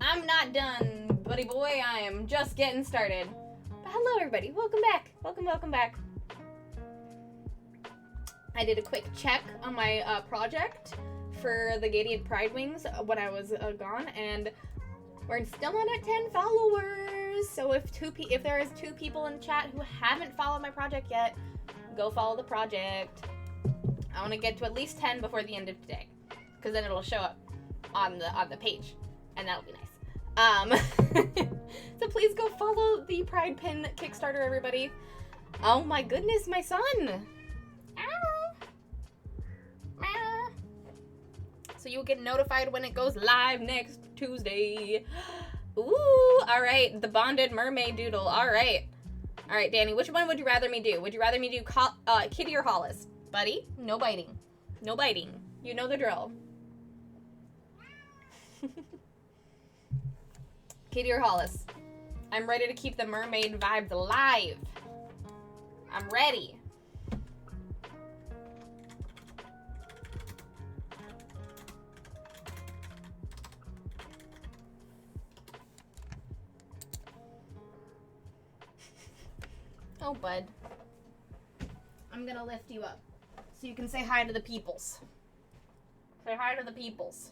I'm not done, buddy boy. I am just getting started. But hello, everybody. Welcome back. Welcome back. I did a quick check on my project for the Gadian Pride Wings when I was gone, and we're still not at 10 followers. So if there is 2 people in the chat who haven't followed my project yet, go follow the project. I want to get to at least 10 before the end of today, because then it'll show up on the page, and that'll be nice. So please go follow the Pride Pin Kickstarter, everybody. Oh my goodness, my son. Ow. Ow. So you'll get notified when it goes live next Tuesday. Ooh, all right, the bonded mermaid doodle. All right, Danny, which one would you rather me do? Would you rather me do Kitty or Hollis? Buddy, no biting. No biting. You know the drill. Kitty or Hollis? I'm ready to keep the mermaid vibes alive. I'm ready. Oh, bud. I'm gonna lift you up so you can say hi to the peoples. Say hi to the peoples.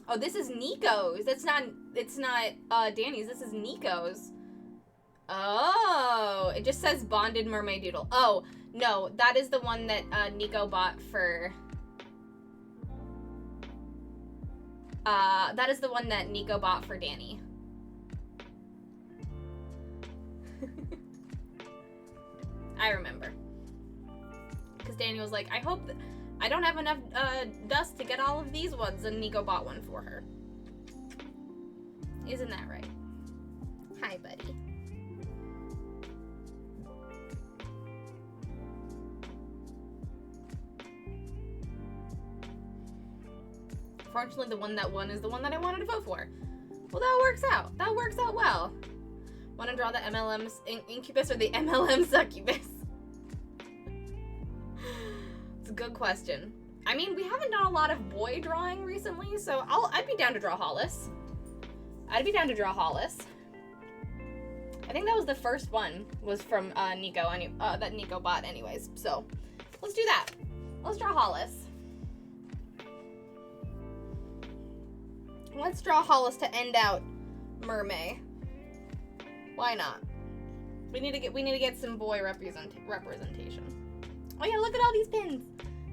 Oh, this is Nico's. It's not Danny's. This is Nico's. Oh, it just says bonded mermaid doodle. Oh, no, that is the one that Nico bought for that is the one that Nico bought for Danny. I remember. Because Danny was like, I hope that I don't have enough dust to get all of these ones, and Nico bought one for her. Isn't that right? Hi, buddy. Fortunately, the one that won is the one that I wanted to vote for. Well, that works out. That works out well. Want to draw the MLM's incubus or the MLM succubus? It's a good question. I mean, we haven't done a lot of boy drawing recently, so I'd be down to draw Hollis. I'd be down to draw Hollis. I think that was the first one, was from Nico, that Nico bought anyways. So, let's do that. Let's draw Hollis. Let's draw Hollis to end out Mermay. Why not? We need to get some boy representation. Oh yeah, look at all these pins.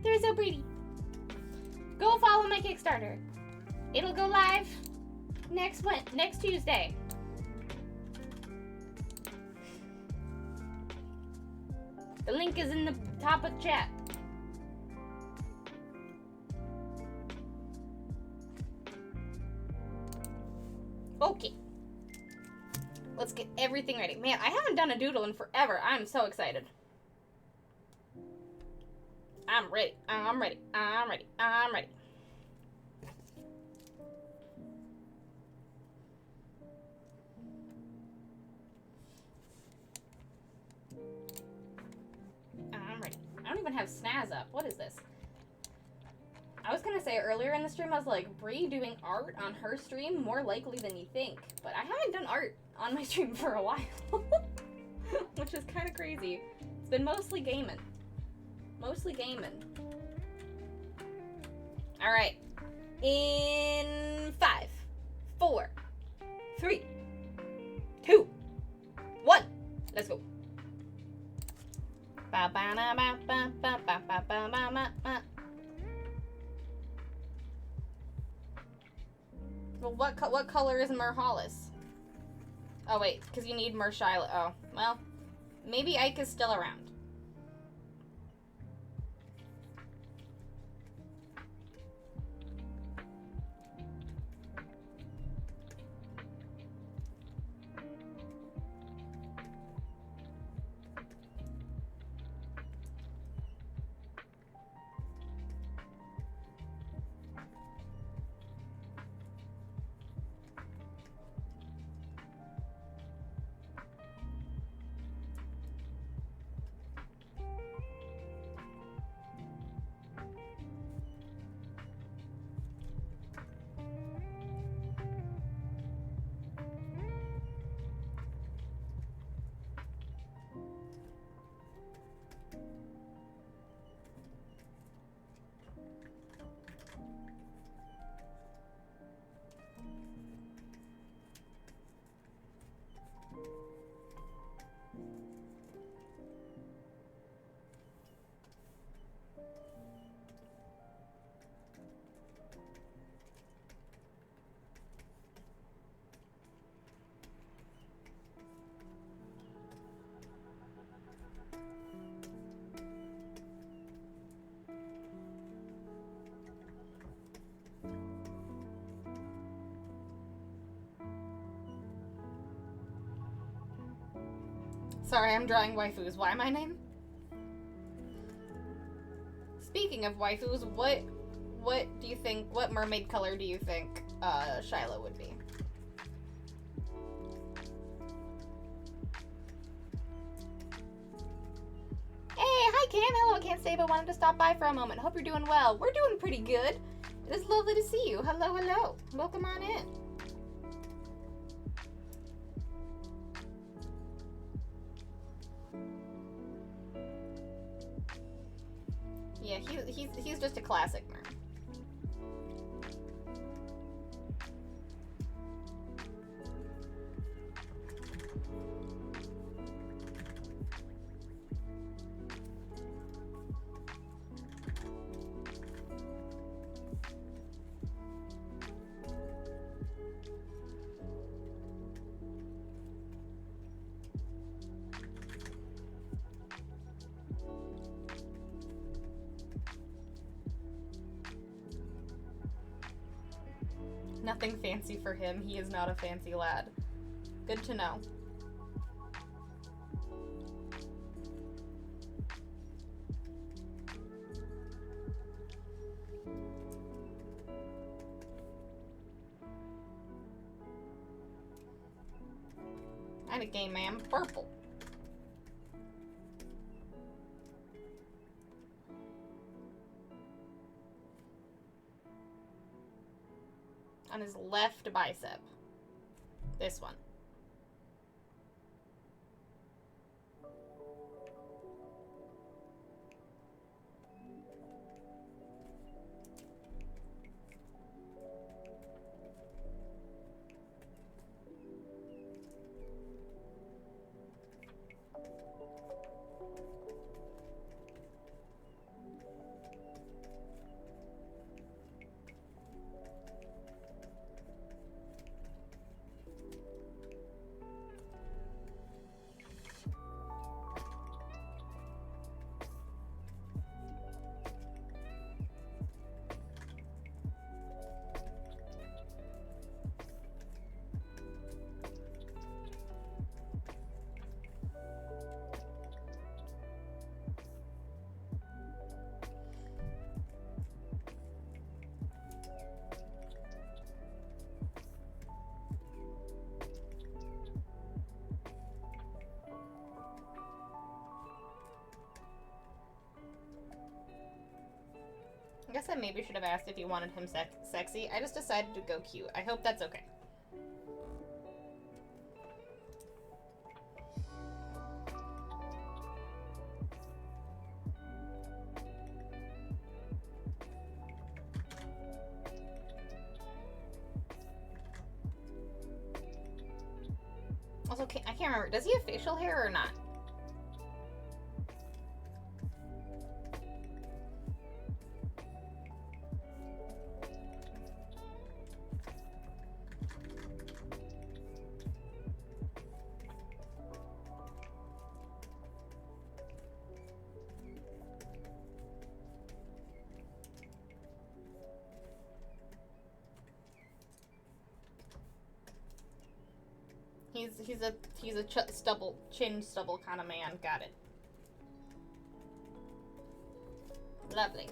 They're so pretty. Go follow my Kickstarter. It'll go live next Tuesday. The link is in the top of the chat. Okay. Let's get everything ready. Man, I haven't done a doodle in forever. I'm so excited. I'm ready. I'm ready. I'm ready. I'm ready. I'm ready. I don't even have Snaz up. What is this? I was gonna say earlier in the stream, I was like, Bree doing art on her stream? More likely than you think. But I haven't done art on my stream for a while. Which is kind of crazy. It's been mostly gaming. Mostly gaming. Alright. In 5, 4, 3, 2, 1. Let's go. Well, what color is Hollis? Oh wait, because you need Shiloh. Oh, well, maybe Ike is still around. Sorry, I'm drawing waifus. Why my name? Speaking of waifus, what do you think, what mermaid color do you think Shyla would be? Hey, hi Cam, hello, I can't stay but wanted to stop by for a moment. Hope you're doing well. We're doing pretty good. It is lovely to see you. Hello, hello. Welcome on in. Yeah, he's just a classic merm. Nothing fancy for him. He is not a fancy lad. Good to know. I'm a game man. Purple. On his left bicep. This one. I guess I maybe should have asked if you wanted him sexy. I just decided to go cute. I hope that's okay. Also, I can't remember. Does he have facial hair or not? He's a chin stubble kind of man. Got it. Lovely.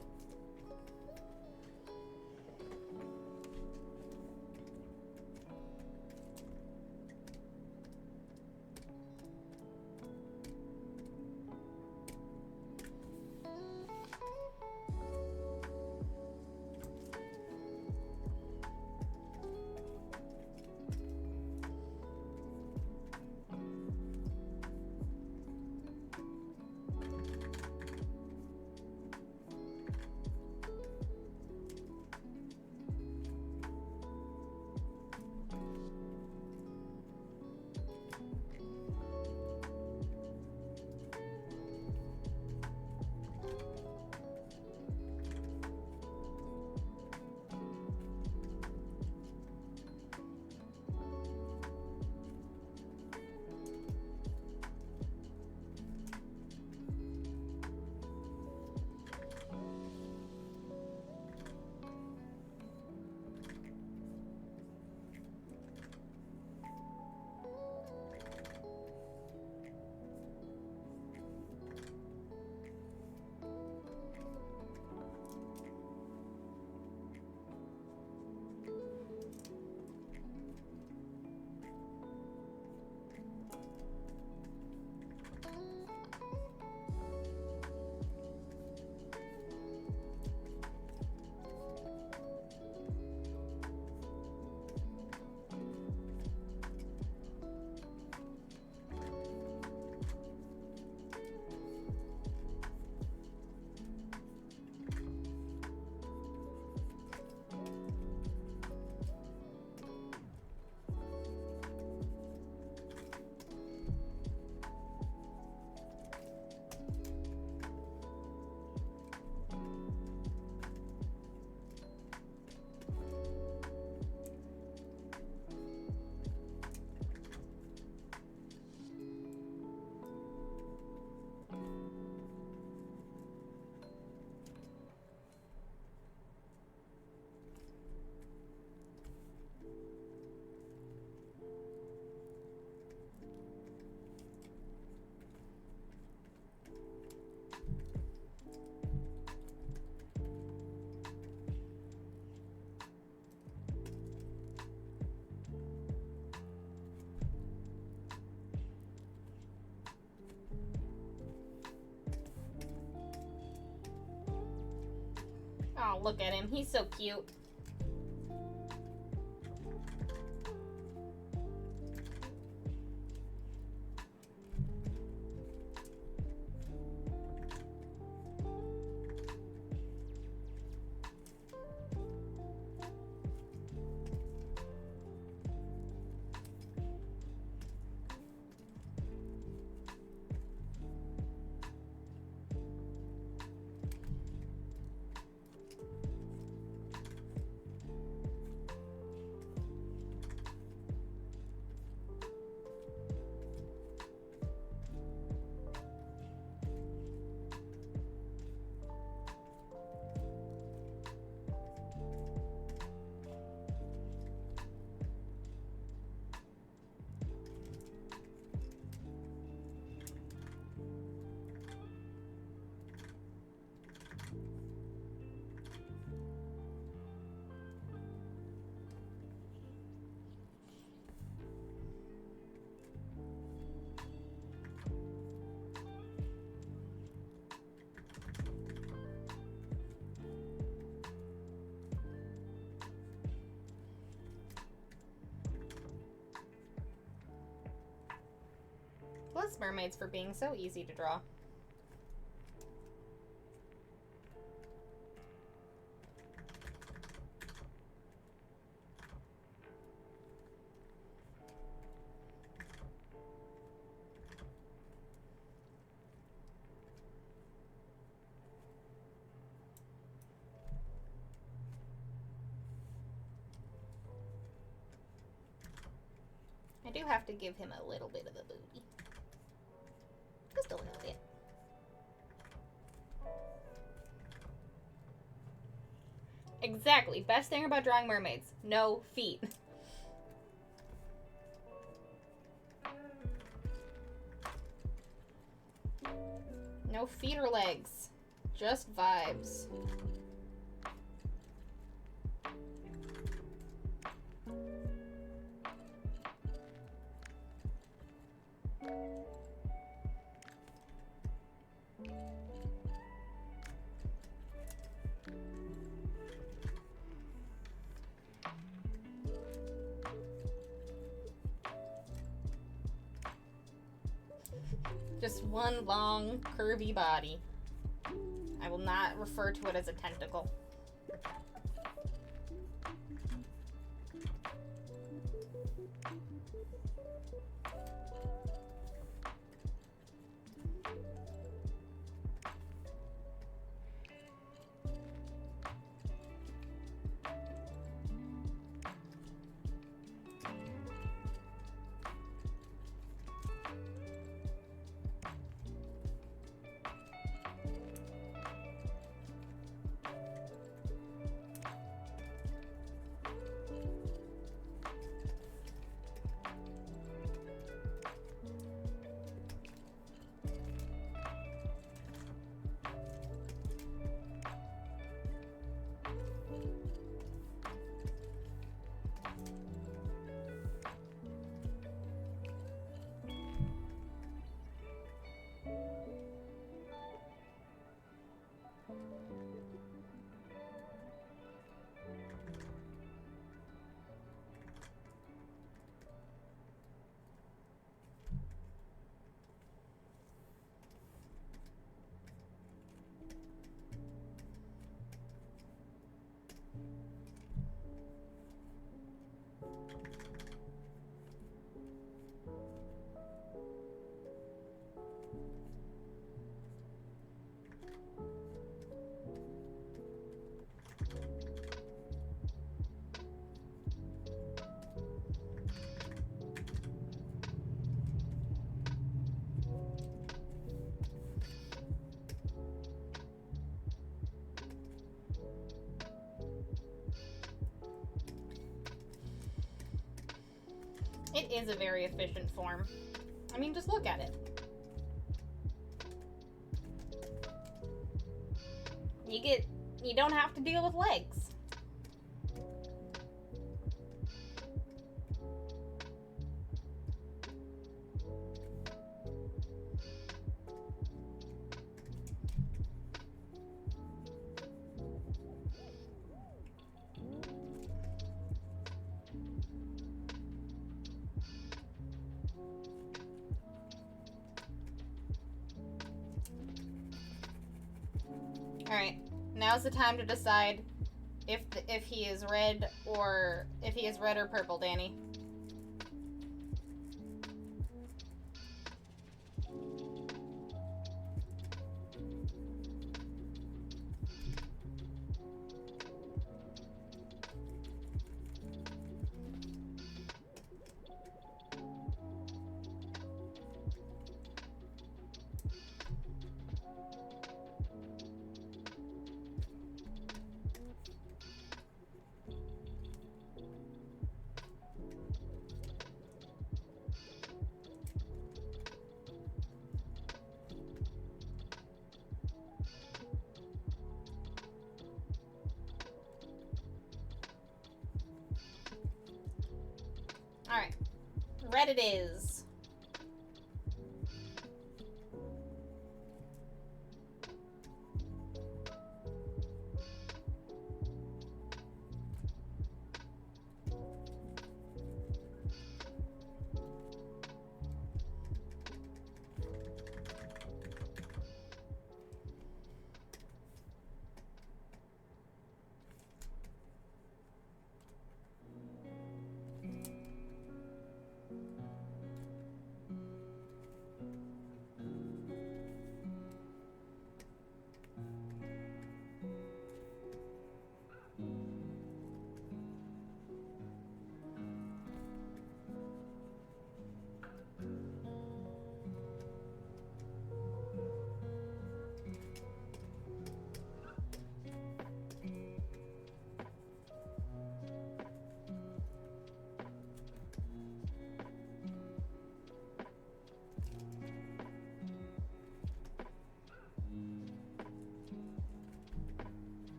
Oh, look at him. He's so cute. Bless mermaids for being so easy to draw. I do have to give him a little bit of the booty. Just a little bit. Exactly. Best thing about drawing mermaids. No feet. No feet or legs. Just vibes. Just one long, curvy body. I will not refer to it as a tentacle. It is a very efficient form. I mean, just look at it. You don't have to deal with legs. Alright, now's the time to decide if he is red or purple, Danny. Alright. Red it is.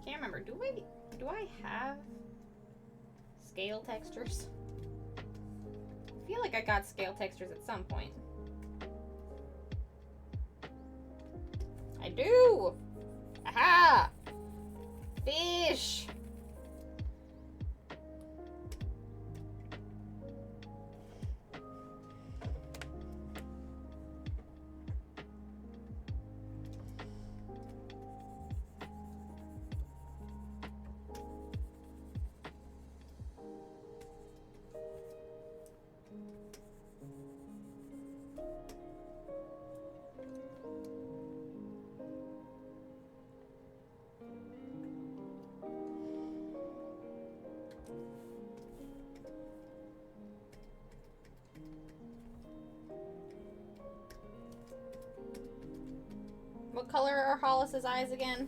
Can't remember. Do I have scale textures? I feel like I got scale textures at some point. I do! Aha! Fish! What color are Hollis's eyes again?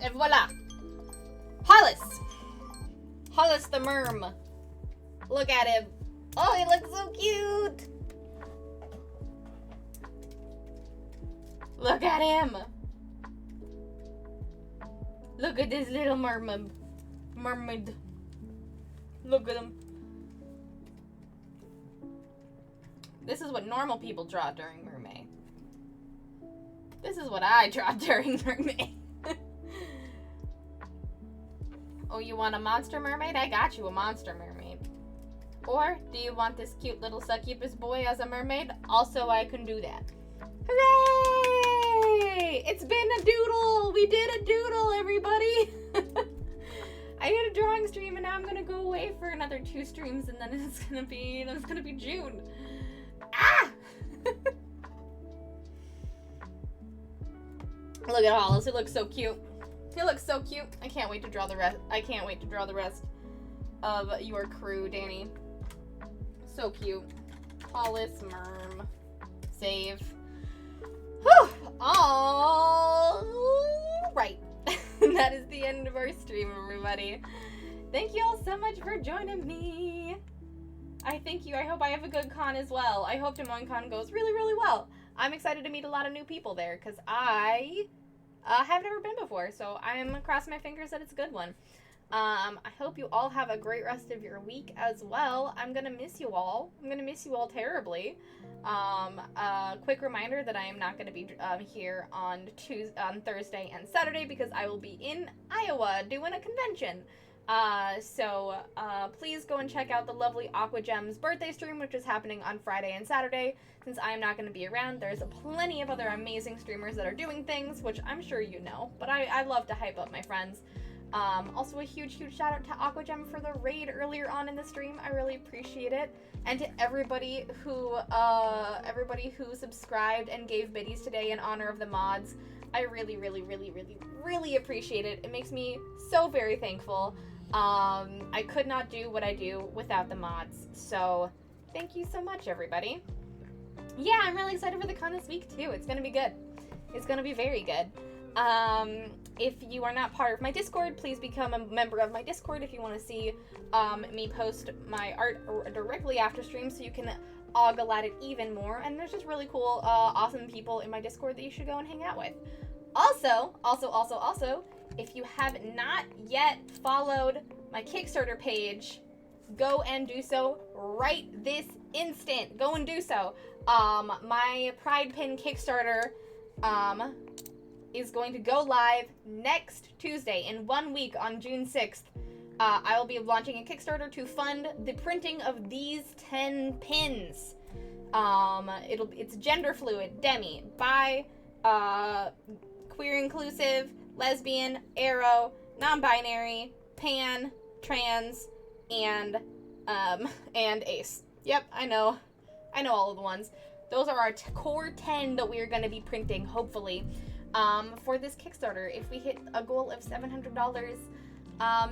And voila! Hollis! Hollis the Merm. Look at him. Oh, he looks so cute! Look at him! Look at this little mermaid. Look at him. This is what normal people draw during Mermay. This is what I draw during Mermay. Oh, you want a monster mermaid? I got you a monster mermaid. Or, do you want this cute little succubus boy as a mermaid? Also, I can do that. Hooray! It's been a doodle! We did a doodle, everybody! I did a drawing stream and now I'm gonna go away for another 2 streams and then it's gonna be June. Ah! Look at Hollis, he looks so cute. He looks so cute. I can't wait to draw the rest. I can't wait to draw the rest of your crew, Danny. So cute. Hollis, Merm, save. Whew! All right. That is the end of our stream, everybody. Thank you all so much for joining me. I thank you. I hope I have a good con as well. I hope Des Moines Con goes really, really well. I'm excited to meet a lot of new people there because I have never been before, so I'm crossing my fingers that it's a good one. I hope you all have a great rest of your week as well. I'm gonna miss you all. I'm gonna miss you all terribly. Quick reminder that I am not gonna be here on Thursday and Saturday because I will be in Iowa doing a convention. So please go and check out the lovely Aqua Gems birthday stream, which is happening on Friday and Saturday. Since I am not going to be around, there's plenty of other amazing streamers that are doing things, which I'm sure you know, but I love to hype up my friends. Also a huge shout out to Aqua Gem for the raid earlier on in the stream. I really appreciate it. And to everybody who subscribed and gave biddies today in honor of the mods. I really appreciate it. It makes me so very thankful. I could not do what I do without the mods. So thank you so much, everybody. Yeah, I'm really excited for the con this week too. It's gonna be good. It's gonna be very good. If you are not part of my Discord, please become a member of my Discord if you want to see me post my art directly after stream so you can ogle at it even more. And there's just really cool, awesome people in my Discord that you should go and hang out with. Also, if you have not yet followed my Kickstarter page, go and do so right this instant. Go and do so. My Pride Pin Kickstarter is going to go live next Tuesday in 1 week on June 6th. I will be launching a Kickstarter to fund the printing of these 10 pins. It's gender fluid, demi, bi, queer inclusive, lesbian, aro, non-binary, pan, trans, and ace. Yep, I know all of the ones. Those are our core 10 that we are going to be printing, hopefully, for this Kickstarter. If we hit a goal of $700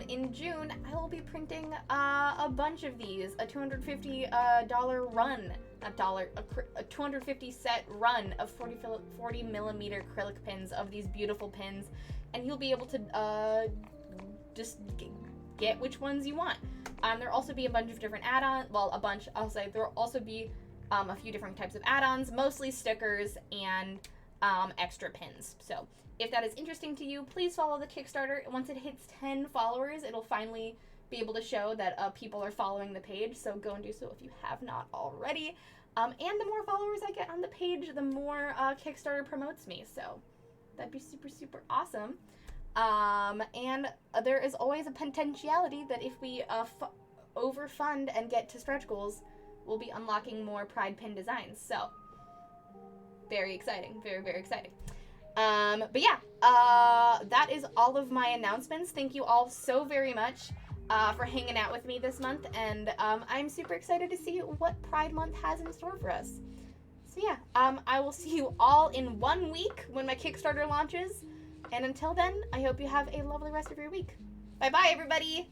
in June, I will be printing a bunch of these, a $250 run, a 250 set run of 40 millimeter acrylic pins of these beautiful pins, and you'll be able to just get which ones you want. There'll also be a bunch of different add-ons. Well, a bunch, I'll say. There'll also be a few different types of add-ons, mostly stickers and extra pins. So if that is interesting to you, please follow the Kickstarter. Once it hits 10 followers, it'll finally be able to show that people are following the page. So go and do so if you have not already. And the more followers I get on the page, the more Kickstarter promotes me. So that'd be super, super awesome. And there is always a potentiality that if we overfund and get to stretch goals, we'll be unlocking more Pride pin designs. So very exciting, very, very exciting. But yeah, that is all of my announcements. Thank you all so very much for hanging out with me this month, and I'm super excited to see what Pride Month has in store for us. So yeah, I will see you all in 1 week when my Kickstarter launches. And until then, I hope you have a lovely rest of your week. Bye-bye, everybody.